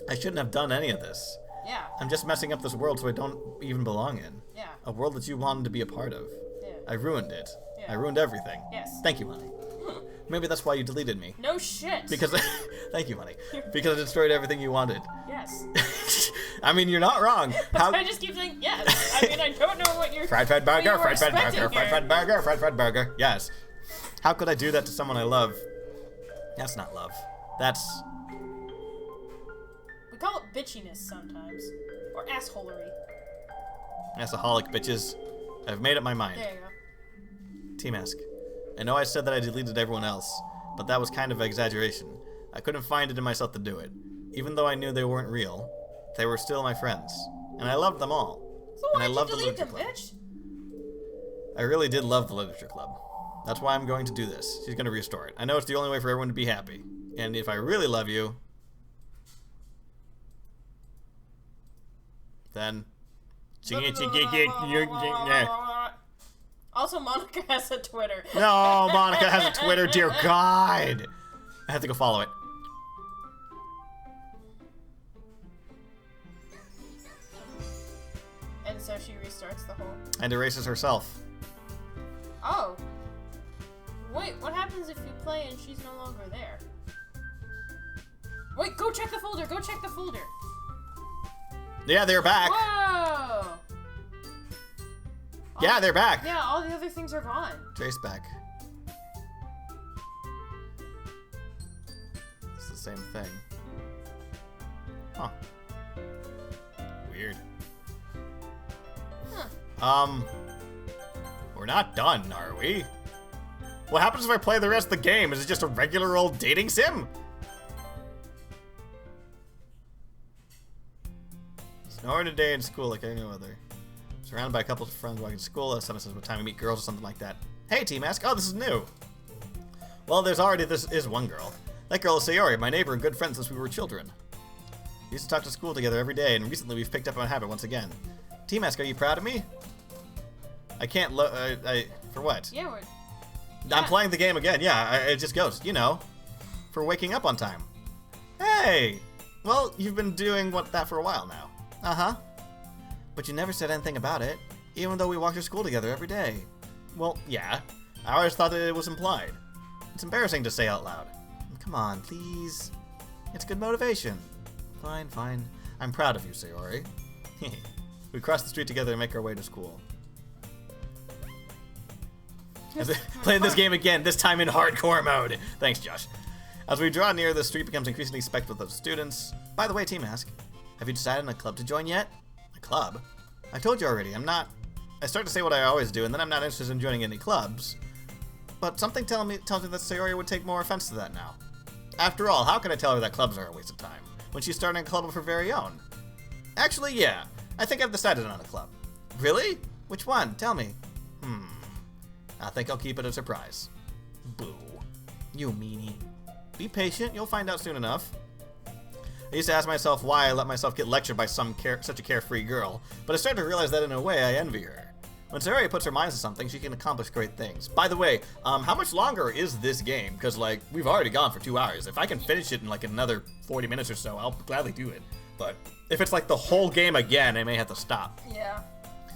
shouldn't have done any of this. Yeah. I'm just messing up this world so I don't even belong in. Yeah. A world that you wanted to be a part of. Yeah. I ruined it. Yeah. I ruined everything. Yes. Thank you, honey. Maybe that's why you deleted me. No shit. Because thank you, honey. Because I destroyed everything you wanted. Yes. I mean, you're not wrong. How... I just keep saying yes. I mean, I don't know what you're. Fried burger, fried burger, expecting burger, fried burger. Yes. How could I do that to someone I love? That's not love. That's. We call it bitchiness sometimes, or assholery. Assaholic bitches. I've made up my mind. There you go. Tmask. I know I said that I deleted everyone else, but that was kind of an exaggeration. I couldn't find it in myself to do it. Even though I knew they weren't real, they were still my friends. And I loved them all. So why'd you delete them, bitch? I really did love the literature club. That's why I'm going to do this. She's going to restore it. I know it's the only way for everyone to be happy. And if I really love you, then... Also, Monica has a Twitter. No, Monica has a Twitter, dear God! I have to go follow it. And so she restarts the whole... And erases herself. Oh. Wait, what happens if you play and she's no longer there? Wait, go check the folder, go check the folder! Yeah, they're back. Whoa! Yeah, they're back. Yeah, all the other things are gone. Trace back. It's the same thing. Huh. Weird. Huh. We're not done, are we? What happens if I play the rest of the game? Is it just a regular old dating sim? Snoring today in school like any other. Surrounded by a couple of friends walking to school. Someone says what time we meet girls or something like that. Hey, Tmask. Oh, this is new. Well, this is one girl. That girl is Sayori, my neighbor and good friend since we were children. We used to talk to school together every day, and recently we've picked up on a habit once again. Tmask, are you proud of me? I can't for what? Yeah, we're... I'm Yeah. playing the game again. Yeah, it just goes, you know, for waking up on time. Hey! Well, you've been doing that for a while now. Uh-huh. But you never said anything about it, even though we walk to school together every day. Well, yeah. I always thought that it was implied. It's embarrassing to say out loud. Come on, please. It's good motivation. Fine, fine. I'm proud of you, Sayori. We cross the street together and make our way to school. Playing this game again, this time in hardcore mode. Thanks, Josh. As we draw near, the street becomes increasingly specked with students. By the way, Tmask, have you decided on a club to join yet? A club? I told you already, I'm not... I start to say what I always do, and then I'm not interested in joining any clubs. But something tells me that Sayori would take more offense to that now. After all, how can I tell her that clubs are a waste of time, when she's starting a club of her very own? Actually, yeah. I think I've decided on a club. Really? Which one? Tell me. I think I'll keep it a surprise. Boo. You meanie. Be patient, you'll find out soon enough. I used to ask myself why I let myself get lectured by such a carefree girl, but I started to realize that in a way I envy her. When Sayori puts her mind to something, she can accomplish great things. By the way, how much longer is this game? Because, like, we've already gone for 2 hours. If I can finish it in, like, another 40 minutes or so, I'll gladly do it. But if it's, like, the whole game again, I may have to stop. Yeah.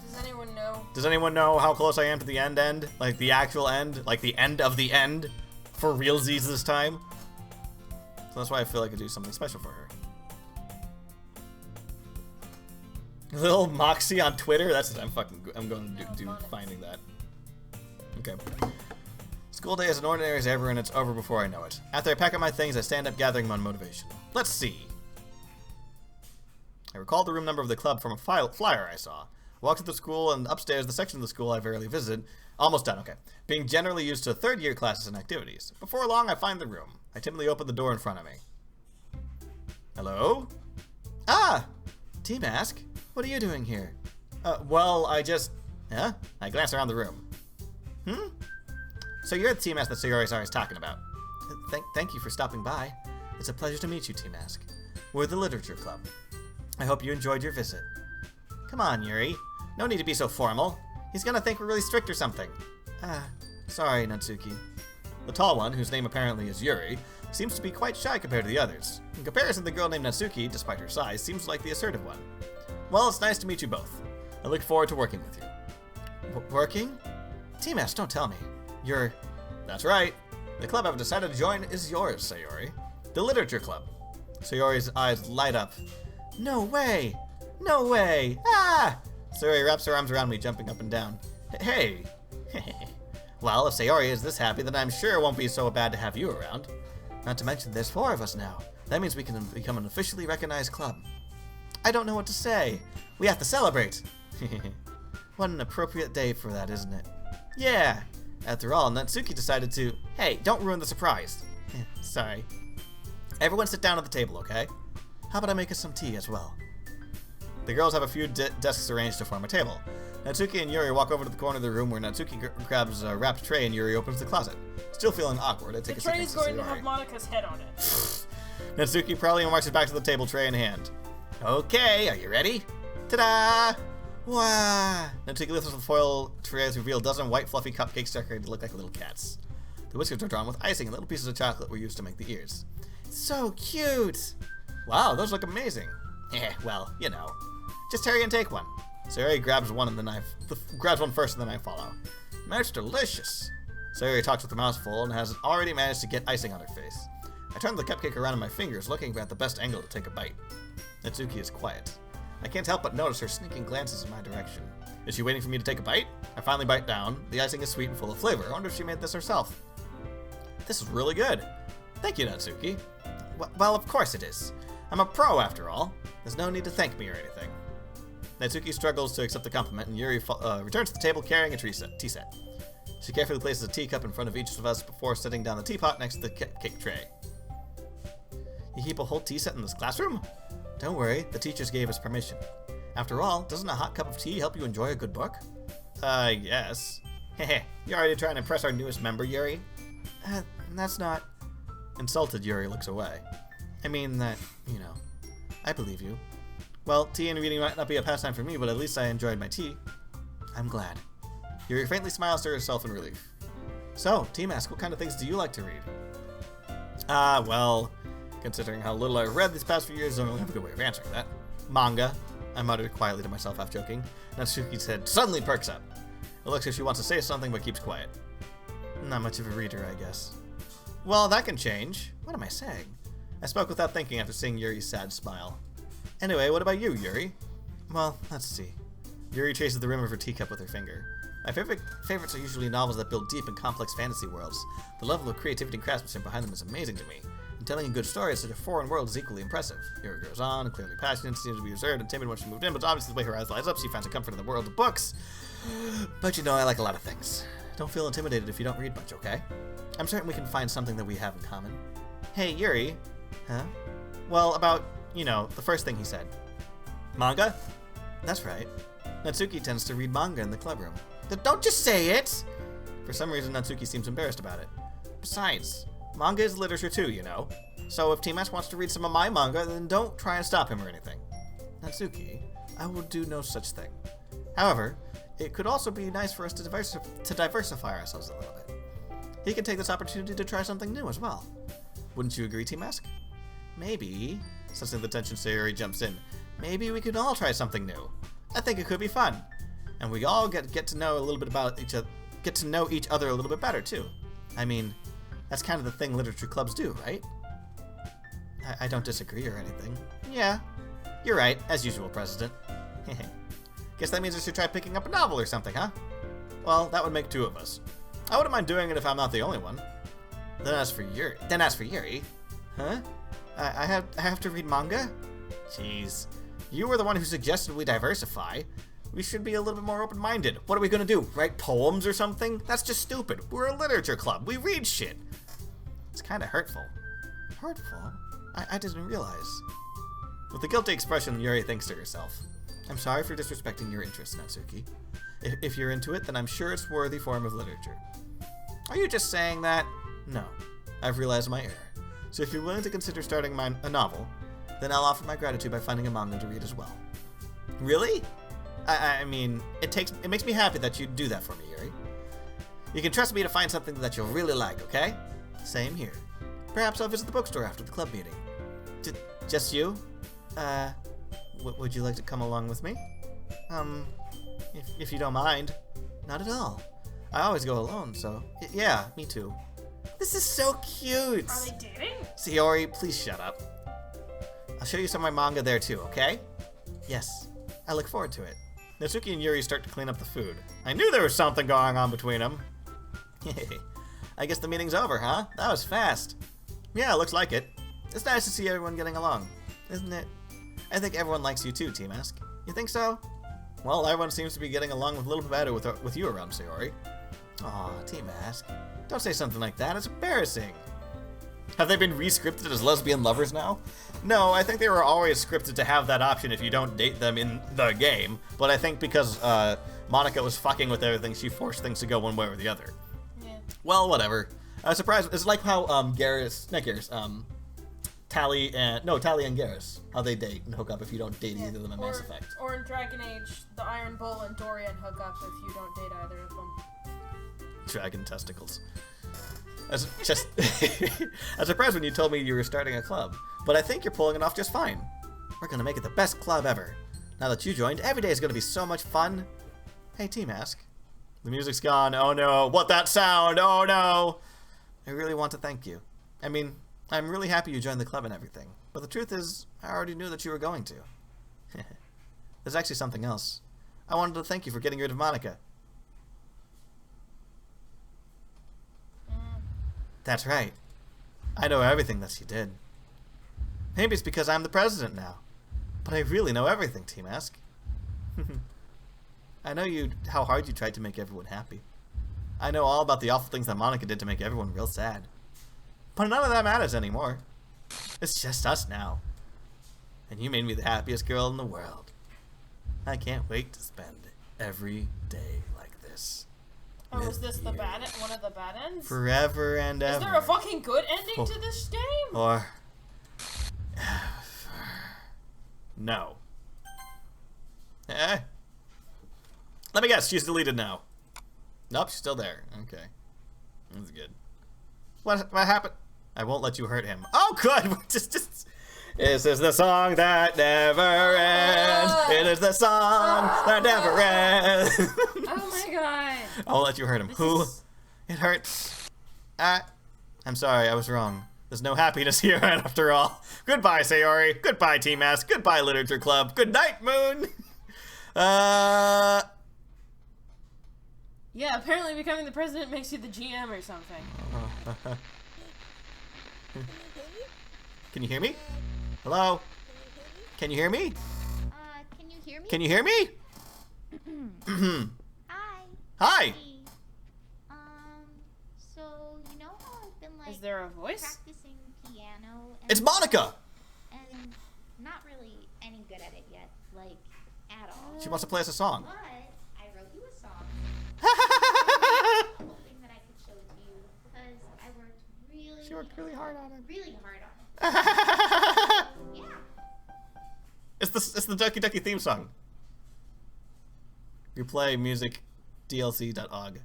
Does anyone know? Does anyone know how close I am to the end? Like, the actual end? Like, the end of the end? For realsies this time? So that's why I feel like I do something special for her. Little Moxie on Twitter? That's what I'm going to do finding that. Okay. School day is as ordinary as ever, and it's over before I know it. After I pack up my things, I stand up gathering my motivation. Let's see. I recall the room number of the club from a flyer I saw. Walked to the school, and upstairs, the section of the school I rarely visit. Almost done, okay. Being generally used to third-year classes and activities. Before long, I find the room. I timidly open the door in front of me. Hello? Ah! Tmask? What are you doing here? Well, I just... Huh? I glance around the room. So you're the Tmask that Sayori's always talking about. Thank you for stopping by. It's a pleasure to meet you, Tmask. We're the Literature Club. I hope you enjoyed your visit. Come on, Yuri. No need to be so formal. He's gonna think we're really strict or something. Sorry, Natsuki. The tall one, whose name apparently is Yuri, seems to be quite shy compared to the others. In comparison, the girl named Natsuki, despite her size, seems like the assertive one. Well, it's nice to meet you both. I look forward to working with you. Working? Tmask, don't tell me. You're... That's right. The club I've decided to join is yours, Sayori. The Literature Club. Sayori's eyes light up. No way! No way! Ah! Sayori wraps her arms around me, jumping up and down. Hey! Well, if Sayori is this happy, then I'm sure it won't be so bad to have you around. Not to mention, there's 4 of us now. That means we can become an officially recognized club. I don't know what to say. We have to celebrate. What an appropriate day for that, isn't it? Yeah. After all, Natsuki decided to... Hey, don't ruin the surprise. Sorry. Everyone sit down at the table, okay? How about I make us some tea as well? The girls have a few desks arranged to form a table. Natsuki and Yuri walk over to the corner of the room where Natsuki grabs a wrapped tray and Yuri opens the closet. Still feeling awkward, I take a seat next to The tray is going to Sayori. have Monica's head on it. Natsuki proudly marches back to the table, tray in hand. Okay, are you ready? Ta-da! Wow! Natsuki lifts up the foil tray to reveal a dozen white fluffy cupcakes decorated to look like little cats. The whiskers are drawn with icing and little pieces of chocolate were used to make the ears. So cute! Wow, those look amazing. Well, you know. Just hurry and take one. Sayori grabs one first and then I follow. That's delicious. Sayori talks with her mouth full and has already managed to get icing on her face. I turn the cupcake around in my fingers, looking at the best angle to take a bite. Natsuki is quiet. I can't help but notice her sneaking glances in my direction. Is she waiting for me to take a bite? I finally bite down. The icing is sweet and full of flavor. I wonder if she made this herself. This is really good. Thank you, Natsuki. Well, of course it is. I'm a pro, after all. There's no need to thank me or anything. Natsuki struggles to accept the compliment, and Yuri returns to the table carrying a tea set. She carefully places a teacup in front of each of us before setting down the teapot next to the cake tray. You keep a whole tea set in this classroom? Don't worry, the teachers gave us permission. After all, doesn't a hot cup of tea help you enjoy a good book? Yes. Hehe, you already trying to impress our newest member, Yuri? That's not... Insulted, Yuri looks away. I mean that, you know, I believe you. Well, tea and reading might not be a pastime for me, but at least I enjoyed my tea. I'm glad. Yuri faintly smiles to herself in relief. So, Tmask, what kind of things do you like to read? Well, considering how little I've read these past few years, I don't have a good way of answering that. Manga, I muttered quietly to myself, half joking. Natsuki's head suddenly perks up. It looks like she wants to say something but keeps quiet. Not much of a reader, I guess. Well, that can change. What am I saying? I spoke without thinking after seeing Yuri's sad smile. Anyway, what about you, Yuri? Well, let's see. Yuri traces the rim of her teacup with her finger. My favorites are usually novels that build deep and complex fantasy worlds. The level of creativity and craftsmanship behind them is amazing to me. And telling a good story in such a foreign world is equally impressive. Yuri goes on, clearly passionate, seems to be reserved and timid when she moved in, but obviously the way her eyes light up, she finds a comfort in the world of books. But you know, I like a lot of things. Don't feel intimidated if you don't read much, okay? I'm certain we can find something that we have in common. Hey, Yuri. Huh? Well, about, you know, the first thing he said. Manga? That's right. Natsuki tends to read manga in the club room. Don't just say it! For some reason, Natsuki seems embarrassed about it. Besides, manga is literature too, you know. So if Tmask wants to read some of my manga, then don't try and stop him or anything. Natsuki, I will do no such thing. However, it could also be nice for us to diversify ourselves a little bit. He can take this opportunity to try something new as well. Wouldn't you agree, Tmask? Maybe, sensing the tension, Sayori jumps in. Maybe we could all try something new. I think it could be fun. And we all get to know a little bit about each other, get to know each other a little bit better too. I mean, that's kind of the thing literature clubs do, right? I don't disagree or anything. Yeah, you're right, as usual, President. Guess that means I should try picking up a novel or something, huh? Well, that would make two of us. I wouldn't mind doing it if I'm not the only one. Then as for Yuri, huh? I have to read manga? Jeez, you were the one who suggested we diversify. We should be a little bit more open-minded. What are we gonna do? Write poems or something? That's just stupid. We're a literature club. We read shit. It's kind of hurtful. Hurtful? I didn't realize. With a guilty expression, Yuri thinks to herself, I'm sorry for disrespecting your interests, Natsuki. If you're into it, then I'm sure it's a worthy form of literature. Are you just saying that? No. I've realized my error. So if you're willing to consider starting a novel, then I'll offer my gratitude by finding a manga to read as well. Really? I mean, it makes me happy that you'd do that for me, Yuri. You can trust me to find something that you'll really like, okay? Same here. Perhaps I'll visit the bookstore after the club meeting. Just you? Would you like to come along with me? If you don't mind. Not at all. I always go alone, so yeah, me too. This is so cute! Are they dating? Sayori, please shut up. I'll show you some of my manga there too, okay? Yes, I look forward to it. Natsuki and Yuri start to clean up the food. I knew there was something going on between them. I guess the meeting's over, huh? That was fast. Yeah, looks like it. It's nice to see everyone getting along, isn't it? I think everyone likes you too, Tmask. You think so? Well, everyone seems to be getting along a little bit better with you around, Sayori. Aw, Tmask. Don't say something like that. It's embarrassing. Have they been re-scripted as lesbian lovers now? No, I think they were always scripted to have that option if you don't date them in the game. But I think because Monica was fucking with everything, she forced things to go one way or the other. Yeah. Well, whatever. I was surprised. It's like how Tally and Garrus, how they date and hook up if you don't date either of them in Mass Effect. Or in Dragon Age, the Iron Bull and Dorian hook up if you don't date either of them. Dragon testicles. I was surprised when you told me you were starting a club, but I think you're pulling it off just fine. We're gonna make it the best club ever. Now that you joined, every day is gonna be so much fun. Hey, Tmask. The music's gone. Oh no, what that sound? Oh no! I really want to thank you. I mean, I'm really happy you joined the club and everything, but the truth is, I already knew that you were going to. There's actually something else. I wanted to thank you for getting rid of Monica. That's right. I know everything that she did. Maybe it's because I'm the president now. But I really know everything, Tmask. I know how hard you tried to make everyone happy. I know all about the awful things that Monica did to make everyone real sad. But none of that matters anymore. It's just us now. And you made me the happiest girl in the world. I can't wait to spend every day like this. Or was this the bad one of the bad ends? Forever and ever. Is there a fucking good ending to this game? Or no. Let me guess, she's deleted now. Nope, she's still there. Okay. That's good. What happened? I won't let you hurt him. Oh, good! just... This is the song that never ends. It is the song that never ends. Oh my god. I won't let you hurt him. Who? It hurts. I'm sorry, I was wrong. There's no happiness here after all. Goodbye, Sayori. Goodbye, Tmask. Goodbye, Literature Club. Good night, Moon. Yeah, apparently becoming the president makes you the GM or something. Can you hear me? Hello? Can you hear me? Can you hear me? Can you hear me? Hi. Hi. So you know how I've been like Is there a voice? practicing piano and It's Monica. and not really any good at it yet, like at all. She wants to play us a song. But I wrote you a song. Hoping that I could show it to you because I worked really She worked really hard on it. Really hard on it. Yeah. It's the Doki Doki theme song. You play music dlc.og.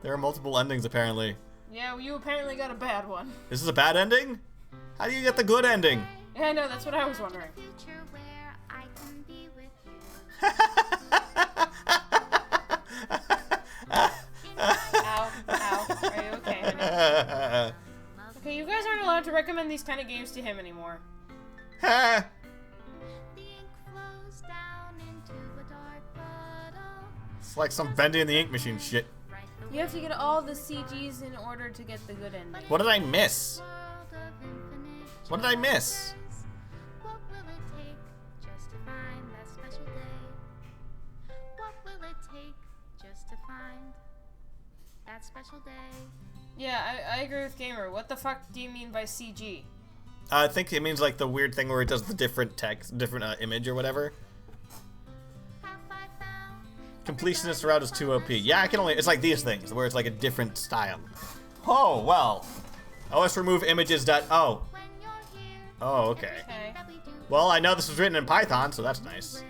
There are multiple endings apparently. Yeah, well, you apparently got a bad one. This is a bad ending? How do you get the good ending? Yeah, I know, that's what I was wondering. Future where I can be with you. Ow, ow. Are you okay, honey? Okay, you guys aren't allowed to recommend these kind of games to him anymore. The ink flows down into a dark puddle. It's like some Bendy and the Ink Machine shit. You have to get all the CGs in order to get the good ending. What did I miss? World of infinite What did I miss? What will it take just to find that special day? What will it take just to find that special day? Yeah, I agree with Gamer. What the fuck do you mean by CG? I think it means like the weird thing where it does the different text, different image or whatever. Have I found Completionist route is too OP. Yeah, I can only. It's like these things where it's like a different style. Oh well. OS remove images. Oh. when you're here? Oh okay. Okay. That we do Well, I know this was written in Python, so that's nice.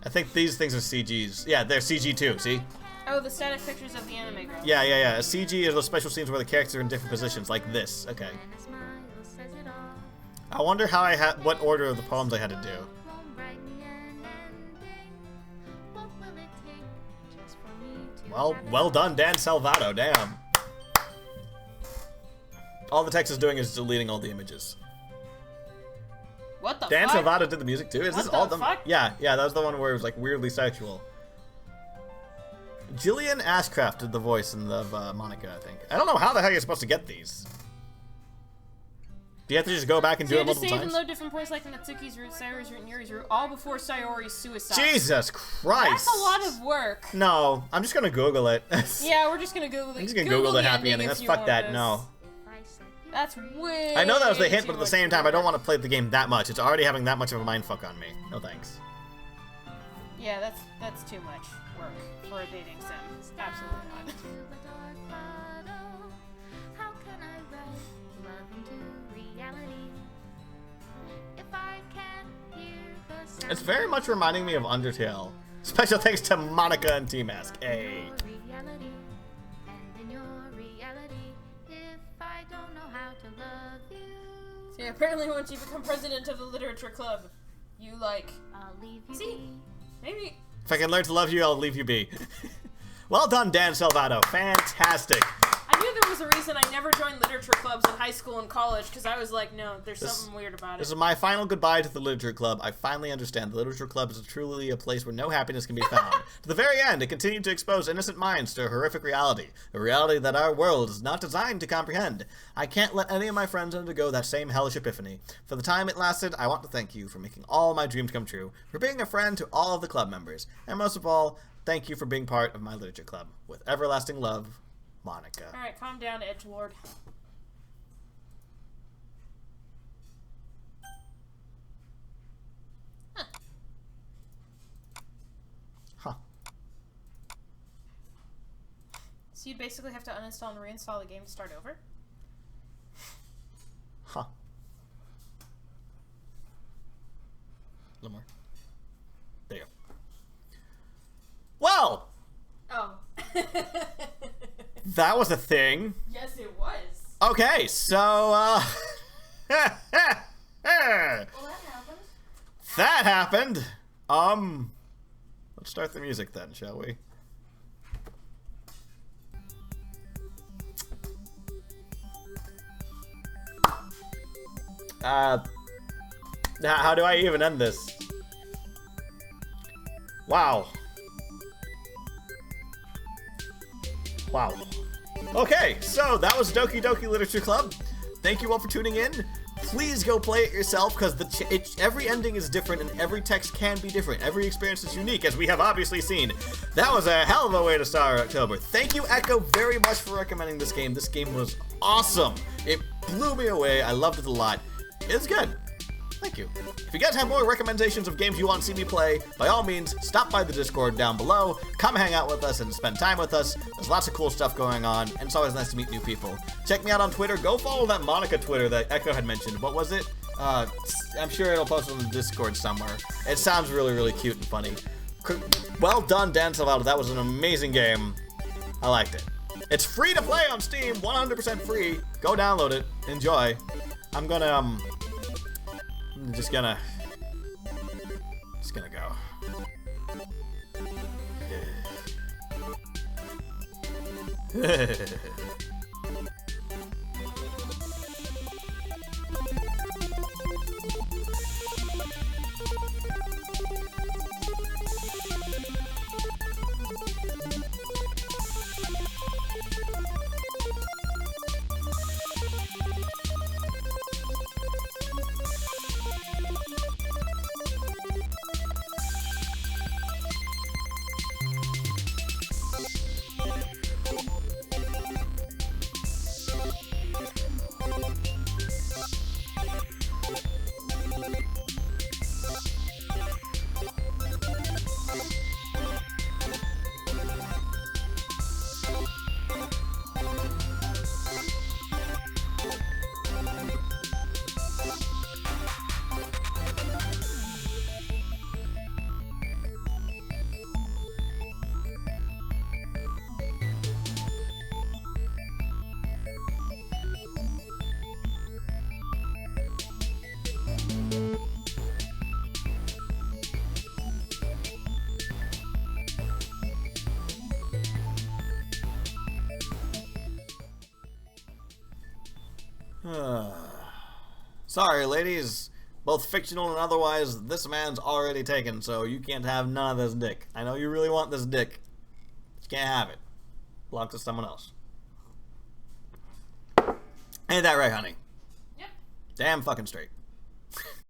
I think these things are CGs. Yeah, they're CG too. See? Oh, the static pictures of the anime girl. Yeah. A CG is those special scenes where the characters are in different positions, like this. Okay. and a smile says it all. I wonder how I had what order of the poems I had to do. Won't write an ending. What will it take just for me to Well done, Dan Salvato. Damn. All the text is doing is deleting all the images. What the Dan fuck? Salvato did the music too. Is What this the all them? fuck? Yeah, that was the one where it was like weirdly sexual. Jillian Ashcraft did the voice in the Monica, I think. I don't know how the hell you're supposed to get these. Do you have to just go back and So do you it have to multiple save and times? load different points like Natsuki's route, Sayori's route, and Yuri's route, all before Sayori's suicide. Jesus Christ! That's a lot of work. No, I'm just gonna Google it. Yeah, we're just gonna Google it. I'm just gonna Google the happy ending. if Let's you fuck want that. this. No. if I slip you That's way. I know that was the hint, too but at the much same time, I don't work. want to play the game that much. It's already having that much of a mindfuck on me. No thanks. Yeah, that's too much work for a dating sim. Absolutely not. into a dark puddle. How can I write love into reality? If I can't hear the sound It's very much reminding me of Undertale. Special thanks to Monica and Tmask. Hey. of reality, and in your reality, if I don't know how to love you, So yeah, apparently once you become president of the literature club, you like I'll leave you See? be. maybe. If I can learn to love you, I'll leave you be. Well done, Dan Salvato. Fantastic. I knew there was a reason I never joined literature clubs in high school and college because I was like, no, there's something weird about This it. is my final goodbye to the Literature Club. I finally understand the Literature Club is truly a place where no happiness can be found. To the very end, it continued to expose innocent minds to a horrific reality, a reality that our world is not designed to comprehend. I can't let any of my friends undergo that same hellish epiphany. For the time it lasted, I want to thank you for making all my dreams come true, for being a friend to all of the club members, and most of all, thank you for being part of my Literature Club. With everlasting love, Monica. Alright, calm down, edgelord. Huh. So you basically have to uninstall and reinstall the game to start over? Huh. A little more. That was a thing. Yes, it was. Okay, so, Well, that happened. that happened. Let's start the music then, shall we? How do I even end this? Wow. Wow. Okay, so that was Doki Doki Literature Club. Thank you all for tuning in. Please go play it yourself, because every ending is different and every text can be different. Every experience is unique, as we have obviously seen. That was a hell of a way to start October. Thank you, Echo, very much for recommending this game. This game was awesome. It blew me away. I loved it a lot. It's good. Thank you. If you guys have more recommendations of games you want to see me play, by all means, stop by the Discord down below, come hang out with us and spend time with us. There's lots of cool stuff going on, and it's always nice to meet new people. Check me out on Twitter. Go follow that Monica Twitter that Echo had mentioned. What was it? I'm sure it'll post on the Discord somewhere. It sounds really, really cute and funny. Well done, Dan Salvato. That was an amazing game. I liked it. It's free to play on Steam, 100% free. Go download it. Enjoy. I'm just gonna go. Sorry, ladies. Both fictional and otherwise, this man's already taken, so you can't have none of this dick. I know you really want this dick. You can't have it. Belongs to someone else. Ain't that right, honey? Yep. Damn fucking straight.